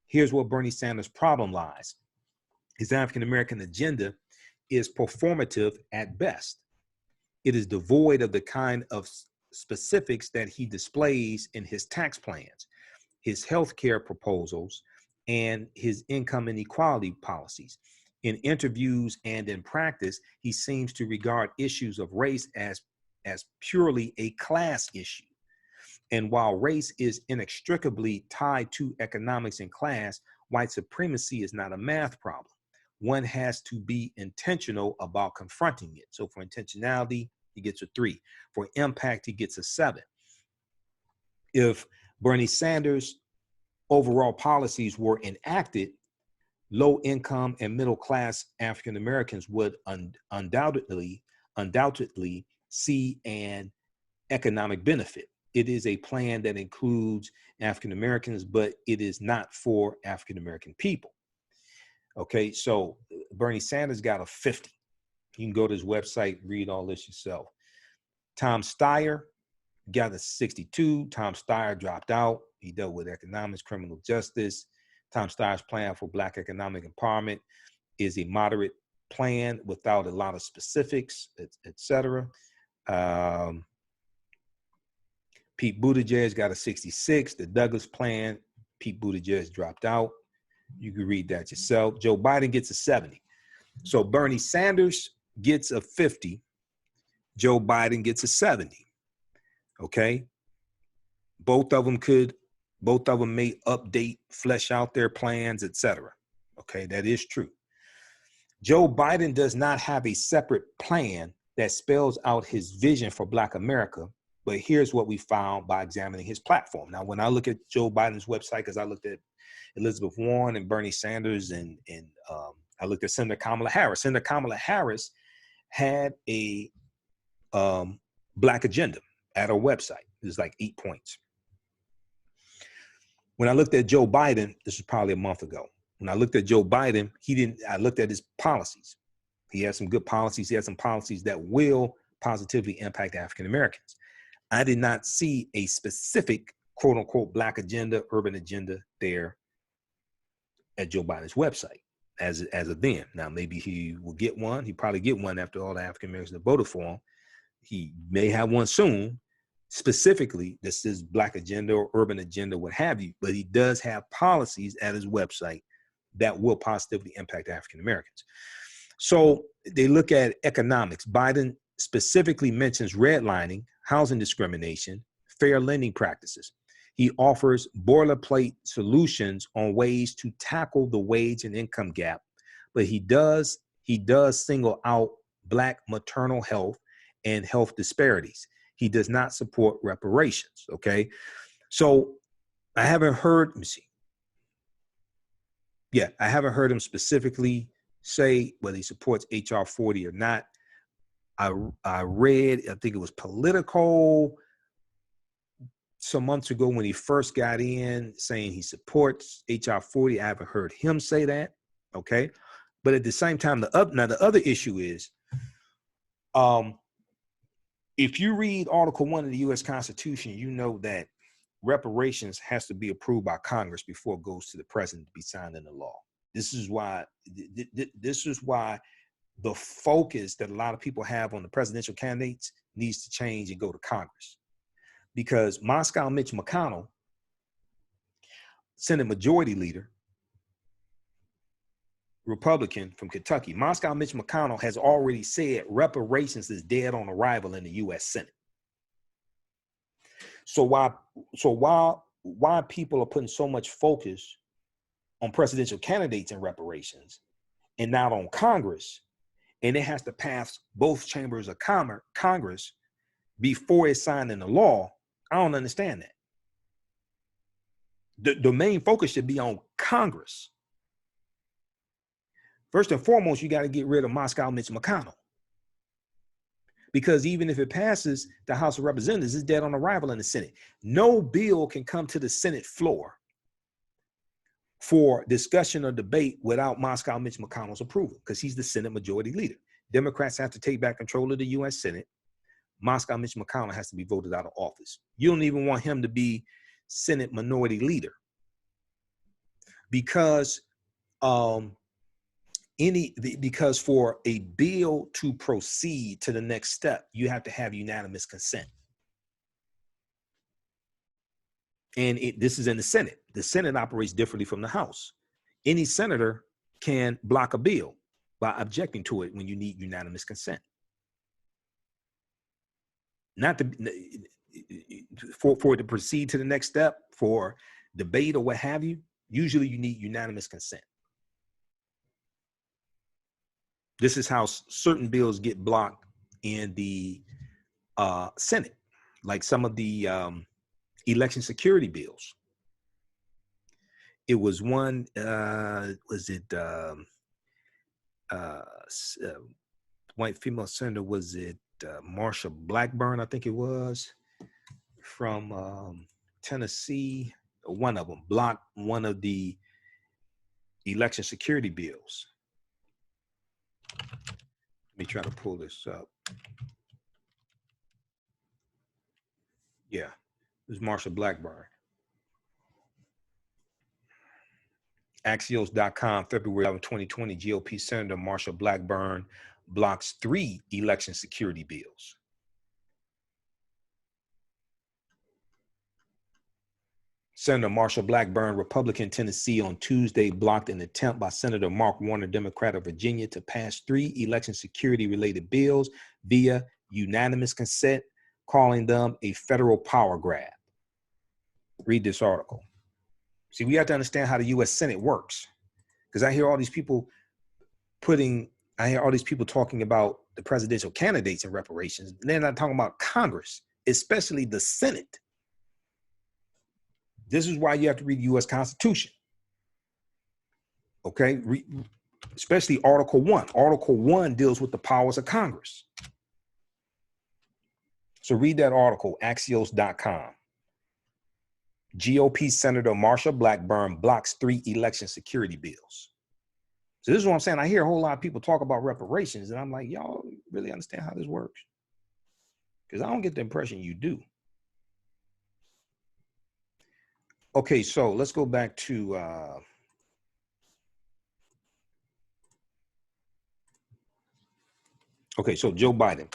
Here's where Bernie Sanders' problem lies. His African-American agenda is performative at best. It is devoid of the kind of specifics that he displays in his tax plans, his healthcare proposals, and his income inequality policies. In interviews and in practice, he seems to regard issues of race as purely a class issue. And while race is inextricably tied to economics and class, white supremacy is not a math problem. One has to be intentional about confronting it. So for intentionality, he gets a 3. For impact, he gets a 7. If Bernie Sanders' overall policies were enacted, low income and middle class African Americans would undoubtedly see an economic benefit. It is a plan that includes African Americans, but it is not for African American people. Okay, so Bernie Sanders got a 50. You can go to his website, read all this yourself. Tom Steyer got a 62. Tom Steyer dropped out. He dealt with economics, criminal justice. Tom Steyer's plan for Black economic empowerment is a moderate plan without a lot of specifics, etc. Pete Buttigieg got a 66. The Douglas plan, Pete Buttigieg dropped out. You can read that yourself. Joe Biden gets a 70. So Bernie Sanders gets a 50. Joe Biden gets a 70. Okay. Both of them may update, flesh out their plans, etc. Okay, that is true. Joe Biden does not have a separate plan that spells out his vision for Black America, but here's what we found by examining his platform. Now, when I look at Joe Biden's website, because I looked at Elizabeth Warren and Bernie Sanders, and I looked at Senator Kamala Harris. Senator Kamala Harris had a Black agenda at her website. It was like 8 points. When I looked at Joe Biden, this was probably a month ago. When I looked at Joe Biden, I looked at his policies. He has some good policies. He has some policies that will positively impact African Americans. I did not see a specific quote unquote Black agenda, urban agenda there at Joe Biden's website as of then. Now, maybe he will get one. He'll probably get one after all the African Americans that voted for him. He may have one soon. Specifically, this is Black agenda or urban agenda, what have you, but he does have policies at his website that will positively impact African Americans. So they look at economics. Biden specifically mentions redlining, housing discrimination, fair lending practices. He offers boilerplate solutions on ways to tackle the wage and income gap, but he does single out Black maternal health and health disparities. He does not support reparations, okay? So I haven't heard, let me see. Yeah, I haven't heard him specifically say whether he supports HR 40 or not. I read, I think it was Politico some months ago when he first got in saying he supports HR 40. I haven't heard him say that, okay? But at the same time, the other issue is, if you read Article 1 of the U.S. Constitution, you know that reparations has to be approved by Congress before it goes to the president to be signed into law. This is why the focus that a lot of people have on the presidential candidates needs to change and go to Congress. Because Moscow Mitch McConnell, Senate Majority Leader, Republican from Kentucky, Moscow Mitch McConnell has already said reparations is dead on arrival in the U.S. Senate. So why people are putting so much focus on presidential candidates and reparations and not on Congress, and it has to pass both chambers of Congress before it's signed into law, I don't understand that. The main focus should be on Congress. First and foremost, you got to get rid of Moscow Mitch McConnell. Because even if it passes the House of Representatives, it's dead on arrival in the Senate. No bill can come to the Senate floor for discussion or debate without Moscow Mitch McConnell's approval, because he's the Senate Majority Leader. Democrats have to take back control of the U.S. Senate. Moscow Mitch McConnell has to be voted out of office. You don't even want him to be Senate Minority Leader, because because for a bill to proceed to the next step, you have to have unanimous consent. And this is in the Senate. The Senate operates differently from the House. Any senator can block a bill by objecting to it when you need unanimous consent. For it to proceed to the next step, for debate or what have you, usually you need unanimous consent. This is how certain bills get blocked in the Senate, like some of the election security bills. It was one, white female senator, was it Marsha Blackburn, I think it was, from Tennessee. One of them blocked one of the election security bills. Let me try to pull this up. Yeah, it was Marsha Blackburn. Axios.com, February 11, 2020, GOP Senator Marsha Blackburn blocks 3 election security bills. Senator Marsha Blackburn, Republican, Tennessee, on Tuesday blocked an attempt by Senator Mark Warner, Democrat of Virginia, to pass 3 election security-related bills via unanimous consent, calling them a federal power grab. Read this article. See, we have to understand how the U.S. Senate works, because I hear all these people talking about the presidential candidates in reparations, and they're not talking about Congress, especially the Senate. This is why you have to read the U.S. Constitution. Okay, especially Article 1. Article 1 deals with the powers of Congress. So read that article, Axios.com. GOP Senator Marsha Blackburn blocks 3 election security bills. So this is what I'm saying. I hear a whole lot of people talk about reparations, and I'm like, y'all really understand how this works? Because I don't get the impression you do. Okay, so let's go back to okay, so Joe Biden,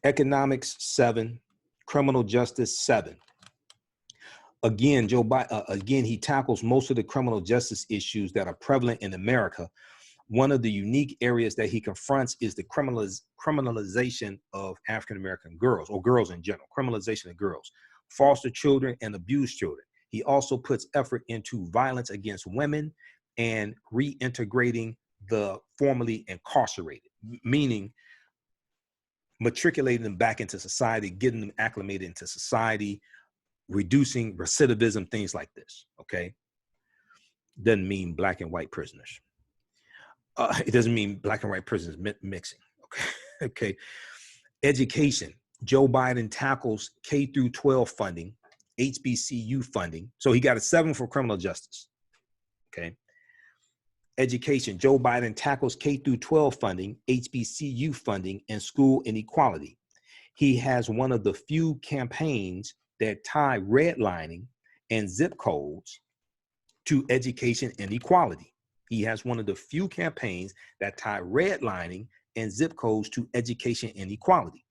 economics 7, criminal justice 7. Again, Joe Biden, again, he tackles most of the criminal justice issues that are prevalent in America. One of the unique areas that he confronts is the criminalization of African-American girls, or girls in general, criminalization of girls, foster children, and abused children. He also puts effort into violence against women and reintegrating the formerly incarcerated, meaning matriculating them back into society, getting them acclimated into society, reducing recidivism, things like this, okay? Doesn't mean black and white prisoners. It doesn't mean black and white prisoners mixing, okay? Okay. Education. Joe Biden tackles K through 12 funding, HBCU funding. So he got a 7 for criminal justice, okay? Education. Joe Biden tackles K through 12 funding, HBCU funding, and school inequality. He has one of the few campaigns that tie redlining and zip codes to education inequality. He has one of the few campaigns that tie redlining and zip codes to education inequality.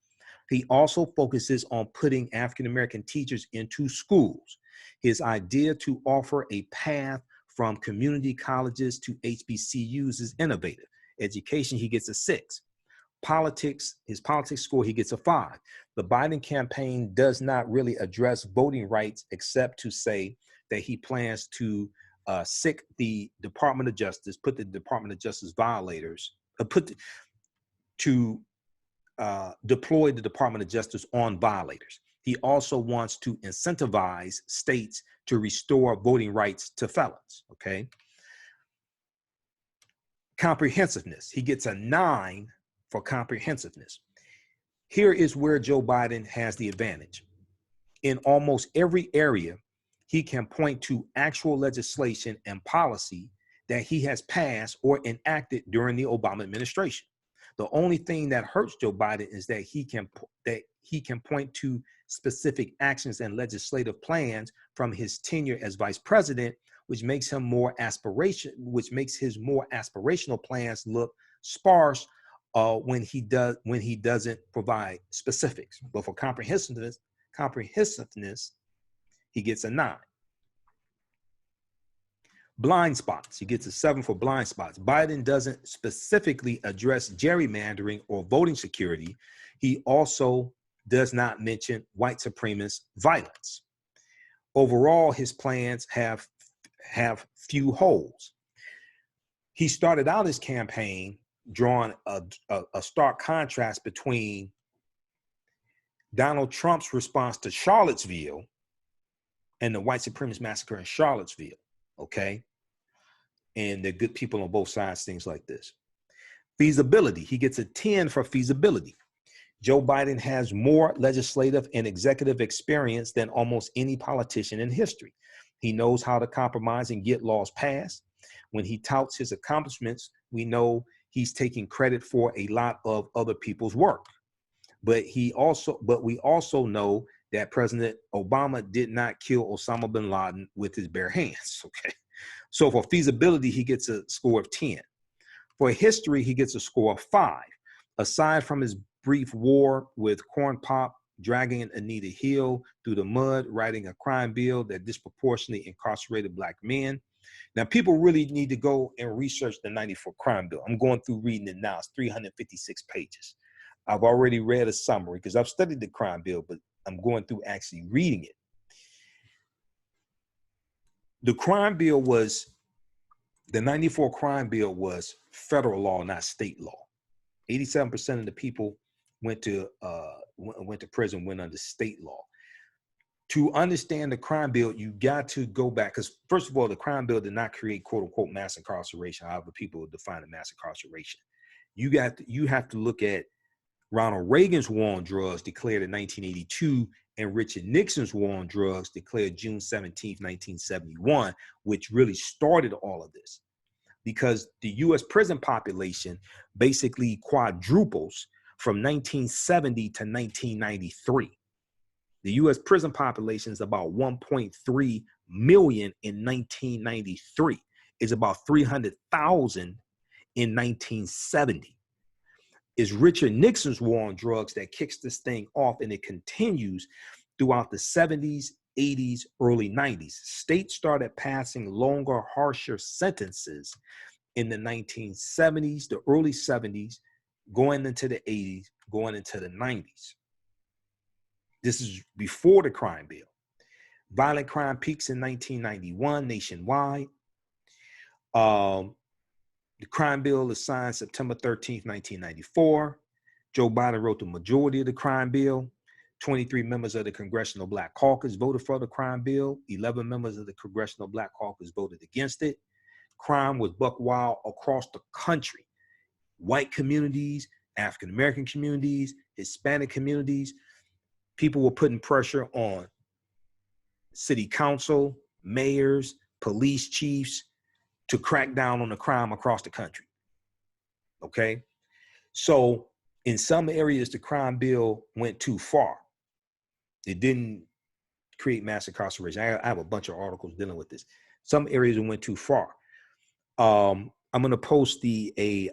He also focuses on putting African-American teachers into schools. His idea to offer a path from community colleges to HBCUs is innovative. Education, he gets a 6. Politics, his politics score, he gets a 5. The Biden campaign does not really address voting rights except to say that he plans to sic the Department of Justice, put the Department of Justice violators, deploy the Department of Justice on violators. He also wants to incentivize states to restore voting rights to felons, okay? Comprehensiveness, he gets a 9 for comprehensiveness. Here is where Joe Biden has the advantage. In almost every area, he can point to actual legislation and policy that he has passed or enacted during the Obama administration. The only thing that hurts Joe Biden is that he can point to specific actions and legislative plans from his tenure as vice president, which makes him his more aspirational plans look sparse when he doesn't provide specifics. But for comprehensiveness, he gets a 9. Blind spots, he gets a 7 for blind spots. Biden doesn't specifically address gerrymandering or voting security. He also does not mention white supremacist violence. Overall, his plans have few holes. He started out his campaign drawing a stark contrast between Donald Trump's response to Charlottesville and the white supremacist massacre in Charlottesville, okay? And they're good people on both sides, things like this. Feasibility, he gets a 10 for feasibility. Joe Biden has more legislative and executive experience than almost any politician in history. He knows how to compromise and get laws passed. When he touts his accomplishments, we know he's taking credit for a lot of other people's work. But we also know that President Obama did not kill Osama bin Laden with his bare hands. Okay. So for feasibility, he gets a score of 10. For history, he gets a score of 5. Aside from his brief war with Corn Pop, dragging Anita Hill through the mud, writing a crime bill that disproportionately incarcerated Black men. Now, people really need to go and research the 94 crime bill. I'm going through reading it now. It's 356 pages. I've already read a summary because I've studied the crime bill, but I'm going through actually reading it. The crime bill was, the 94 crime bill was federal law, not state law. 87% of the people went to prison, went under state law. To understand the crime bill, you got to go back, because first of all, the crime bill did not create quote unquote mass incarceration, however people define the mass incarceration. You have to look at Ronald Reagan's war on drugs declared in 1982 and Richard Nixon's war on drugs declared June 17, 1971, which really started all of this. Because the U.S. prison population basically quadruples from 1970 to 1993. The U.S. prison population is about 1.3 million in 1993. It's about 300,000 in 1970. It's Richard Nixon's war on drugs that kicks this thing off, and it continues throughout the 70s, 80s, early 90s. States started passing longer, harsher sentences in the 1970s, the early 70s, going into the 80s, going into the 90s. This is before the crime bill. Violent crime peaks in 1991 nationwide. The crime bill is signed September 13th, 1994. Joe Biden wrote the majority of the crime bill. 23 members of the Congressional Black Caucus voted for the crime bill. 11 members of the Congressional Black Caucus voted against it. Crime was buck wild across the country. White communities, African-American communities, Hispanic communities. People were putting pressure on city council, mayors, police chiefs to crack down on the crime across the country. Okay? So in some areas, the crime bill went too far. It didn't create mass incarceration. I have a bunch of articles dealing with this. Some areas it went too far. I'm going to post a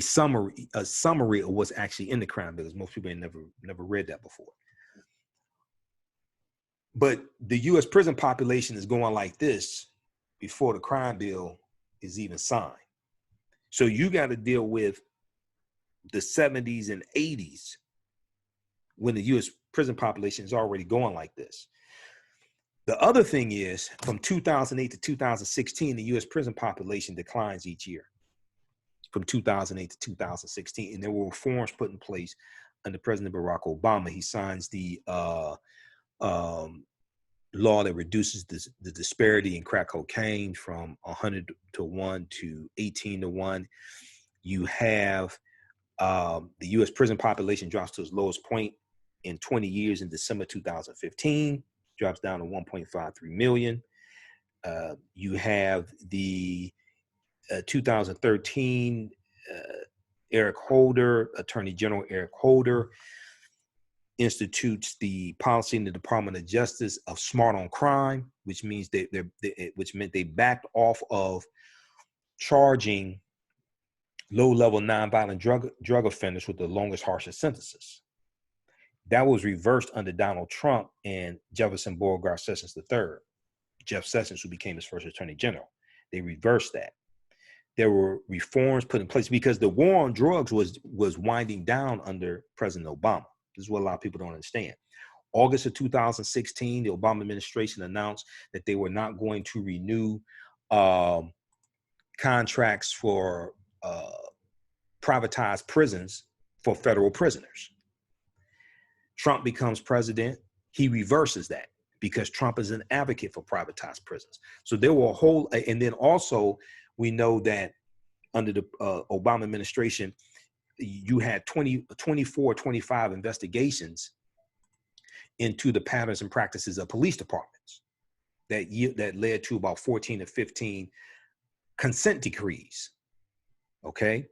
summary of what's actually in the crime bill, because most people ain't never read that before. But the U.S. prison population is going like this before the crime bill is even signed. So you got to deal with the 70s and 80s when the U.S. prison population is already going like this. The other thing is, from 2008 to 2016, the U.S. prison population declines each year. From 2008 to 2016, and there were reforms put in place under President Barack Obama. He signs the law that reduces the disparity in crack cocaine from 100 to 1 to 18 to 1. You have the U.S. prison population drops to its lowest point in 20 years in December 2015, drops down to 1.53 million. You have the 2013 Eric Holder, Attorney General Eric Holder, institutes the policy in the Department of Justice of smart on crime, which means which meant they backed off of charging low-level nonviolent drug offenders with the longest, harshest sentences. That was reversed under Donald Trump and Jefferson Beauregard Sessions III, Jeff Sessions, who became his first attorney general. They reversed that. There were reforms put in place because the war on drugs was winding down under President Obama. This is what a lot of people don't understand. August of 2016, the Obama administration announced that they were not going to renew contracts for privatized prisons for federal prisoners. Trump becomes president, he reverses that because Trump is an advocate for privatized prisons. So there were a whole, and then also we know that under the Obama administration, you had 24, 25 investigations into the patterns and practices of police departments that led to about 14 to 15 consent decrees. Okay.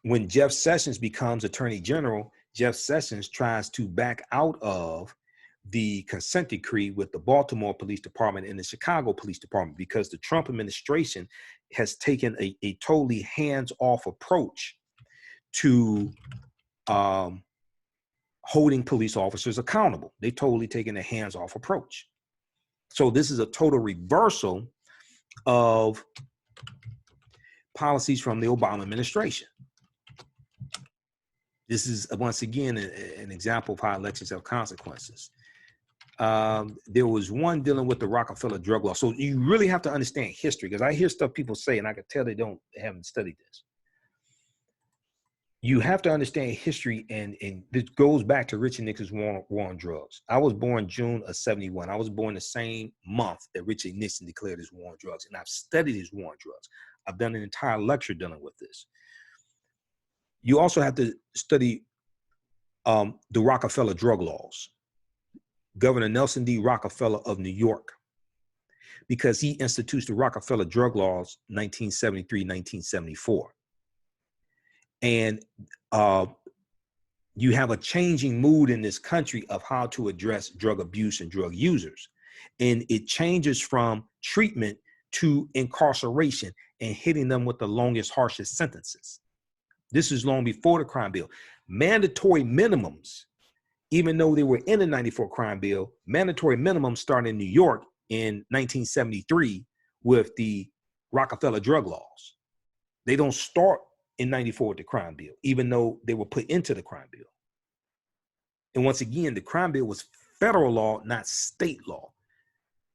When Jeff Sessions becomes Attorney General, Jeff Sessions tries to back out of the consent decree with the Baltimore Police Department and the Chicago Police Department because the Trump administration has taken a totally hands-off approach to holding police officers accountable. They've totally taken a hands-off approach. So this is a total reversal of policies from the Obama administration. This is, once again, an example of how elections have consequences. There was one dealing with the Rockefeller drug law. So you really have to understand history, because I hear stuff people say, and I can tell they haven't studied this. You have to understand history, and this goes back to Richard Nixon's war on drugs. I was born June of '71. I was born the same month that Richard Nixon declared his war on drugs, and I've studied his war on drugs. I've done an entire lecture dealing with this. You also have to study the Rockefeller drug laws. Governor Nelson D. Rockefeller of New York, because he institutes the Rockefeller drug laws 1973, 1974. And you have a changing mood in this country of how to address drug abuse and drug users. And it changes from treatment to incarceration and hitting them with the longest, harshest sentences. This is long before the crime bill. Mandatory minimums, even though they were in the 94 crime bill, mandatory minimums started in New York in 1973 with the Rockefeller drug laws. They don't start in 94 with the crime bill, even though they were put into the crime bill. And once again, the crime bill was federal law, not state law.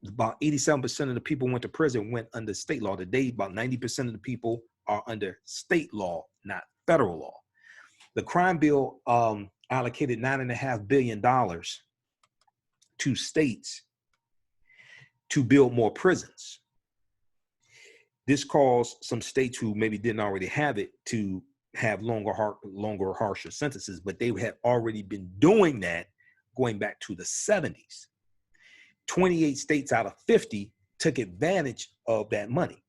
About 87% of the people who went to prison went under state law. Today, about 90% of the people are under state law, not federal law. The crime bill allocated $9.5 billion to states to build more prisons. This caused some states who maybe didn't already have it to have longer, harsher sentences, but they had already been doing that going back to the 70s. 28 states out of 50 took advantage of that money.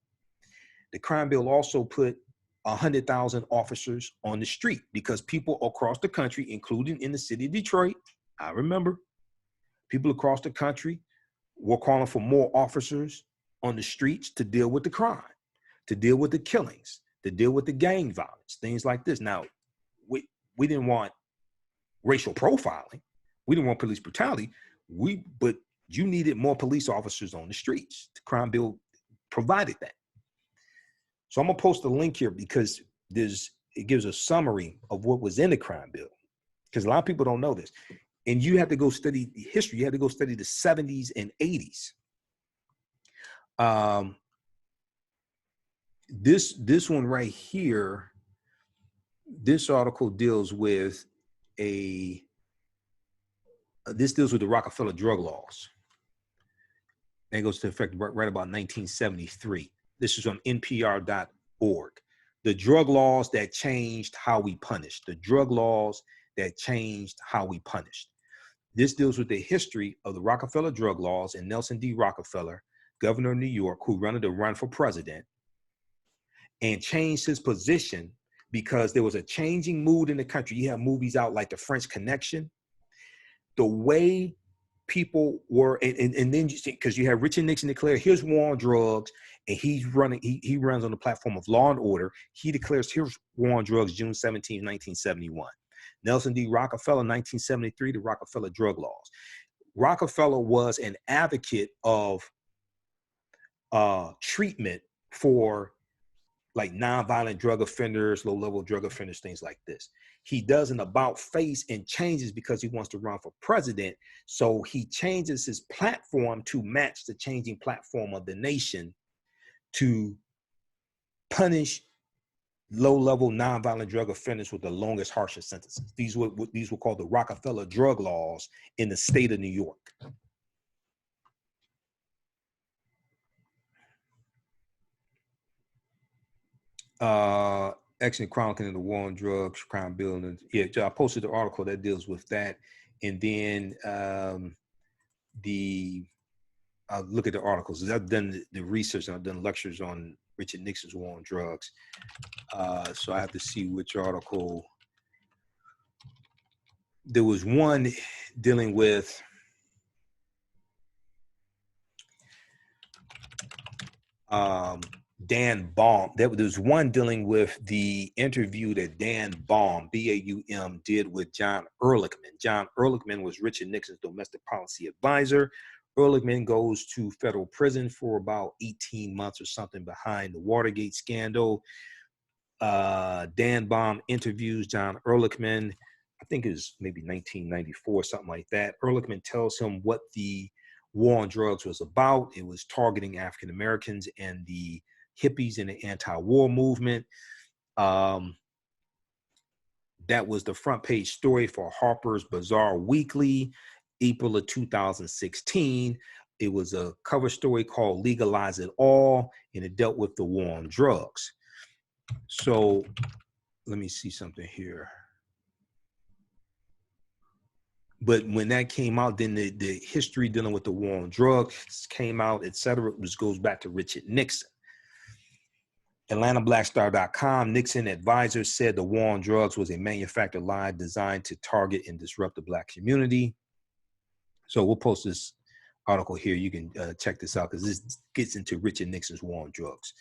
The crime bill also put 100,000 officers on the street because people across the country, including in the city of Detroit, I remember, people across the country were calling for more officers on the streets to deal with the crime, to deal with the killings, to deal with the gang violence, things like this. Now, we didn't want racial profiling. We didn't want police brutality. But you needed more police officers on the streets. The crime bill provided that. So I'm gonna post a link here because it gives a summary of what was in the crime bill, because a lot of people don't know this. And you have to go study the history. You have to go study the 70s and 80s. This one right here, this article deals with this deals with the Rockefeller drug laws. And it goes to effect right about 1973. This is on NPR.org. The drug laws that changed how we punished. The drug laws that changed how we punished. This deals with the history of the Rockefeller drug laws and Nelson D. Rockefeller, governor of New York, who wanted to run for president and changed his position because there was a changing mood in the country. You have movies out like The French Connection. The way people were, and then you see, because you have Richard Nixon declare here's war on drugs, and he's running, he runs on the platform of law and order. He declares here's war on drugs June 17, 1971. Nelson D. Rockefeller, 1973, the Rockefeller drug laws. Rockefeller was an advocate of treatment for like nonviolent drug offenders, low-level drug offenders, things like this. He does an about face and changes because he wants to run for president. So he changes his platform to match the changing platform of the nation to punish low-level nonviolent drug offenders with the longest, harshest sentences. These were called the Rockefeller drug laws in the state of New York. Action chronicling the war on drugs, crime bill, and yeah, I posted the article that deals with that, and then I'll look at the articles. I've done the research and I've done lectures on Richard Nixon's war on drugs. So I have to see which article. There was one dealing with Dan Baum. There was one dealing with the interview that Dan Baum, B-A-U-M, did with John Ehrlichman. John Ehrlichman was Richard Nixon's domestic policy advisor. Ehrlichman goes to federal prison for about 18 months or something behind the Watergate scandal. Dan Baum interviews John Ehrlichman. I think it was maybe 1994, something like that. Ehrlichman tells him what the war on drugs was about. It was targeting African Americans and the hippies in the anti-war movement. That was the front page story for Harper's Bazaar Weekly, April of 2016. It was a cover story called Legalize It All, and it dealt with the war on drugs. So let me see something here. But when that came out, then the history dealing with the war on drugs came out, et cetera. It goes back to Richard Nixon. AtlantaBlackStar.com, Nixon advisors said the war on drugs was a manufactured lie designed to target and disrupt the Black community. So we'll post this article here. You can check this out because this gets into Richard Nixon's war on drugs.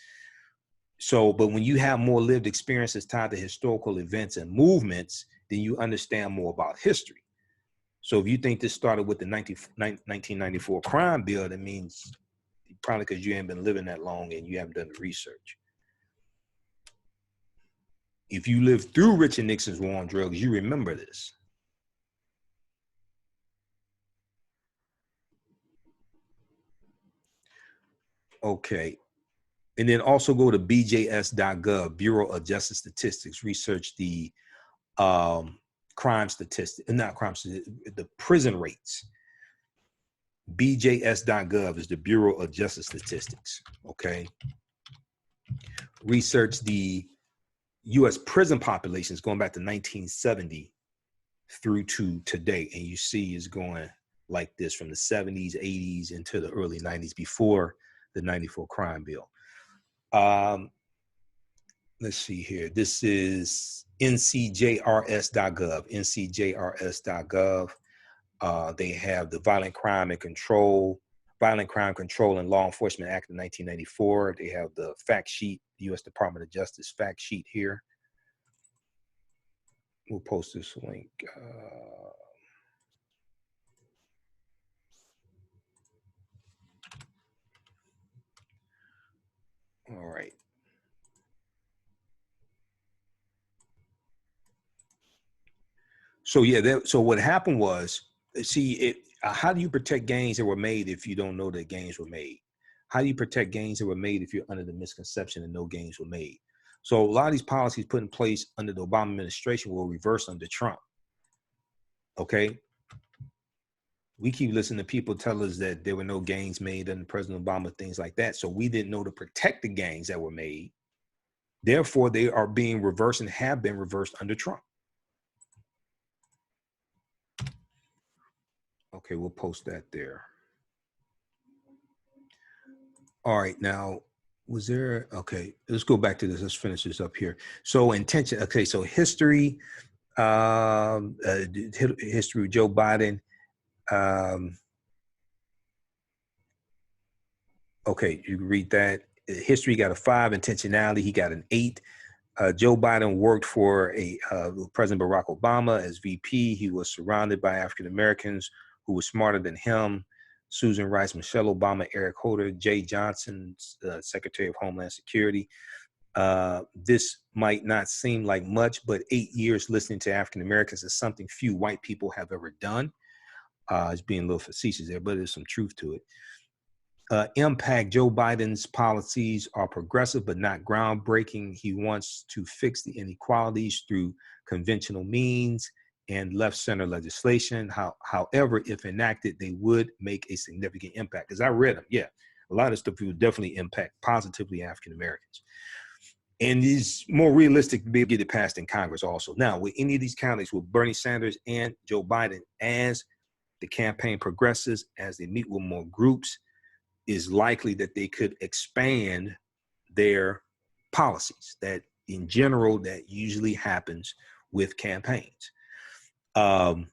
So, but when you have more lived experiences tied to historical events and movements, then you understand more about history. So if you think this started with the 1994 crime bill, that means probably because you ain't been living that long and you haven't done the research. If you lived through Richard Nixon's war on drugs, you remember this. Okay. And then also go to bjs.gov, Bureau of Justice Statistics, research the crime statistics, not crime statistics, the prison rates. bjs.gov is the Bureau of Justice Statistics, okay? Research the U.S. prison populations going back to 1970 through to today, and you see it's going like this from the 70s, 80s into the early 90s before the 94 crime bill. Let's see here. This is ncjrs.gov, ncjrs.gov. They have the Violent Crime Control and Law Enforcement Act of 1994. They have the fact sheet, U.S. Department of Justice fact sheet here. We'll post this link. All right. So yeah, so what happened was, see, how do you protect gains that were made if you don't know that gains were made? How do you protect gains that were made if you're under the misconception that no gains were made? So a lot of these policies put in place under the Obama administration were reversed under Trump. Okay. We keep listening to people tell us that there were no gains made under President Obama, things like that. So we didn't know to protect the gains that were made. Therefore, they are being reversed and have been reversed under Trump. Okay, we'll post that there. All right, now, was there, okay, let's go back to this. Let's finish this up here. So intention, okay, so history, history of Joe Biden. Okay, you can read that. History got a 5, intentionality, he got an 8. Joe Biden worked for President Barack Obama as VP. He was surrounded by African Americans who were smarter than him. Susan Rice, Michelle Obama, Eric Holder, Jay Johnson, Secretary of Homeland Security. This might not seem like much, but 8 years listening to African Americans is something few white people have ever done. It's being a little facetious there, but there's some truth to it. Impact: Joe Biden's policies are progressive but not groundbreaking. He wants to fix the inequalities through conventional means and left-center legislation. However, if enacted, they would make a significant impact. As I read them, yeah, a lot of stuff will definitely impact positively African Americans. And it's more realistic to be able to get it passed in Congress also. Now, with any of these counties, with Bernie Sanders and Joe Biden, as the campaign progresses, as they meet with more groups, is likely that they could expand their policies. That in general, that usually happens with campaigns. But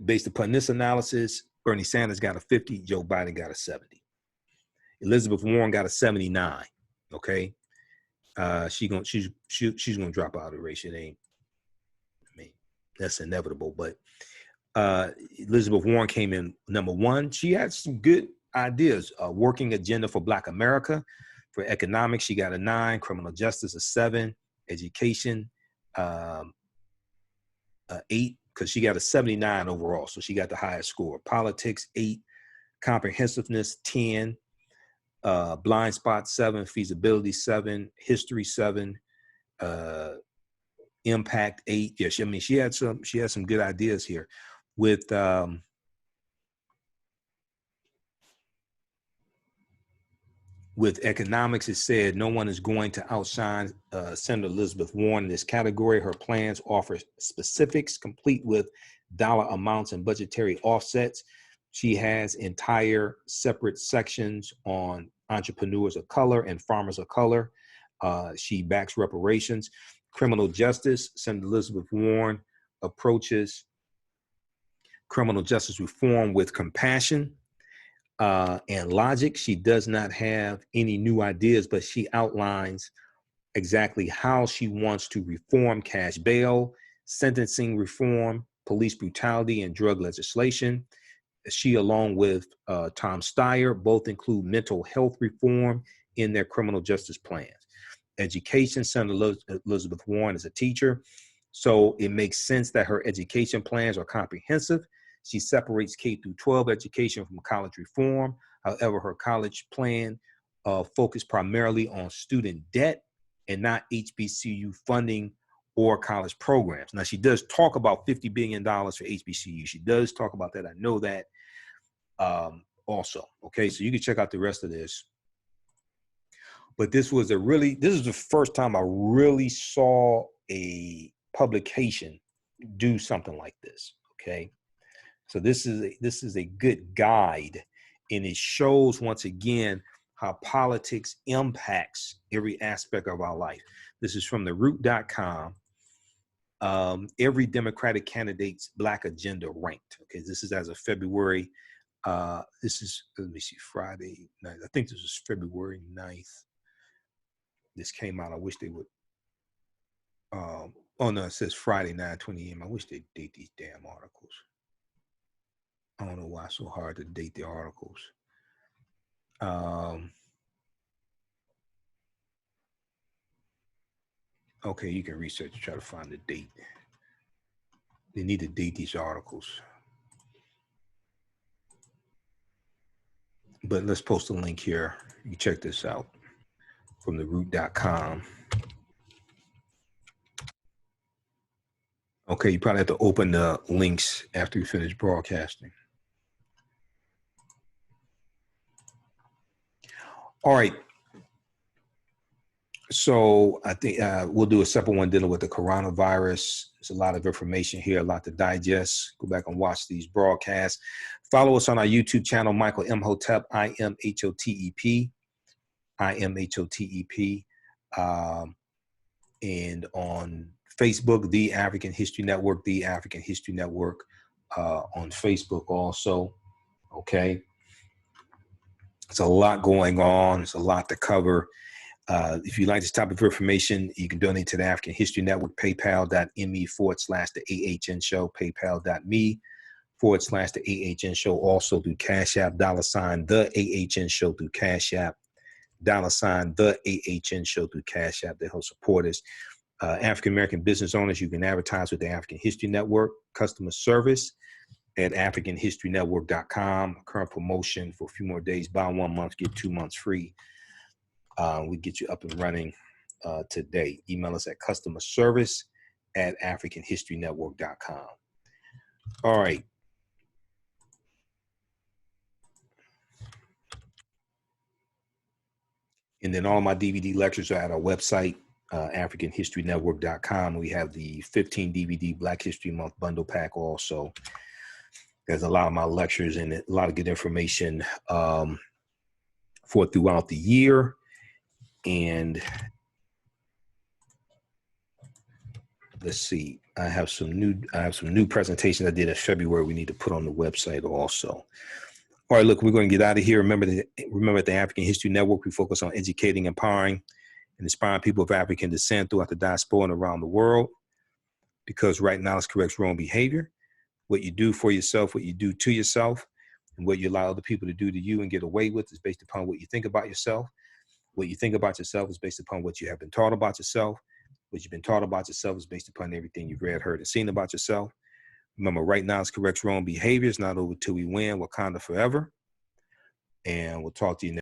based upon this analysis, Bernie Sanders got a 50, Joe Biden got a 70. Elizabeth Warren got a 79. Okay. She's gonna drop out of the race. It ain't, I mean, that's inevitable. But Elizabeth Warren came in number one. She had some good ideas. Working agenda for Black America. For economics, she got a 9. Criminal justice, a 7. Education, 8, because she got a 79 overall. So she got the highest score. Politics, 8. Comprehensiveness, 10. Blind spot, 7. Feasibility, 7. History, 7. Impact, 8. Yeah, she had some good ideas here. With economics, it said no one is going to outshine Senator Elizabeth Warren in this category. Her plans offer specifics, complete with dollar amounts and budgetary offsets. She has entire separate sections on entrepreneurs of color and farmers of color. She backs reparations. Criminal justice, Senator Elizabeth Warren approaches criminal justice reform with compassion and logic. She does not have any new ideas, but she outlines exactly how she wants to reform cash bail, sentencing reform, police brutality, and drug legislation. She, along with Tom Steyer, both include mental health reform in their criminal justice plans. Education, Senator Elizabeth Warren is a teacher, so it makes sense that her education plans are comprehensive. She separates K through 12 education from college reform. However, her college plan focused primarily on student debt and not HBCU funding or college programs. Now, she does talk about $50 billion for HBCU. She does talk about that. I know that also. Okay, so you can check out the rest of this. But this is the first time I really saw a publication do something like this. Okay. So this is a good guide, and it shows once again how politics impacts every aspect of our life. This is from theroot.com. Every Democratic candidate's Black agenda ranked. Okay, this is as of February. This is, let me see, Friday night. I think this was February 9th. This came out. I wish they would. Oh no, it says Friday 9:20 a.m. I wish they'd date these damn articles. I don't know why it's so hard to date the articles. Okay, you can research and try to find the date. They need to date these articles. But let's post a link here. You check this out from theroot.com. Okay, you probably have to open the links after you finish broadcasting. All right. So I think we'll do a separate one dealing with the coronavirus. There's a lot of information here, a lot to digest. Go back and watch these broadcasts. Follow us on our YouTube channel, Michael Imhotep, Imhotep, Imhotep. And on Facebook, The African History Network, The African History Network on Facebook also. Okay. It's a lot going on. It's a lot to cover. If you like this type of information, you can donate to the African History Network, paypal.me/the AHN show, paypal.me/the AHN show, also through Cash App, $ the AHN show through Cash App, $ the AHN show through Cash App. They help support us. African American business owners, you can advertise with the African History Network, customer service. at AfricanHistoryNetwork.com. Current promotion for a few more days. Buy 1 month, get 2 months free. We get you up and running today. Email us at customerservice@AfricanHistoryNetwork.com. All right. And then all my DVD lectures are at our website, AfricanHistoryNetwork.com. We have the 15 DVD Black History Month bundle pack also. There's a lot of my lectures and a lot of good information for throughout the year. And let's see, I have some new presentations I did in February we need to put on the website also. All right, look, we're going to get out of here. Remember at the African History Network, we focus on educating, empowering, and inspiring people of African descent throughout the diaspora and around the world. Because right knowledge corrects wrong behavior. What you do for yourself, what you do to yourself, and what you allow other people to do to you and get away with is based upon what you think about yourself. What you think about yourself is based upon what you have been taught about yourself. What you've been taught about yourself is based upon everything you've read, heard, and seen about yourself. Remember, right knowledge corrects wrong behavior. It's not over till we win. Wakanda forever. And we'll talk to you next.